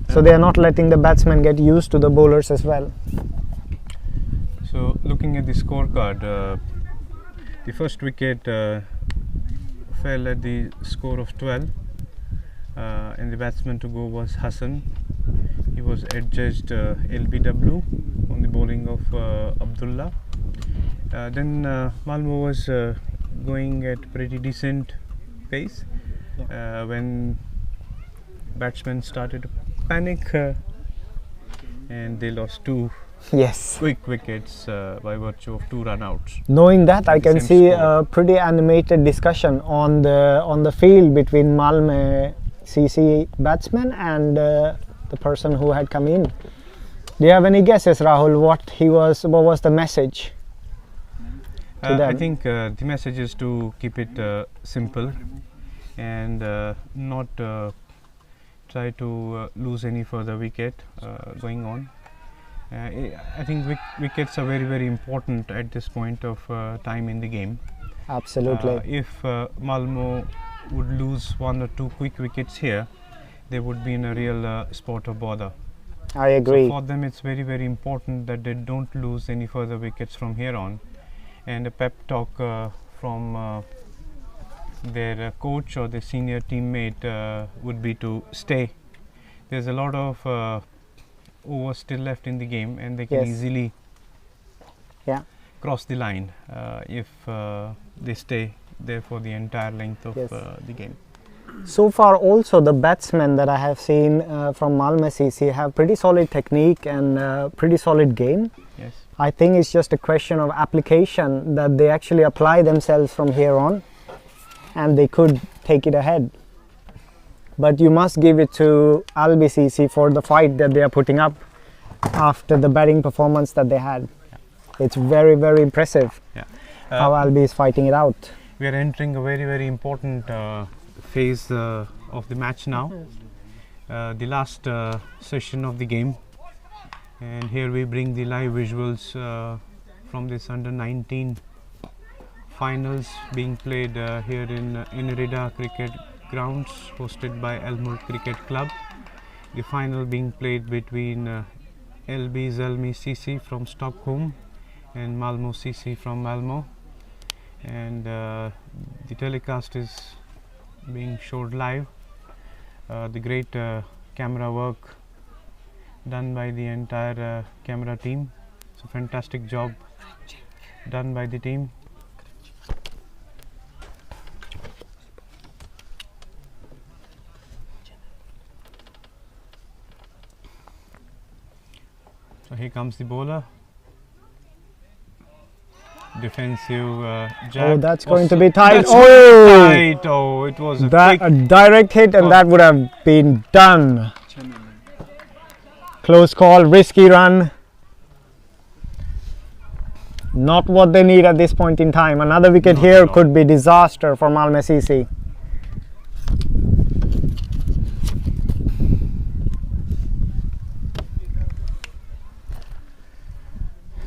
so they are not letting the batsmen get used to the bowlers as well. So looking at the scorecard, the first wicket fell at the score of 12, and the batsman to go was Hassan. He was adjudged LBW on the bowling of Abdullah. Then Malmo was going at pretty decent pace when batsmen started to panic, and they lost 2 quick wickets by virtue of 2 run-outs. Knowing that, I can see a pretty animated discussion on the field between Malmö CC batsman and the person who had come in. Do you have any guesses, Rahul? What was the message to them? I think the message is to keep it simple and not try to lose any further wicket going on. I think wickets are very, very important at this point of time in the game. Absolutely. If Malmo would lose 1 or 2 quick wickets here, they would be in a real spot of bother. I agree. So for them, it's very, very important that they don't lose any further wickets from here on. And a pep talk from their coach or their senior teammate would be to stay. There's a lot of overs still left in the game, and they can easily cross the line if they stay there for the entire length of the game. So far also the batsmen that I have seen from Malmö CC have pretty solid technique and pretty solid game. Yes. I think it's just a question of application, that they actually apply themselves from here on and they could take it ahead. But you must give it to Albi CC for the fight that they are putting up after the batting performance that they had. It's very, very impressive how Albi is fighting it out. We are entering a very, very important phase of the match now, the last session of the game, and here we bring the live visuals from this under-19 finals being played here in Eneryda cricket grounds hosted by Elmul Cricket Club. The final being played between LB Zalmi CC from Stockholm and Malmo CC from Malmo, and the telecast is being showed live. The great camera work done by the entire camera team. It's a fantastic job done by the team. So here comes the bowler. Defensive jab. Oh, that's going to be tight. Tight. Oh, it was a direct hit, and that would have been done. Close call, risky run. Not what they need at this point in time. Another wicket here could be disaster for Malmö CC.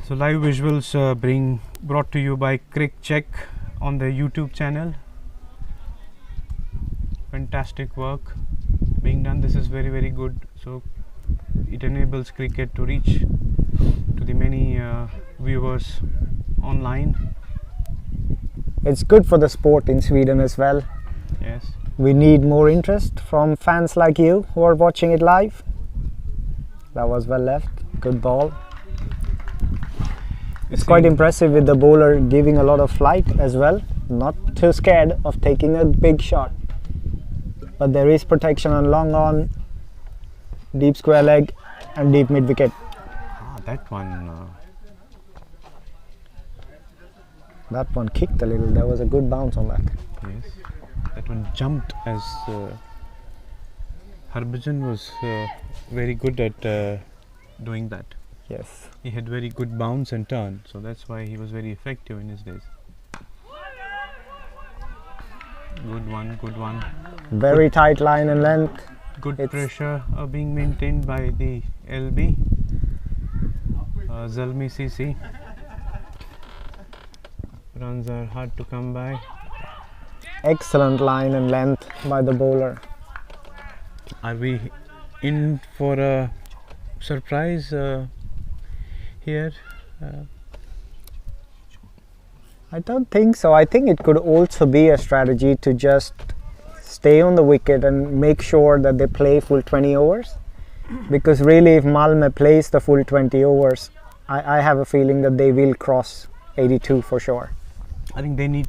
So live visuals brought to you by Crick Check on the YouTube channel. Fantastic work being done. This is very, very good. So it enables cricket to reach to the many viewers online. It's good for the sport in Sweden as well. Yes. We need more interest from fans like you who are watching it live. That was well left. Good ball. It's quite impressive with the bowler giving a lot of flight as well. Not too scared of taking a big shot. But there is protection on long on, deep square leg and deep mid wicket. That one. That one kicked a little. There was a good bounce on that. Yes. That one jumped as Harbhajan was very good at doing that. Yes. He had very good bounce and turn, so that's why he was very effective in his days. Good one, good one. Very tight line and length. Good It's- pressure being maintained by the LB. Zalmi CC. Runs are hard to come by. Excellent line and length by the bowler. Are we in for a surprise here? I don't think so. I think it could also be a strategy to just stay on the wicket and make sure that they play full 20 overs. Because really, if Malmö plays the full 20 overs, I have a feeling that they will cross 82 for sure. I think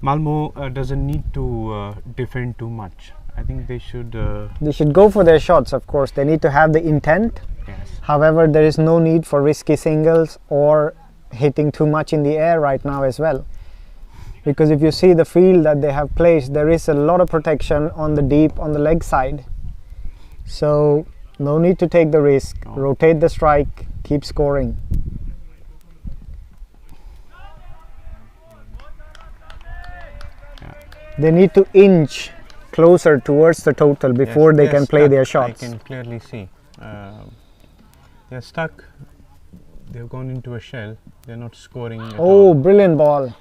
Malmo doesn't need to defend too much. I think they should. They should go for their shots, of course. They need to have the intent. Yes. However, there is no need for risky singles or hitting too much in the air right now as well. Because if you see the field that they have placed, there is a lot of protection on the deep on the leg side. So no need to take the risk. No. Rotate the strike, keep scoring. They need to inch closer towards the total before Yes, they they're can play stuck. their shots. I can clearly see. They're stuck. They've gone into a shell. They're not scoring at Oh, all. brilliant ball.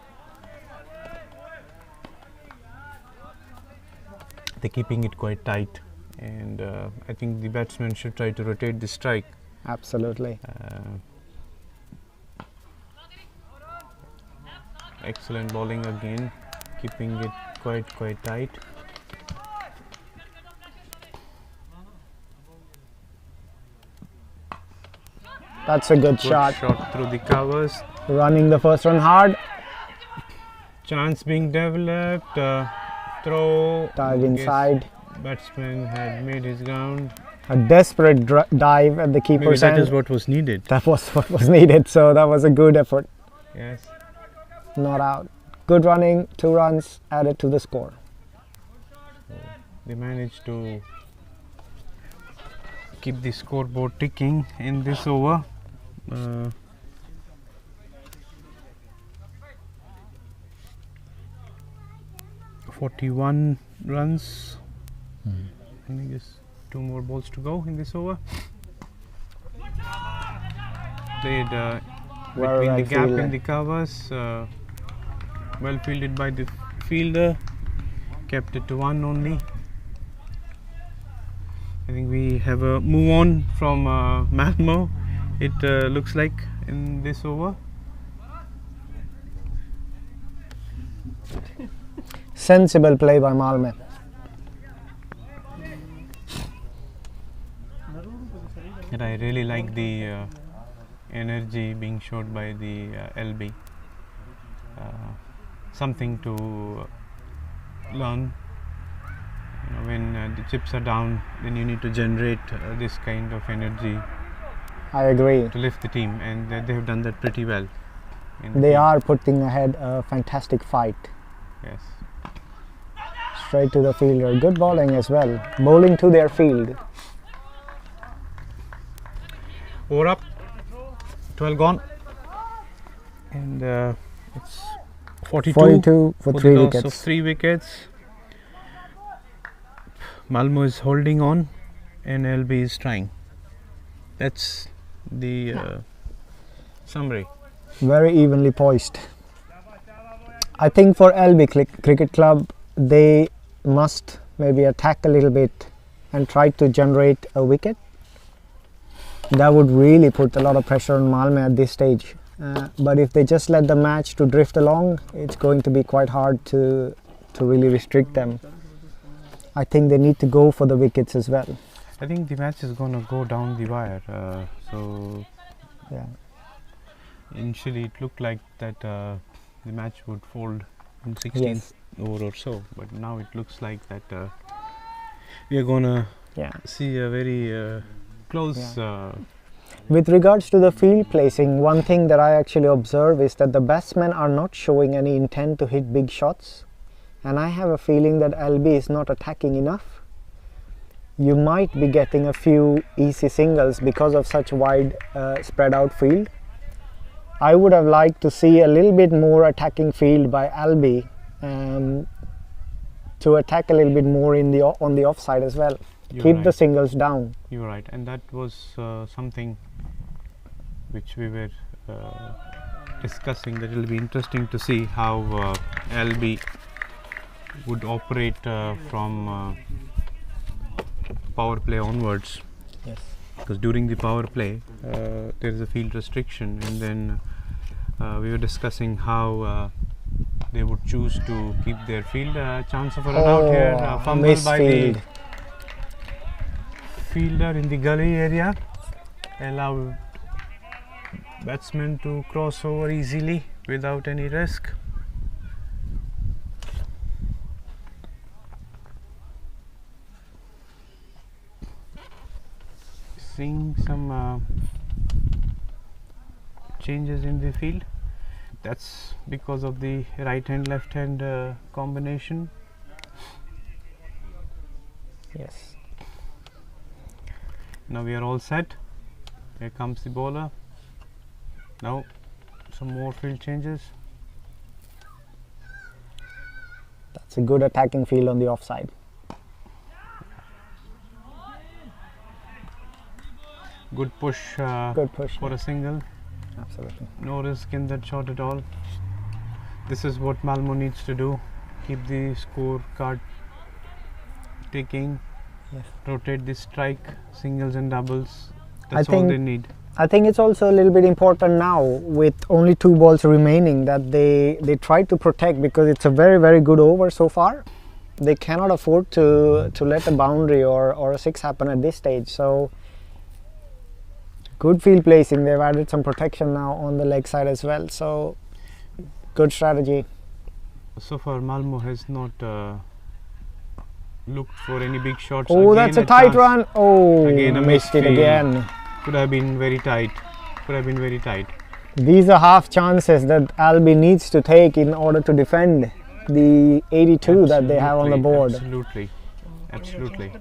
They're keeping it quite tight, and I think the batsman should try to rotate the strike. Absolutely. Excellent bowling again, keeping it quite tight. That's a good Good shot. shot through the covers. Running the first run hard. Chance being developed. Throw. Dive Guess inside. Batsman had made his ground. A desperate dive at the Maybe keeper's that end. is what was needed. That was what was needed, so that was a good effort. Yes. Not out. Good running, 2 runs added to the score. They managed to keep the scoreboard ticking in this over. 41 runs. I think there's 2 more balls to go in this over. Played Very between well the gap in fielded. the covers. Well fielded by the fielder. Kept it to 1 only. I think we have a move on from Malmo. It looks like in this over. Sensible play by Malmö. And I really like the energy being showed by the LB. Something to learn. You know, when the chips are down, then you need to generate this kind of energy I agree. to lift the team, and they have done that pretty well. in the They team. are putting ahead a fantastic fight. Yes. Straight to the fielder. Good bowling as well. Bowling to their field. Over up, 12 gone, and it's 42, 42 for the 3 loss of wickets. 3 wickets. Malmo is holding on, and LB is trying. That's the summary. Very evenly poised. I think for LB Cricket Club, they must maybe attack a little bit and try to generate a wicket. That would really put a lot of pressure on Malmö at this stage. But if they just let the match to drift along, it's going to be quite hard to really restrict them. I think they need to go for the wickets as well. I think the match is going to go down the wire. So Yeah. initially it looked like that the match would fold in 16th over or so, but now it looks like that we are going to Yeah. see a very close. With regards to the field placing, one thing that I actually observe is that the batsmen are not showing any intent to hit big shots, and I have a feeling that LB is not attacking enough. You might be getting a few easy singles because of such wide spread out field, I would have liked to see a little bit more attacking field by Albi, to attack a little bit more in the on the offside as well. You're Keep right. the singles down. You're right, and that was something which we were discussing, that it will be interesting to see how LB would operate from power play onwards. Yes. Because during the power play there is a field restriction, and then we were discussing how they would choose to keep their field. Chance of a run out here, fumble by the misfield. fielder in the gully area, allowed batsmen to cross over easily without any risk. Seeing some changes in the field. That's because of the right hand left hand combination. Yes. Now we are all set. Here comes the bowler. Now some more field changes. That's a good attacking field on the offside. Good push, Good push. for a single. Absolutely. No risk in that shot at all. This is what Malmo needs to do. Keep the scorecard ticking. Yes. Rotate the strike, singles and doubles. I That's all think- they need. I think it's also a little bit important now, with only 2 balls remaining, that they try to protect, because it's a very, very good over so far. They cannot afford to let a boundary or a 6 happen at this stage. So good field placing. They've added some protection now on the leg side as well. So good strategy. So far Malmo has not looked for any big shots. Oh, Again, that's a tight chance. run. Oh, Again, a missed it misfield. again. Could have been very tight. Could have been very tight. These are half chances that Albi needs to take in order to defend the 82 that they have on the board. Absolutely. Absolutely.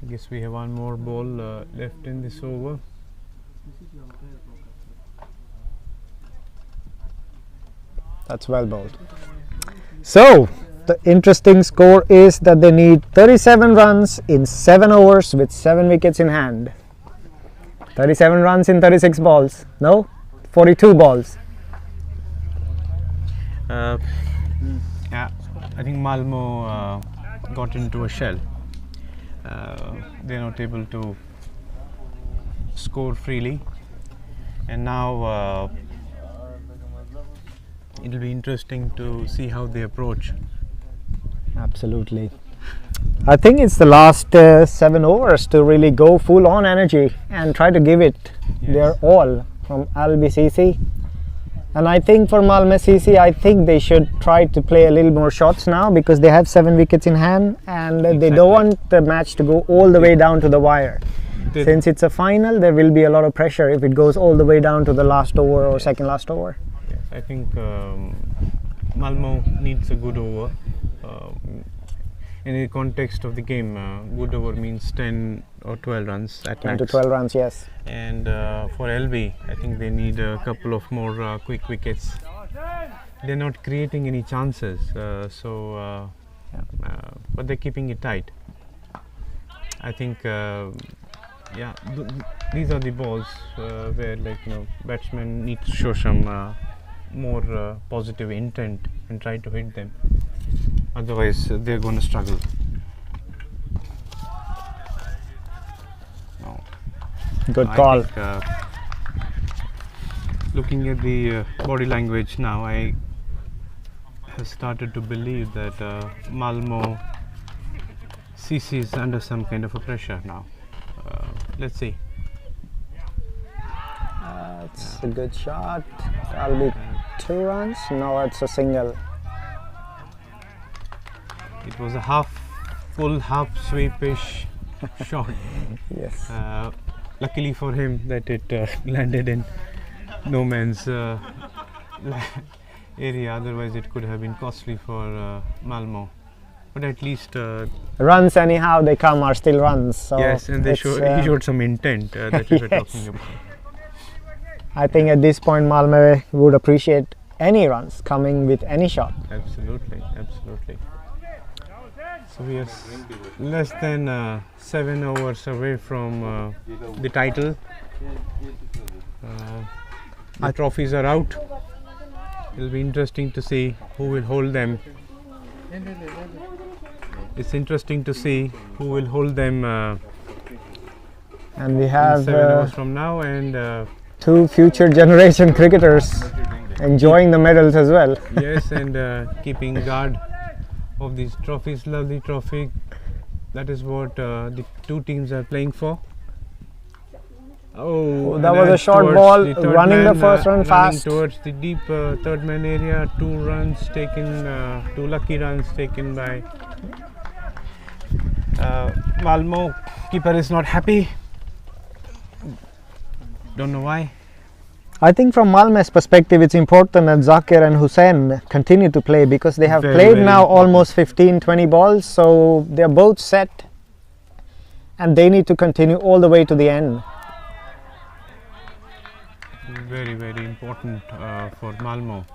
I guess we have one more ball left in this over. That's well bowled. So the interesting score is that they need 37 runs in 7 overs with 7 wickets in hand. 37 runs in 36 balls. No, 42 balls. Yeah, I think Malmo got into a shell. They're not able to score freely, and now it'll be interesting to see how they approach. Absolutely. I think it's the last 7 overs to really go full on energy and try to give it their all from Albi CC. And I think for Malmö CC, I think they should try to play a little more shots now, because they have 7 wickets in hand, and they don't want the match to go all the way down to the wire. They- Since it's a final, there will be a lot of pressure if it goes all the way down to the last over or second last over. Yes, I think Malmo needs a good over. In the context of the game, good over means 10 or 12 runs at 10 max. to 12 runs, yes. And for LB, I think they need a couple of more quick wickets. They're not creating any chances, but they're keeping it tight. I think, these are the balls where, batsmen need to show some more positive intent and try to hit them. Otherwise, they're going to struggle. No. Good I call. think, looking at the body language now, I have started to believe that Malmo CC is under some kind of a pressure now. Let's see. It's a good shot. That'll be 2 runs. No, it's a single. It was a full half sweepish shot. Yes. luckily for him that it landed in no man's area, otherwise it could have been costly for Malmo. But at least Runs anyhow they come are still runs. So yes, and he showed some intent that we were Yes. talking about. I think at this point Malmö would appreciate any runs coming with any shot. Absolutely, absolutely. So we are less than 7 overs away from the title. The trophies are out. It'll be interesting to see who will hold them. It's interesting to see who will hold them And we in have 7 hours from now, and two future generation cricketers enjoying the medals as well. yes, and keeping guard of these trophies. Lovely trophy. That is what the two teams are playing for. Oh, that and was a then short towards ball, the third running the man, first run running fast. towards the deep third man area. 2 runs taken, 2 lucky runs taken by Malmo. Keeper is not happy. Don't know why. I think from Malmö's perspective it's important that Zakir and Hussein continue to play because they have Very, played very now important. almost 15-20 balls, so they're both set and they need to continue all the way to the end. Very, very important for Malmo.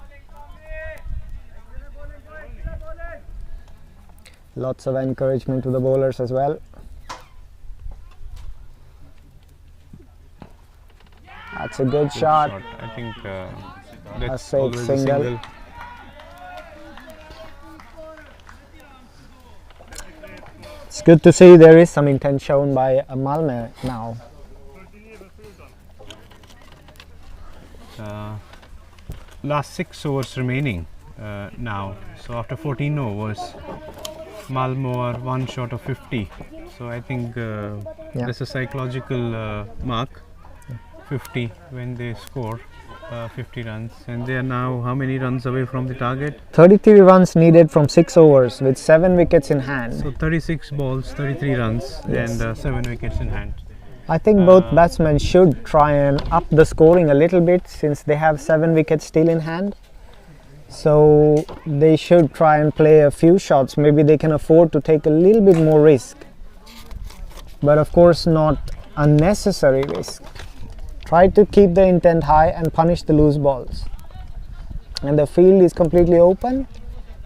Lots of encouragement to the bowlers as well. That's a good shot. I think A that's safe always a single. single. It's good to see there is some intent shown by Malmö now. Last 6 overs remaining now. So after 14 overs, Malmo are 1 short of 50. So I think that's a psychological mark. 50 when they score 50 runs, and they are now how many runs away from the target? 33 runs needed from 6 overs with 7 wickets in hand. So 36 balls, 33 runs, Yes. and 7 wickets in hand. I think both batsmen should try and up the scoring a little bit since they have 7 wickets still in hand. So they should try and play a few shots. Maybe they can afford to take a little bit more risk, but of course not unnecessary risk. Try to keep the intent high and punish the loose balls. And the field is completely open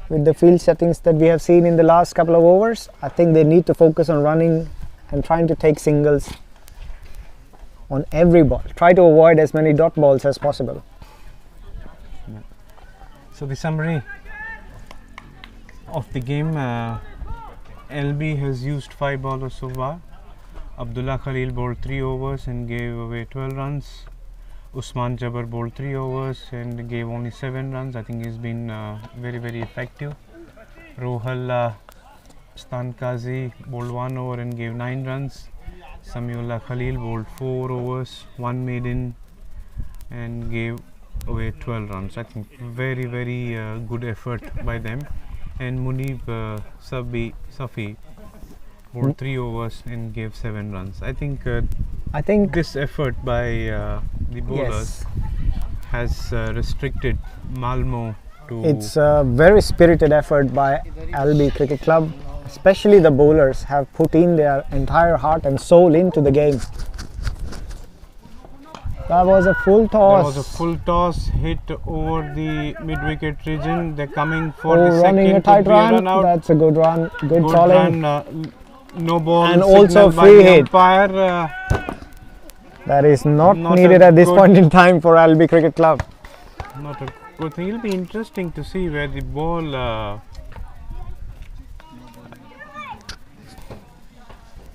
with the field settings that we have seen in the last couple of overs. I think they need to focus on running and trying to take singles on every ball. Try to avoid as many dot balls as possible. So the summary of the game, LB has used 5 bowlers so far. Abdullah Khalil bowled 3 overs and gave away 12 runs. Usman Jabbar bowled 3 overs and gave only 7 runs. I think he's been very, very effective. Rohalla Stankazi bowled 1 over and gave 9 runs. Samiullah Khalil bowled 4 overs, 1 maiden, and gave away 12 runs. I think very, very good effort by them. And Munib Safi bowled 3 overs and gave 7 runs. I think this effort by the bowlers has restricted Malmo to. It's a very spirited effort by Albi Cricket Club. Especially the bowlers have put in their entire heart and soul into the game. That was a full toss. There was a full toss hit over the mid-wicket region. They're coming for Oh, the second. running a Could tight be a run. run out. That's a good run. Good Good trolling. run. No ball. And signal also by free the hit. umpire. That is not Not needed a at this good- point in time for Albi Cricket Club. Not a good thing. It'll be interesting to see where the ball.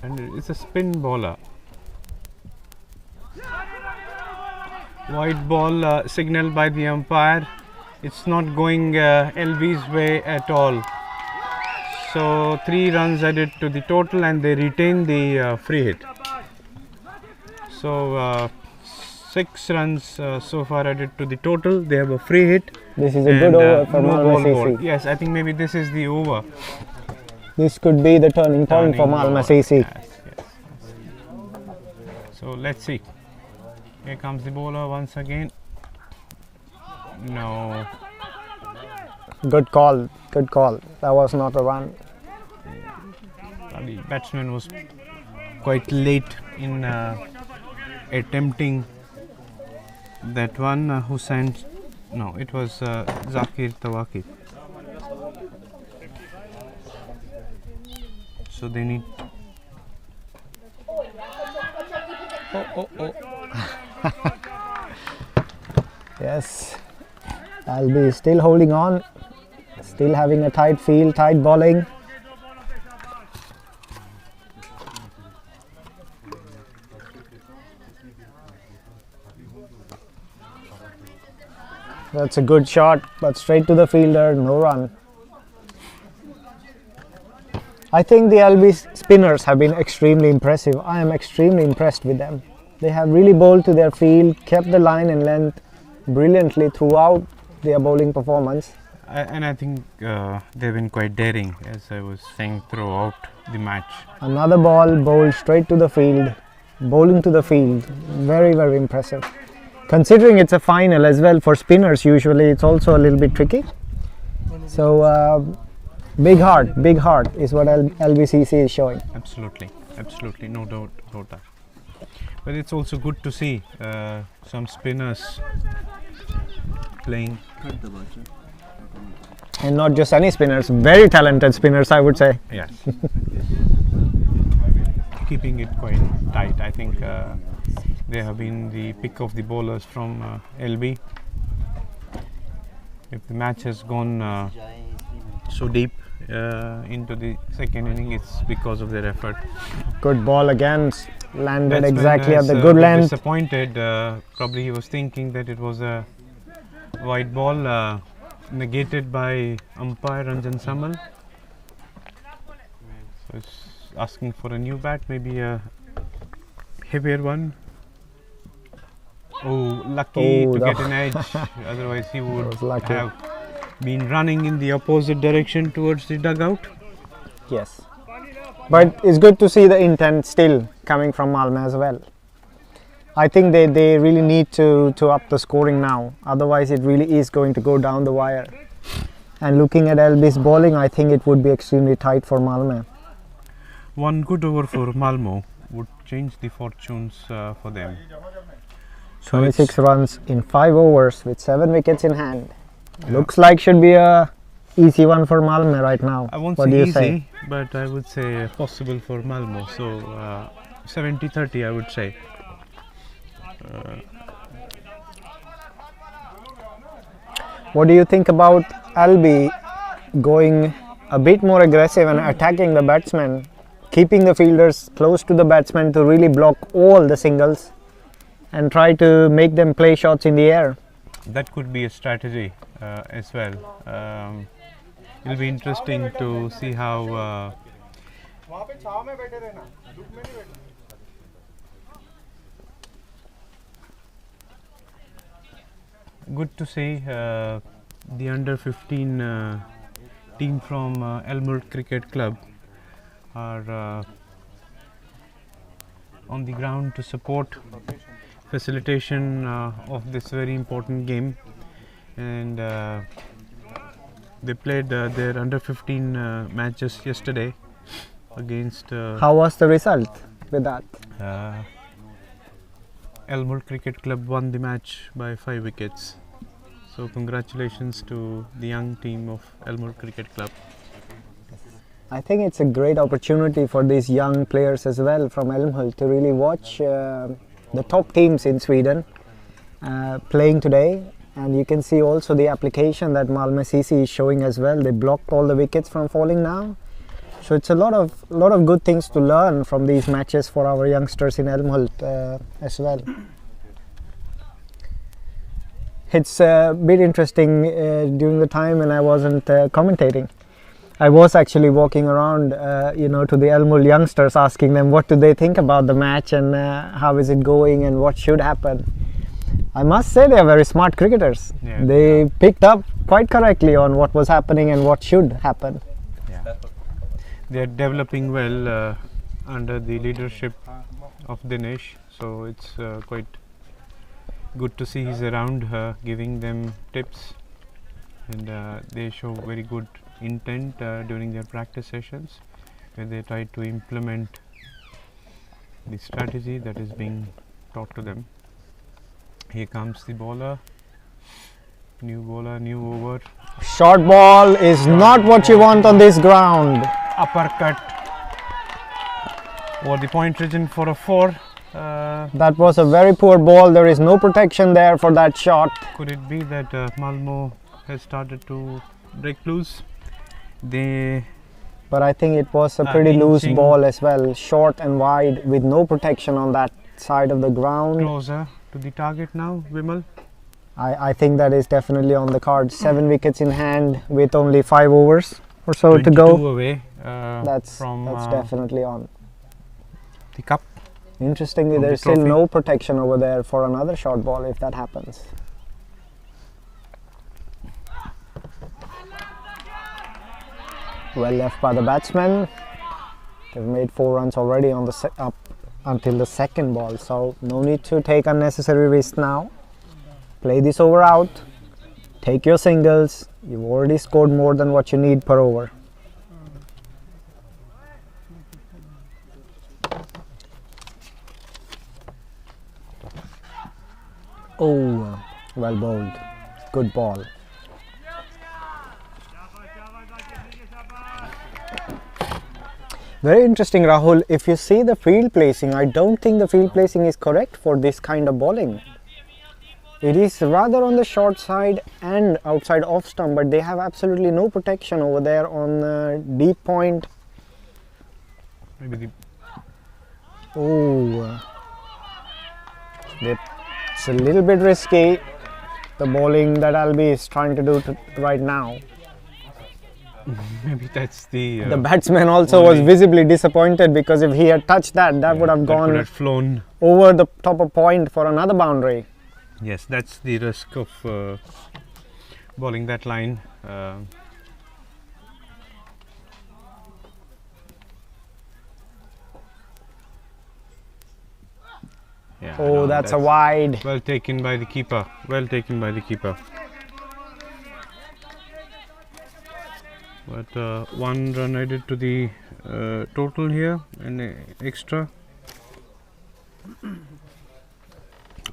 And it's a spin bowler. White ball signaled by the umpire. It's not going LB's way at all. So 3 runs added to the total, and they retain the free hit. So 6 runs so far added to the total. They have a free hit. This is a and, good over for no Malmö ball bowled. CC. Yes, I think maybe this is the over. This could be the turning point for Turning Malmö over. CC. Yes, yes. So let's see. Here comes the bowler once again. No. Good call. Good call. That was not a run. The batsman was quite late in attempting that one. Hussain, no, it was Zakir Tawaki. So they need. Oh. Yes. Albie still holding on. Still having a tight field, tight bowling. That's a good shot, but straight to the fielder, no run. I think the LB spinners have been extremely impressive. I am extremely impressed with them. They have really bowled to their field, kept the line and length brilliantly throughout their bowling performance. And I think they've been quite daring, as I was saying, throughout the match. Another ball bowled straight to the field, bowling to the field. Very, very impressive. Considering it's a final as well, for spinners usually it's also a little bit tricky. So big heart is what LBCC is showing. Absolutely, no doubt about that. But it's also good to see some spinners playing. And not just any spinners, very talented spinners, I would say. Yes. Keeping it quite tight. I think they have been the pick of the bowlers from LB. If the match has gone so deep into the second inning, it's because of their effort. Good ball again, landed Batsman exactly at is, the good length. Disappointed. Probably he was thinking that it was a wide ball, negated by umpire Ranjan Samal. So it's asking for a new bat, maybe a heavier one. Oh, lucky to get an edge. Otherwise he would have been running in the opposite direction towards the dugout. Yes. But it's good to see the intent still coming from Malmö as well. I think they really need to up the scoring now. Otherwise it really is going to go down the wire. And looking at LB's bowling, I think it would be extremely tight for Malmö. One good over for Malmö would change the fortunes for them. So 26 runs in 5 overs with 7 wickets in hand. Yeah. Looks like should be a easy one for Malmö right now. I won't what say do you easy, say? But I would say possible for Malmö. So 70-30 I would say. What do you think about Albi going a bit more aggressive and attacking the batsmen, keeping the fielders close to the batsmen to really block all the singles and try to make them play shots in the air? That could be a strategy as well. It'll be interesting to see how good to see the under 15 team from Elmwood Cricket Club are on the ground to support facilitation of this very important game, and they played their under 15 matches yesterday against how was the result with that? Elmwood Cricket Club won the match by 5 wickets. So congratulations to the young team of Elmwood Cricket Club. I think it's a great opportunity for these young players as well from Elmhult to really watch the top teams in Sweden playing today. And you can see also the application that Malmö CC is showing as well. They blocked all the wickets from falling now. So it's a lot of good things to learn from these matches for our youngsters in Elmhult as well. It's a bit interesting during the time when I wasn't commentating. I was actually walking around, to the Elmhult youngsters, asking them what do they think about the match and how is it going and what should happen. I must say they are very smart cricketers. Yeah. They picked up quite correctly on what was happening and what should happen. Yeah. They are developing well under the leadership of Dinesh, so it's quite good to see he's around giving them tips, and they show very good intent during their practice sessions where they try to implement the strategy that is being taught to them. Here comes the bowler, new over, Short ball is not what you want on this ground. uppercut over the point region for a 4. That was a very poor ball. There is no protection there for that shot. Could it be that Malmo has started to break loose? They But I think it was a pretty loose inching ball as well. Short and wide with no protection on that side of the ground. closer to the target now, Vimal. I think that is definitely on the card. 7 wickets in hand with only 5 overs or so to 22 go. away That's from definitely on. the cup. Interestingly, from the there's still trophy. no protection over there for another short ball if that happens. Well left by the batsman. They've made 4 runs already on the up until the second ball, so no need to take unnecessary risks now. Play this over out. Take your singles. You've already scored more than what you need per over. Oh, well bowled. Good ball. Very interesting, Rahul. If you see the field placing, I don't think the field placing is correct for this kind of bowling. It is rather on the short side and outside off stump, but they have absolutely no protection over there on deep point. Maybe the Oh, it's a little bit risky, the bowling that Albi is trying to do right now. maybe that's the The batsman also was only- visibly disappointed because if he had touched that would have that gone could have flown. over the top of point for another boundary. Yes, that's the risk of bowling that line. Yeah, Oh, no, that's a wide. well taken by the keeper. Well taken by the keeper. But 1 run added to the total here, and extra.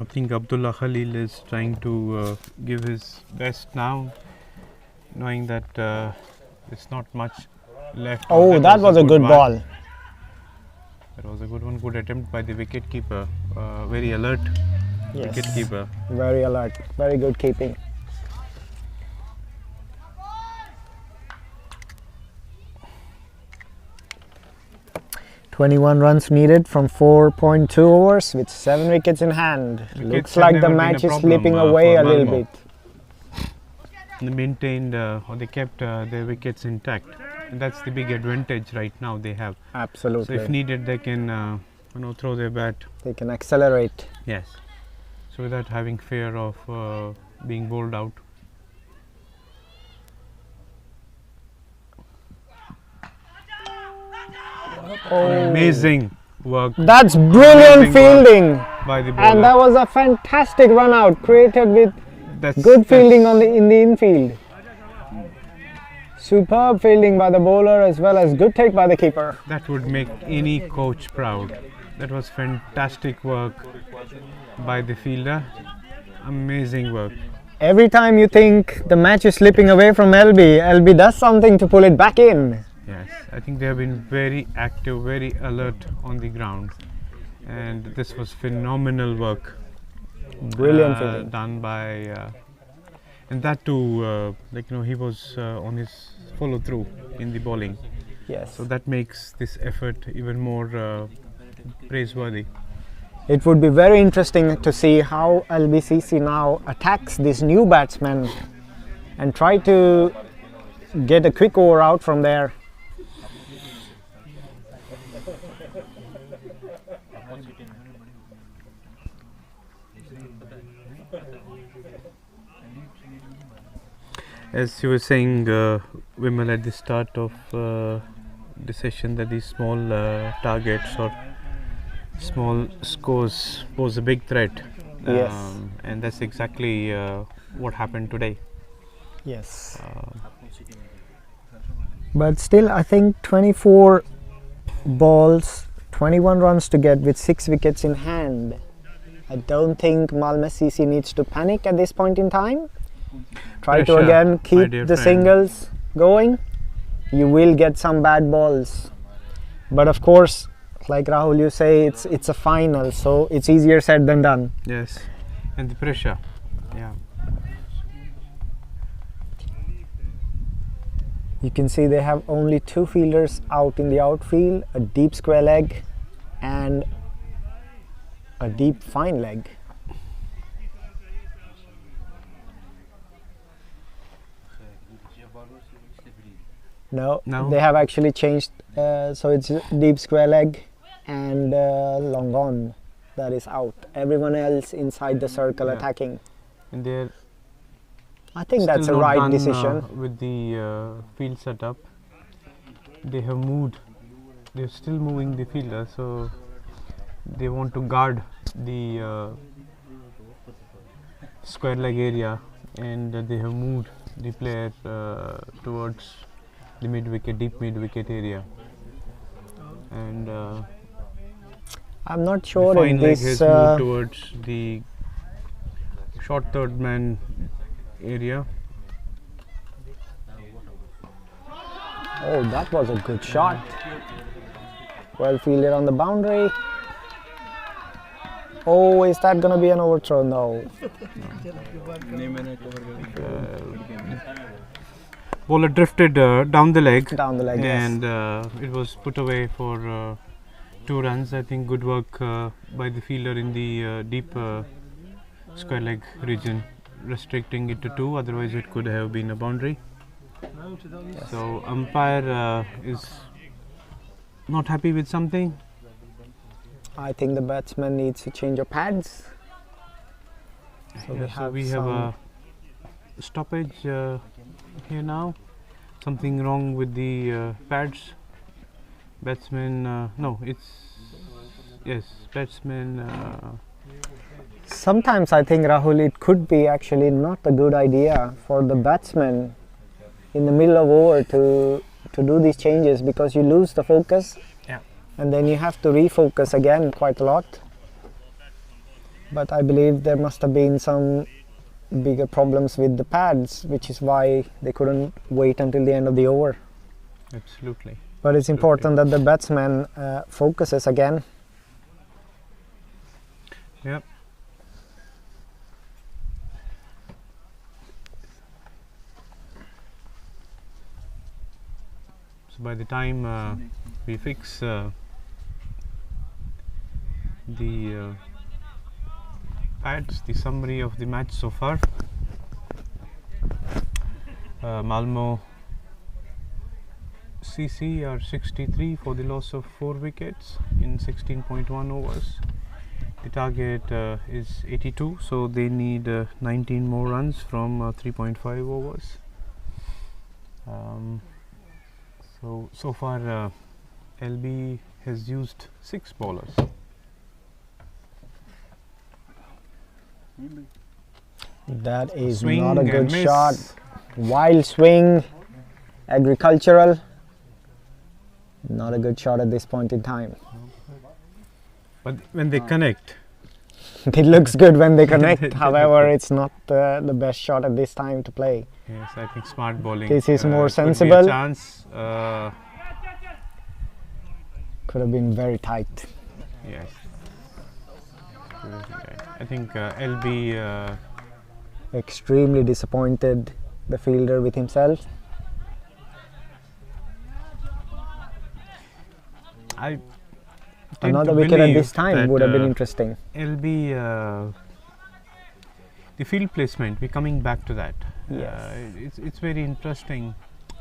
I think Abdullah Khalil is trying to give his best now, knowing that there's not much left. Oh, that was a good one. ball. That was a good one. Good attempt by the wicket keeper. Very alert wicket Yes, keeper. very alert. Very good keeping. "21 runs needed from 4.2 overs with 7 wickets in hand. Wickets Looks have like the never been match a is problem, slipping away for a little Malmo. bit. They maintained or they kept their wickets intact, and that's the big advantage right now they have. So Absolutely. if needed, they can throw their bat. They can accelerate. Yes. So without having fear of being bowled out. Amazing work That's brilliant Amazing work. fielding. by the bowler. And that was a fantastic run out created with That's good fielding that's- in the infield. Superb fielding by the bowler as well as good take by the keeper. That would make any coach proud. That was fantastic work by the fielder. Amazing work. Every time you think the match is slipping away from LB does something to pull it back in. Yes, I think they have been very active, very alert on the ground, and this was phenomenal work. Brilliant fielding. Done by, and that too, he was on his follow through in the bowling. Yes. So that makes this effort even more praiseworthy. It would be very interesting to see how LBCC now attacks this new batsman and try to get a quick over out from there. As you were saying, Vimal, at the start of decision that these small targets or small scores pose a big threat. Yes. And that's exactly what happened today. Yes. But still, I think 24 balls, 21 runs to get with 6 wickets in hand. I don't think Malmö CC needs to panic at this point in time. Try to Pressure, again my keep dear the friend. singles going. You will get some bad balls. But of course, like Rahul, you say, it's a final, so it's easier said than done. Yes, and the pressure. Yeah. You can see they have only 2 fielders out in the outfield, a deep square leg and a deep fine leg. No, No? they have actually changed, so it's deep square leg and long on that is out. Everyone else inside the circle Yeah. attacking. And they're I think that's a still not right done, decision. with the field setup. They have moved. They're still moving the fielder, so they want to guard the square leg area, and they have moved the player towards the mid wicket, deep mid wicket area. And I'm not the sure fine if leg this. has moved towards the short third man area. Oh, that was a good shot. Well fielded on the boundary. Oh, is that going to be an overthrow? No. Bowler drifted down the leg, Down the leg, yes. and it was put away for 2 runs. I think good work by the fielder in the deep square leg region, restricting it to 2. Otherwise, it could have been a boundary. So umpire is not happy with something. I think the batsman needs to change of pads. So Yeah, we have a stoppage here now. Something wrong with the pads. Batsman, no, it's yes, batsman. Sometimes I think, Rahul, it could be actually not a good idea for the batsman in the middle of over to do these changes, because you lose the focus. Yeah. And then you have to refocus again quite a lot. But I believe there must have been some bigger problems with the pads, which is why they couldn't wait until the end of the over. Absolutely. But it's important that the batsman focuses again. Yep. So by the time we fix the pads, the summary of the match so far. Malmo CC are 63 for the loss of 4 wickets in 16.1 overs. The target is 82, so they need 19 more runs from 3.5 overs. So far LB has used 6 bowlers. That is Swing not a and good miss. shot. Wild swing, agricultural. Not a good shot at this point in time. But when they connect, It looks good when they connect. However, it's not the best shot at this time to play. yes, I think smart bowling. This is more could be a sensible. chance. Could have been very tight. Yes. I think LB. Extremely disappointed, the fielder, with himself. I tend Another to wicket at believe this time that, would have been interesting. LB, the field placement. We're coming back to that. Yes. It's very interesting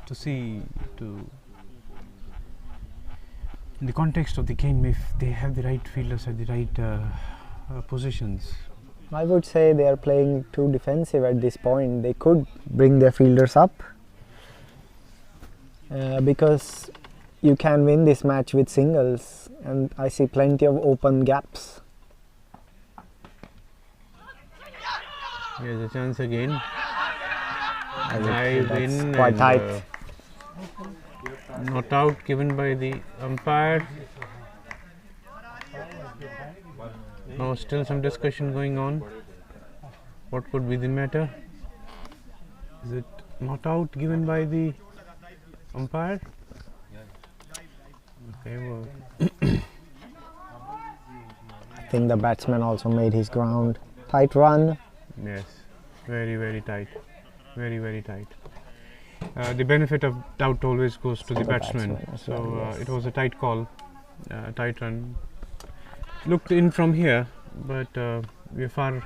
to see in the context of the game if they have the right fielders at the right positions. I would say they are playing too defensive at this point. They could bring their fielders up because you can win this match with singles, and I see plenty of open gaps. Here's a chance again. That's quite tight. Not out given by the umpire. Now still some discussion going on. What could be the matter? Is it not out given by the umpire? Okay, well. I think the batsman also made his ground. Tight run. Yes, very, very tight. Very, very tight. The benefit of doubt always goes to the batsman. So it was a tight call, tight run. Looked in from here, but we're far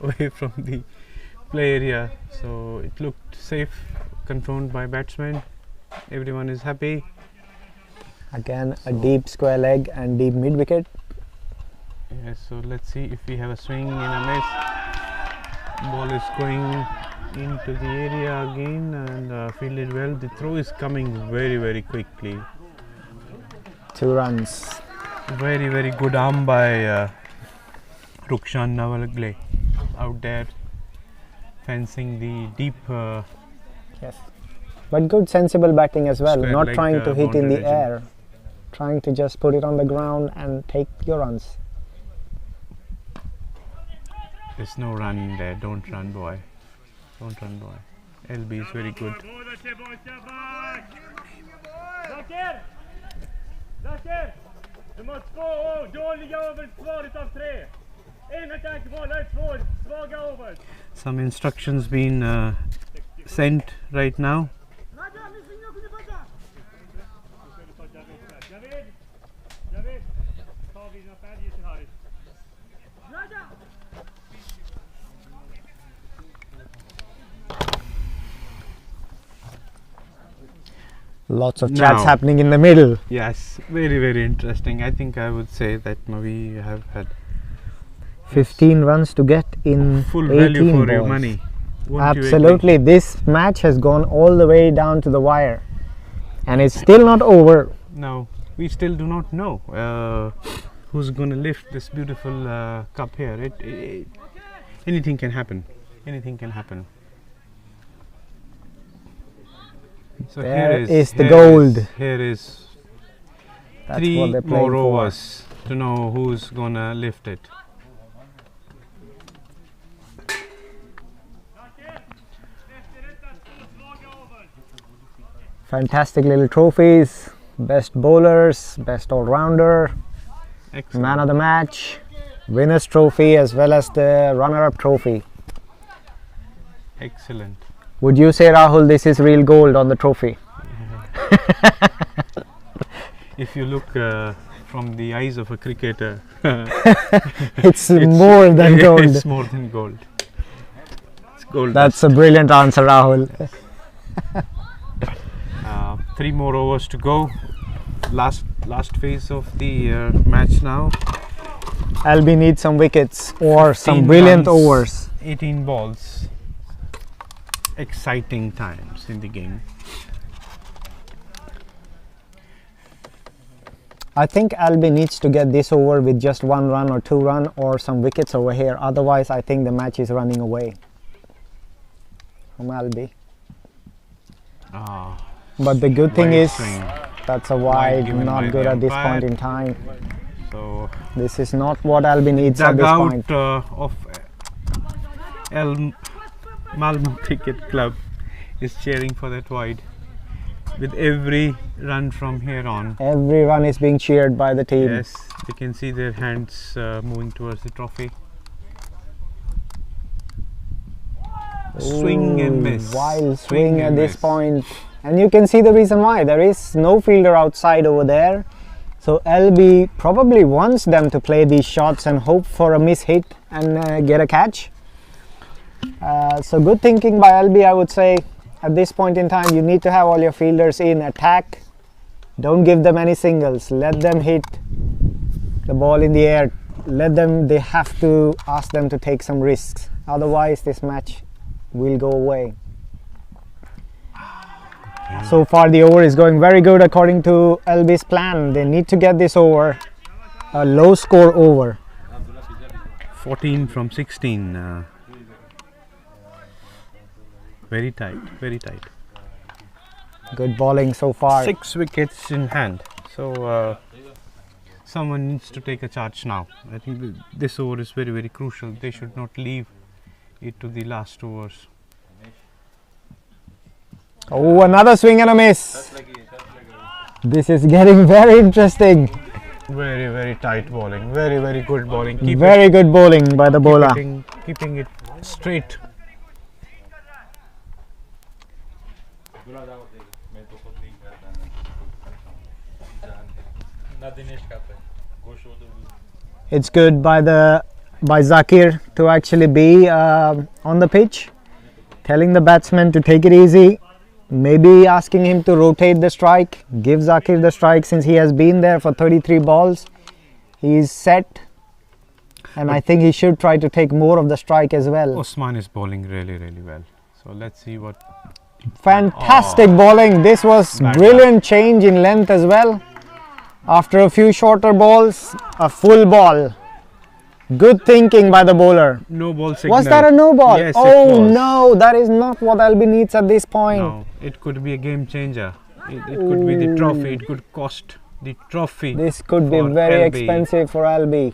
away from the play area, so it looked safe, confirmed by batsman. Everyone is happy. Again, a deep square leg and deep mid wicket. Yes, so let's see if we have a swing and a miss. Ball is going into the area again and fielded well. The throw is coming very, very quickly. 2 runs. Very, very good arm by Rukshan Nawalagle out there fencing the deep Yes. But good sensible batting as well, square not leg, trying to hit in boundary the region. air. Trying to just put it on the ground and take your runs. There's no run there. Don't run, boy. Don't run, boy. LB is very good. Du måste två dåliga över kvar utav 3. En attack bollar, 2 svaga över. Some instructions been sent right now. Javid, ta dina färger till Harry. Lots of chats Now. happening in the middle. Yes, very, very interesting. I think I would say that we have had 15 runs to get in full 18 value for balls. your money. Won't you agree? Absolutely. This match has gone all the way down to the wire. And it's still not over. Now, we still do not know who's going to lift this beautiful cup here. Anything can happen. Anything can happen. So There here is the here gold. Here is That's 3 what they're playing more for. overs to know who's going to lift it. Fantastic little trophies. Best bowlers, best all-rounder, Excellent. man of the match, winner's trophy as well as the runner-up trophy. Excellent. Would you say, Rahul, this is real gold on the trophy? If you look from the eyes of a cricketer, It's more than gold. It's more than gold. It's gold. That's a brilliant answer, Rahul. 3 more overs to go. Last phase of the match now. LB needs some wickets or some 15 brilliant runs, overs. 18 balls. Exciting times in the game. I think LB needs to get this over with just 1 run or 2 run or some wickets over here. Otherwise, I think the match is running away from LB. Ah, But the good thing wide is swing. that's a wide, given by not the good at this umpire. point in time. So This is not what LB needs at this point. dugout of Malmo Cricket Club is cheering for that wide. With every run from here on, Every run is being cheered by the team. yes, you can see their hands moving towards the trophy. Swing and Ooh, miss. Wild Swing swing at and this miss. point. And you can see the reason why. There is no fielder outside over there. So LB probably wants them to play these shots and hope for a miss hit and get a catch. So good thinking by LB, I would say. At this point in time, you need to have all your fielders in attack. Don't give them any singles. Let them hit the ball in the air. They have to ask them to take some risks. Otherwise, this match will go away. So far the over is going very good according to LB's plan. They need to get this over, a low score over. 14 from 16. Very tight, very tight. Good bowling so far. 6 wickets in hand. So someone needs to take a charge now. I think this over is very, very crucial. They should not leave it to the last overs. Oh, another swing and a miss. This is getting very interesting. Very, very tight bowling. Very, very good bowling. Very good bowling by the bowler. Keeping it straight. It's good by Zakir to actually be on the pitch, telling the batsman to take it easy, maybe asking him to rotate the strike, give Zakir the strike since he has been there for 33 balls. He is set, and I think he should try to take more of the strike as well. Osman is bowling really, really well. So let's see what. Fantastic bowling. This was brilliant change in length as well. After a few shorter balls, a full ball. Good thinking by the bowler. No ball signal. Was that a no ball? Yes, oh it was. no, that is not what LB needs at this point. No, it could be a game changer. It could be the trophy. It could cost the trophy. This could be for very LB. expensive for LB.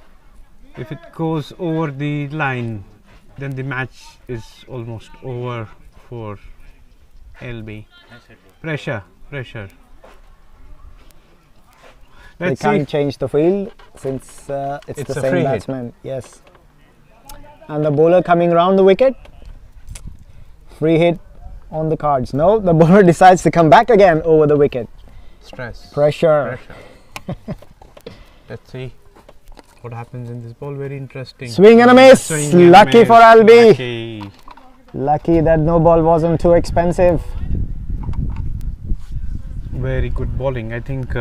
If it goes over the line, then the match is almost over for LB. Pressure, pressure. They Let's can't see. change the field since it's It's the a same free hit. batsman. Yes. And the bowler coming round the wicket. Free hit on the cards. No, the bowler decides to come back again over the wicket. Stress. Pressure. Let's see what happens in this ball. Very interesting. Swing and a miss. Swing and Lucky miss. for LB. Lucky. Lucky that no ball wasn't too expensive. Very good bowling. I think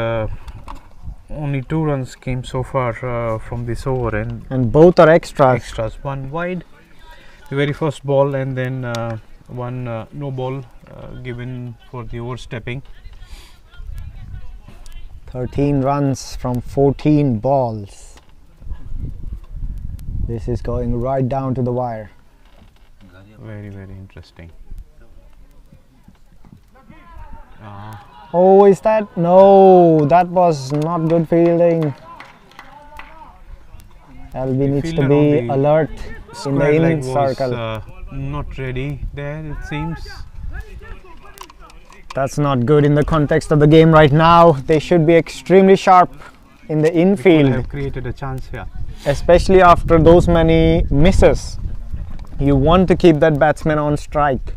only 2 runs came so far from this over, and both are extras. extras. One wide, the very first ball, and then one no ball given for the overstepping. 13 runs from 14 balls. This is going right down to the wire. Very, very interesting. Oh, is that? No, that was not good fielding. LB needs to fielder be on the alert in the Square leg innings was circle. not ready there, it seems. That's not good in the context of the game right now. They should be extremely sharp in the Could infield, have created a chance here. especially after those many misses. You want to keep that batsman on strike.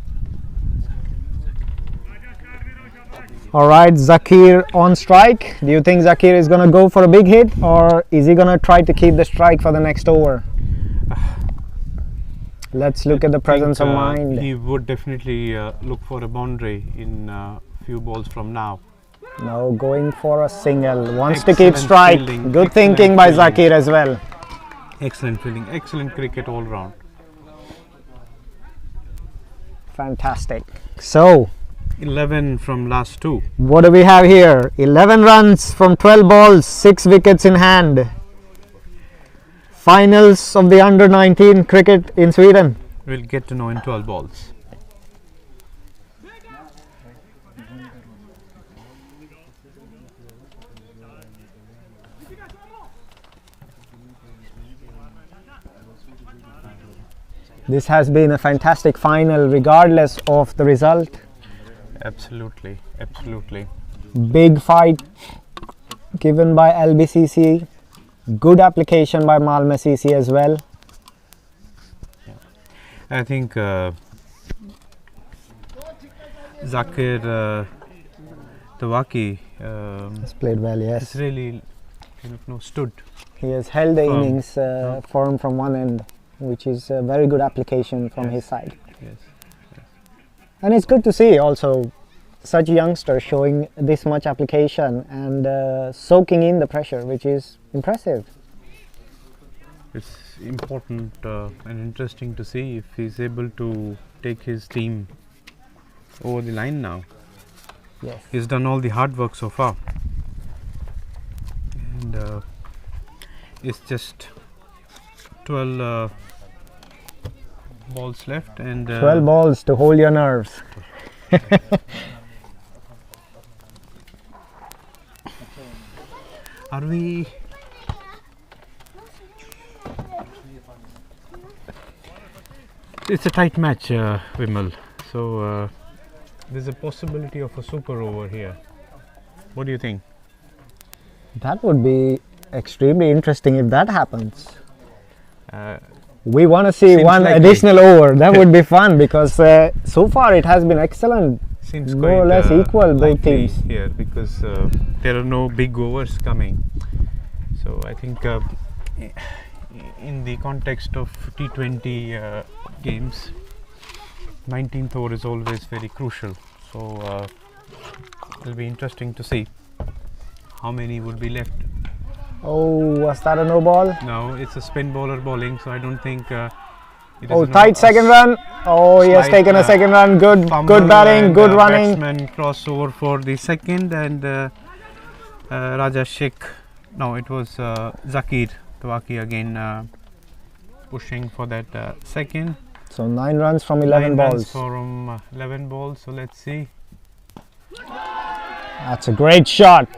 All right, Zakir on strike. Do you think Zakir is going to go for a big hit, or is he going to try to keep the strike for the next over? Let's look at the presence of mind. He would definitely look for a boundary in a few balls from now. No, going for a single. Wants to keep Excellent strike. fielding, Good excellent thinking by fielding. Zakir as well. Excellent fielding, excellent cricket all round. Fantastic. So, 11 from last 2. what do we have here? 11 runs from 12 balls, 6 wickets in hand. Finals of the under-19 cricket in Sweden. We'll get to know in 12 balls. This has been a fantastic final regardless of the result. Absolutely, absolutely. Big fight given by LBCC. Good application by Malmö CC as well. I think Zakir Tawaki Has played well, yes. has really stood. He has held the Firm. innings firm from one end, which is a very good application from his side. Yes. And it's good to see also such youngsters showing this much application and soaking in the pressure, which is impressive. It's important and interesting to see if he's able to take his team over the line now. Yes. He's done all the hard work so far, and it's just 12 balls left, and 12 balls to hold your nerves. Are we? It's a tight match, Vimal. So there's a possibility of a super over here. What do you think? That would be extremely interesting if that happens. Uh, We want to see Seems one likely. additional over. That would be fun because so far it has been excellent. Seems More or quite, less equal, both likely teams. here, because there are no big overs coming. So I think in the context of T20 games, 19th over is always very crucial. So it'll be interesting to see how many would be left. Oh, was that a no ball? No, it's a spin bowler bowling, so I don't think. It Oh, is tight second run. Oh, he has slight, taken a second run. Good fumble batting, and, good running. Batsman crossover for the second, and Raja Sheikh. No, it was Zakir Tawaki again pushing for that second. So 9 runs from 11 9 runs balls. from 11 balls. So let's see. That's a great shot.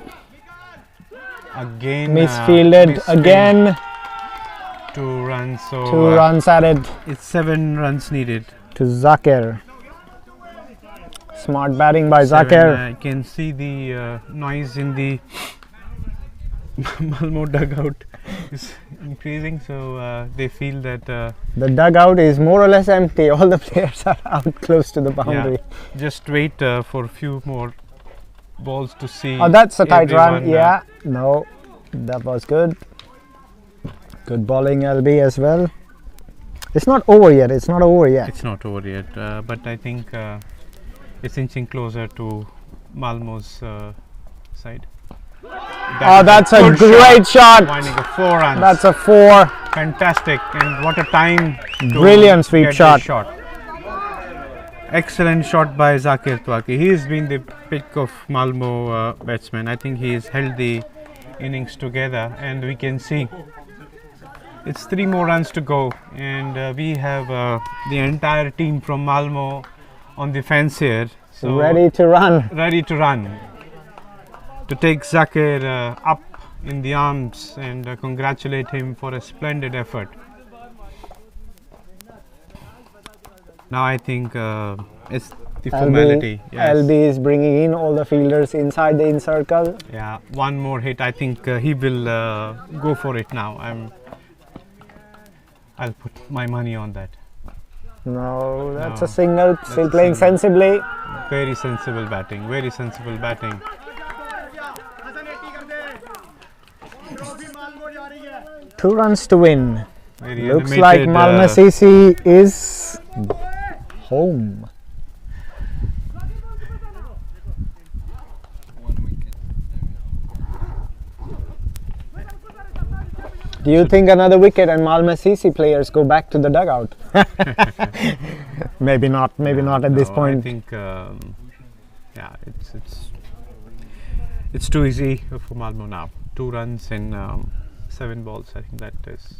Again Misfielded misfield. again. 2 runs. So 2 runs added it's 7 runs needed. to Zakir. Smart batting by 7, Zakir. I can see the noise in the Malmo dugout is increasing, so they feel that The dugout is more or less empty. All the players are out close to the boundary. just wait for a few more balls to see. Oh, that's a tight run. everyone, Yeah, no, that was good. Good bowling, LB as well. It's not over yet. It's not over yet. It's not over yet, but I think it's inching closer to Malmo's side. Oh, that's a good great shot. Winding of 4 runs. That's a 4. Fantastic, and what a time! To Brilliant sweep get shot. this shot. Excellent shot by Zakir Twaki. He's been the pick of Malmo batsmen. I think he's held the innings together, and we can see it's 3 more runs to go, and we have the entire team from Malmo on the fence here. So Ready to run. ready to run, to take Zakir up in the arms and congratulate him for a splendid effort. Now I think it's the formality. Yes. LB is bringing in all the fielders inside the in circle. Yeah, one more hit. I think he will go for it now. I'll put my money on that. No, that's No, a single. that's Still a playing single. sensibly. Very sensible batting. Very sensible batting. 2 runs to win. Very Looks like animated, Malmo CC is home. Do you think another wicket and Malmo CC players go back to the dugout? Maybe not. Maybe not at this No, point. I think yeah, it's too easy for Malmo now. 2 runs in 7 balls. I think that is.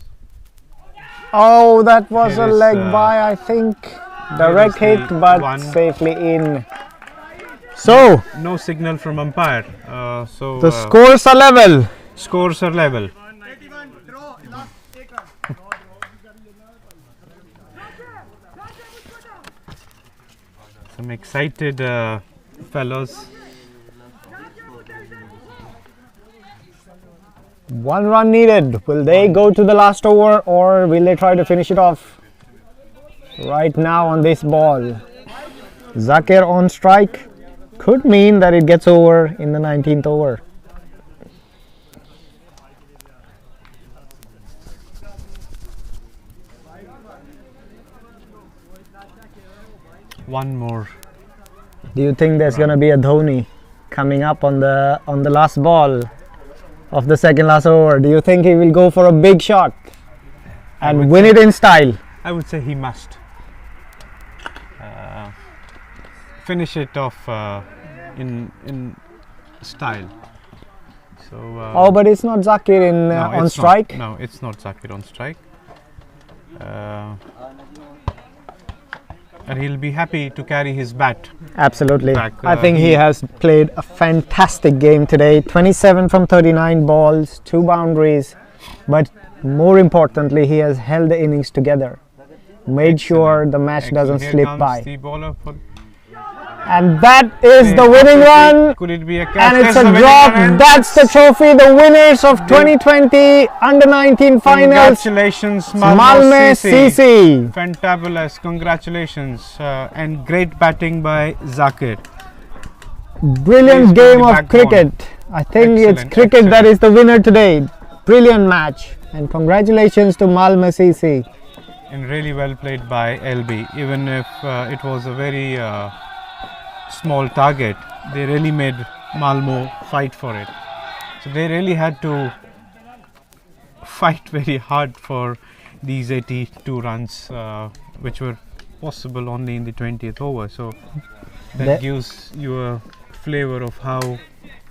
Oh, that was Here a is, leg by, I think. Direct here is hit, the but one. safely in. So, No signal from umpire. So the scores are level. scores are level. Some excited fellows. 1 run needed. Will they go to the last over or will they try to finish it off right now on this ball? Zakir on strike could mean that it gets over in the 19th over. One more. Do you think there's gonna be a Dhoni coming up on the last ball of the second last over? Do you think he will go for a big shot and would win say- it in style? I would say he must finish it off in style. So Oh, but it's not Zakir in no, on it's strike. No, it's not Zakir on strike. And he'll be happy to carry his bat. Absolutely. Back, I think he he- has played a fantastic game today. 27 from 39 balls, 2 boundaries, but more importantly, he has held the innings together. Made sure the match doesn't Here slip comes by. the bowler for And that is the winning run. Could it be a catch? And it's There's a the winning drop. run, and That's the trophy. The winners of 2020 Under-19 finals. Congratulations, Malmö CC. Fantabulous, congratulations, and great batting by Zakir. Brilliant Please game put the of backbone. cricket. I think it's Excellent, cricket that excellent. is the winner today. Brilliant match. And congratulations to Malmö CC. And really well played by LB. Even if it was a very small target, they really made Malmo fight for it. So they really had to fight very hard for these 82 runs, which were possible only in the 20th over. So that That- gives you a flavor of how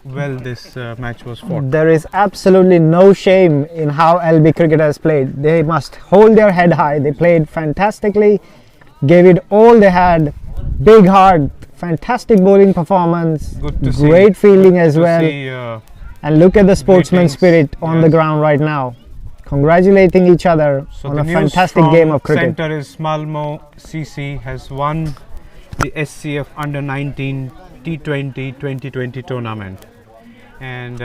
well this match was fought. There is absolutely no shame in how LB cricket has played. They must hold their head high. They played fantastically, gave it all they had. Big heart, fantastic bowling performance, Good to see. great fielding as To well. see, And look at the sportsman Greetings. spirit on the Yes. ground right now, congratulating each other So on the a news fantastic from game of cricket. Centre is Malmo CC has won the SCF Under-19 T20 2020 tournament, and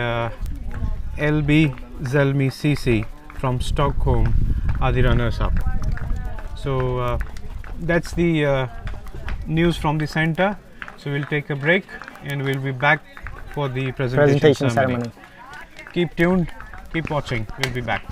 LB Zelmi CC from Stockholm are the runners-up. So that's the news from the centre. So we'll take a break and we'll be back for the presentation ceremony. Keep tuned, keep watching. We'll be back.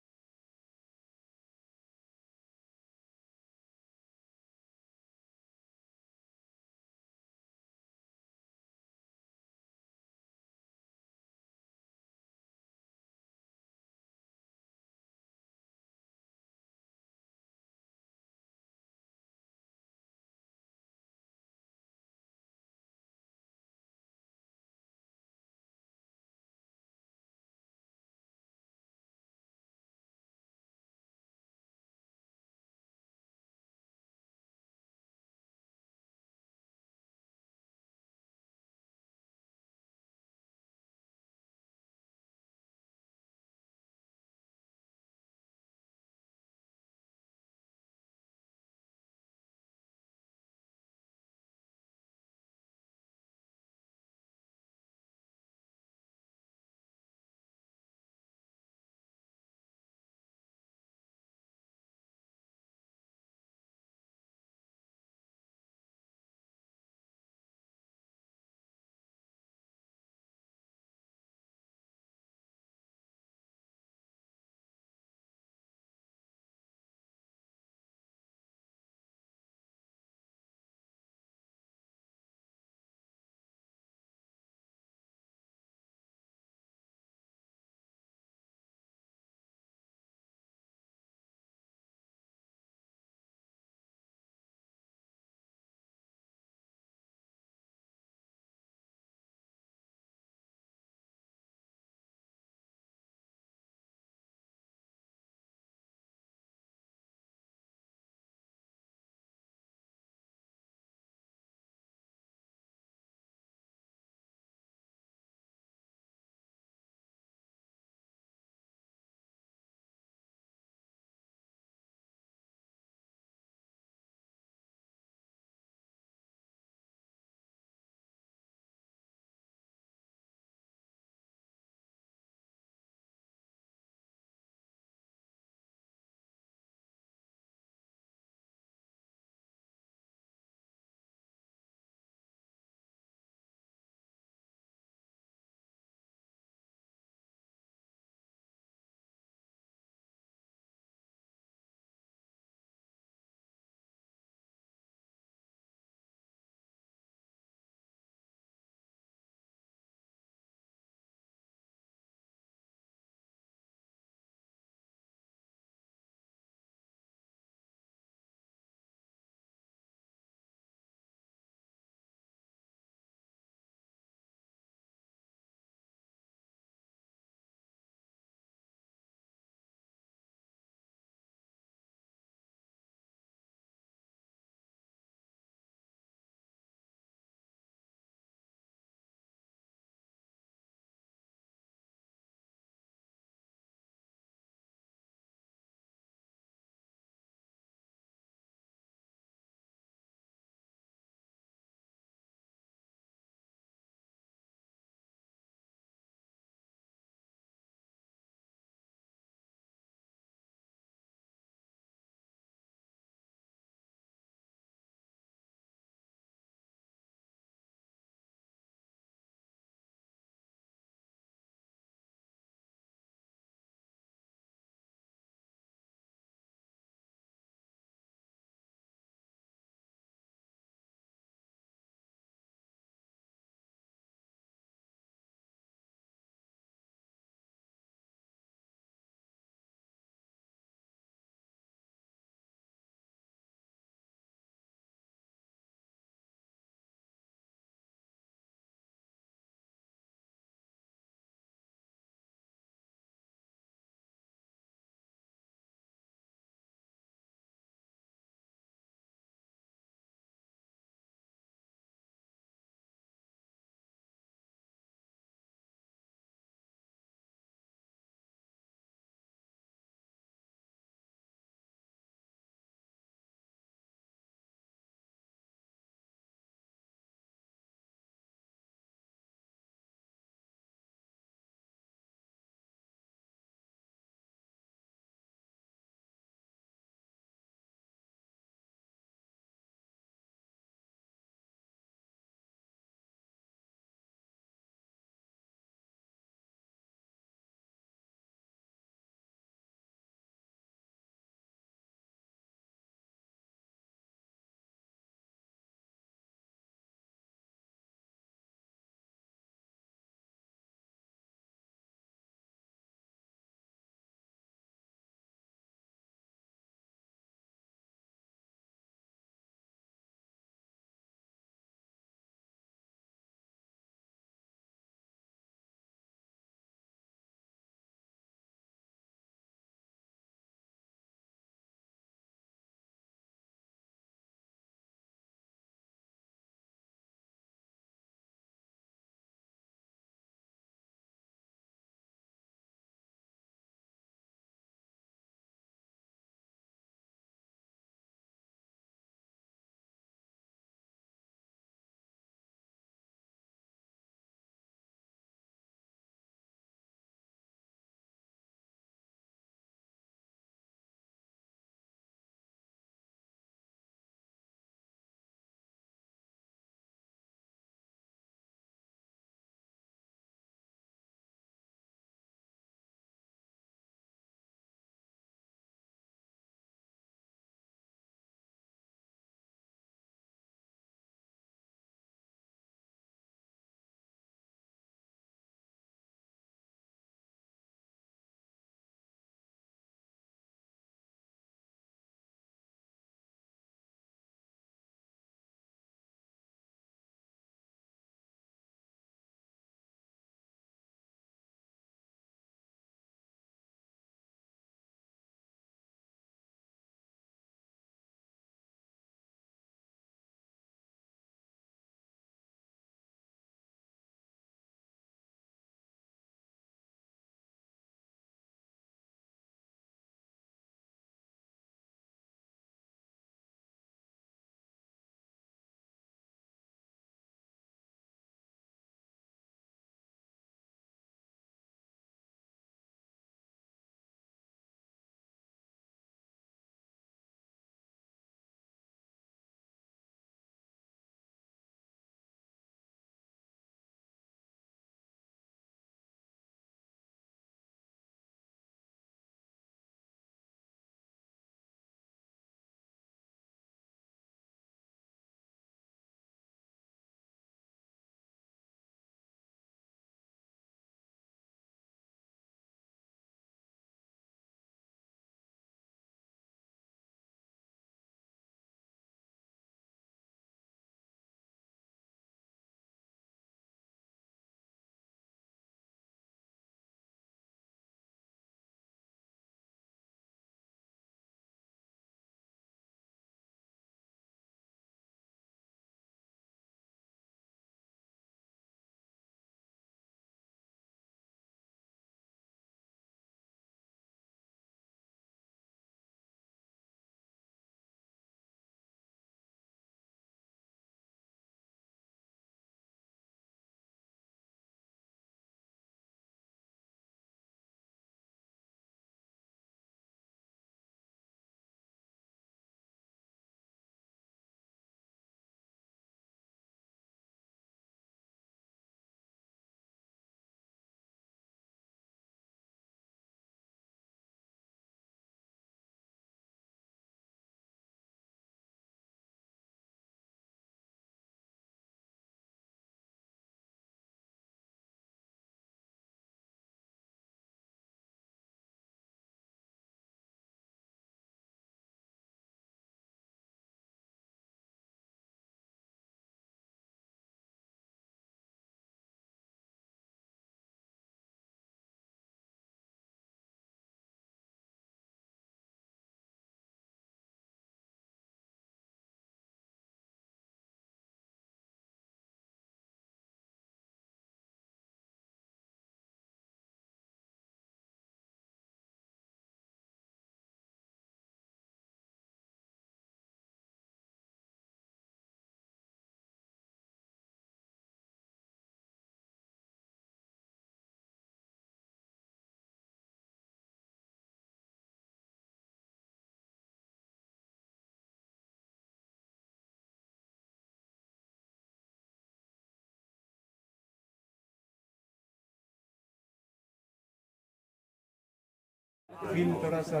Feel थोड़ा सा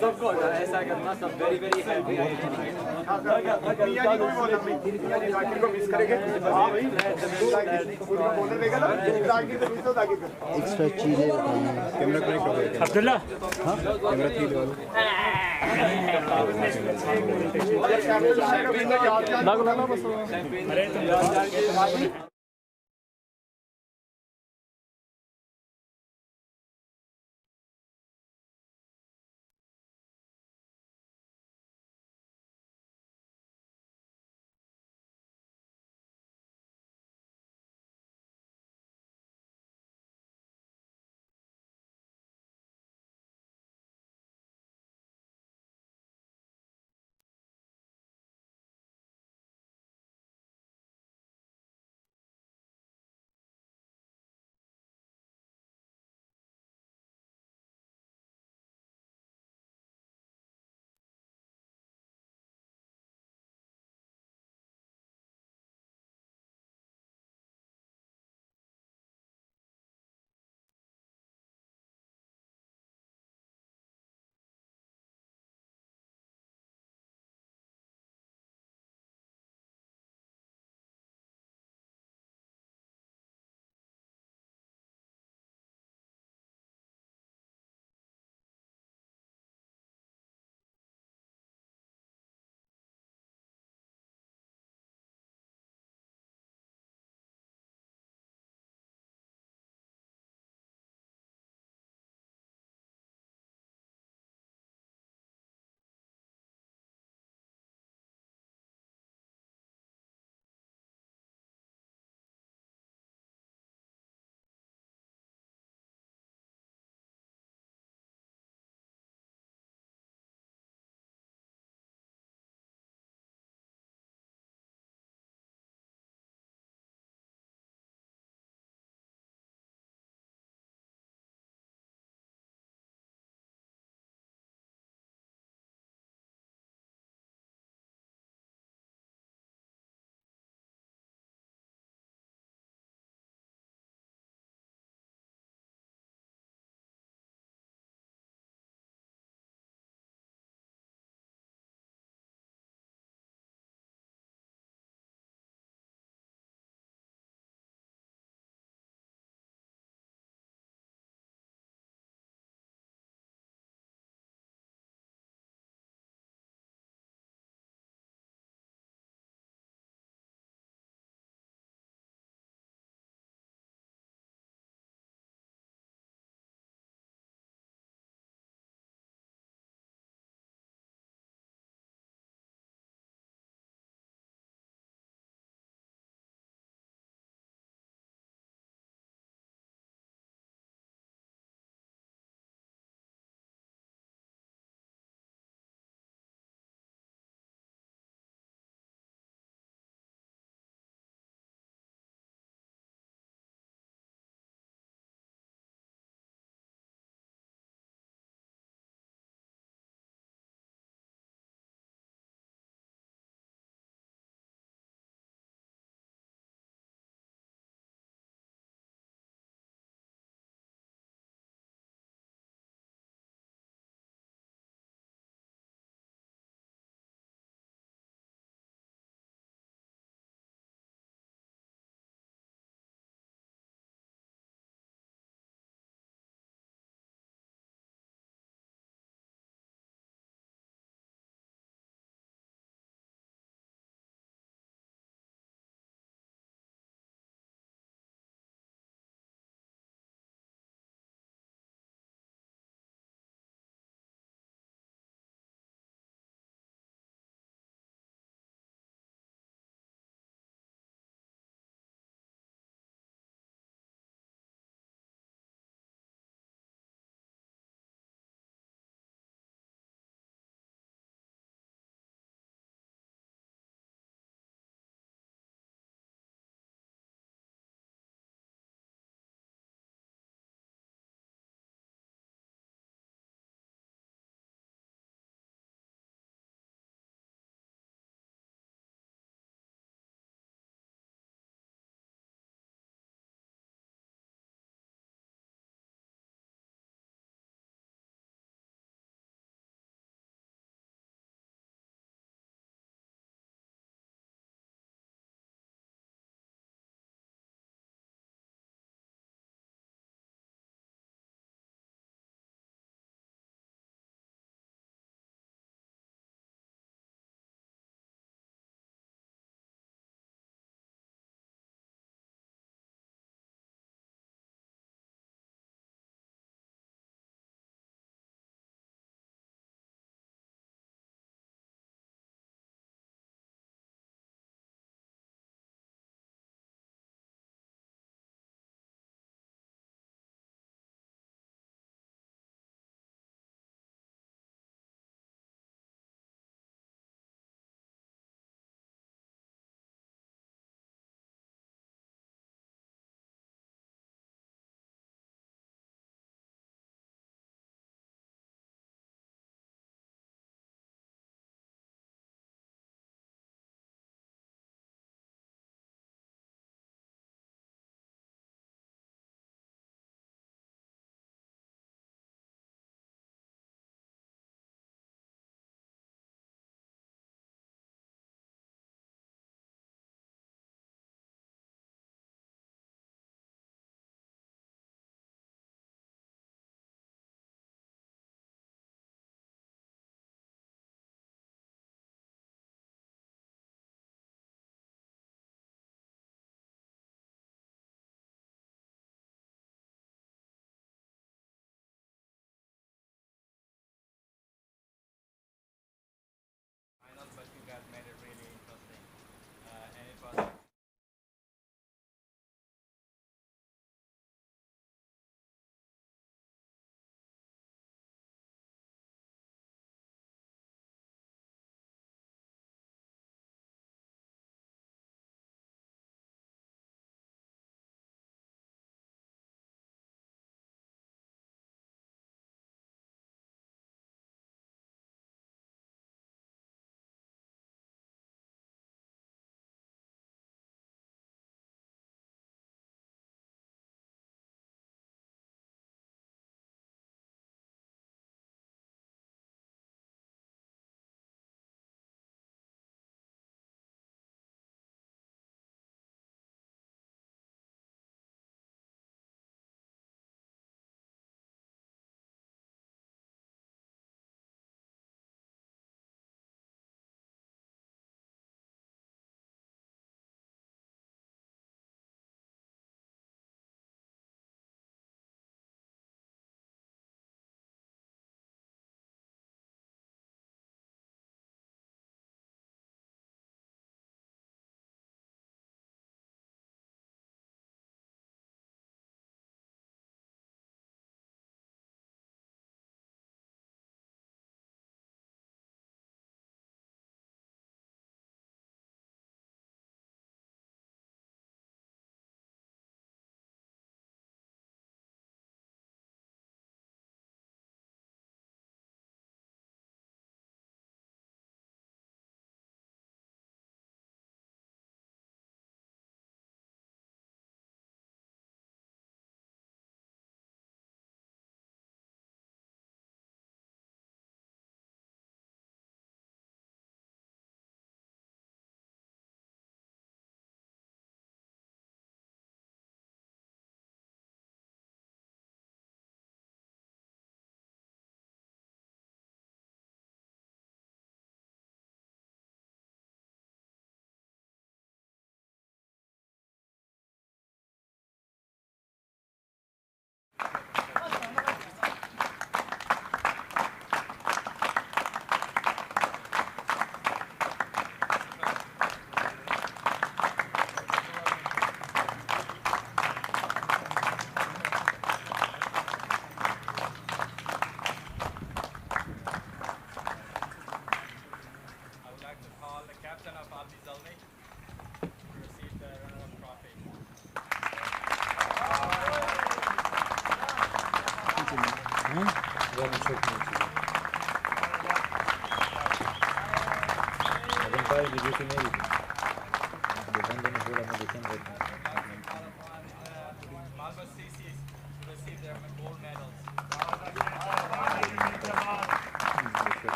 सबको ऐसा करना सब very very happy extra चीज़ें camera connect हो गया Abdullah camera 3 level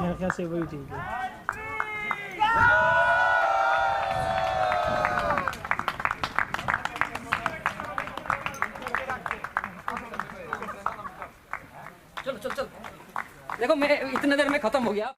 मेरे ख्याल से वही ठीक है। चलो चल चल, देखो मैं इतने देर में खत्म हो गया।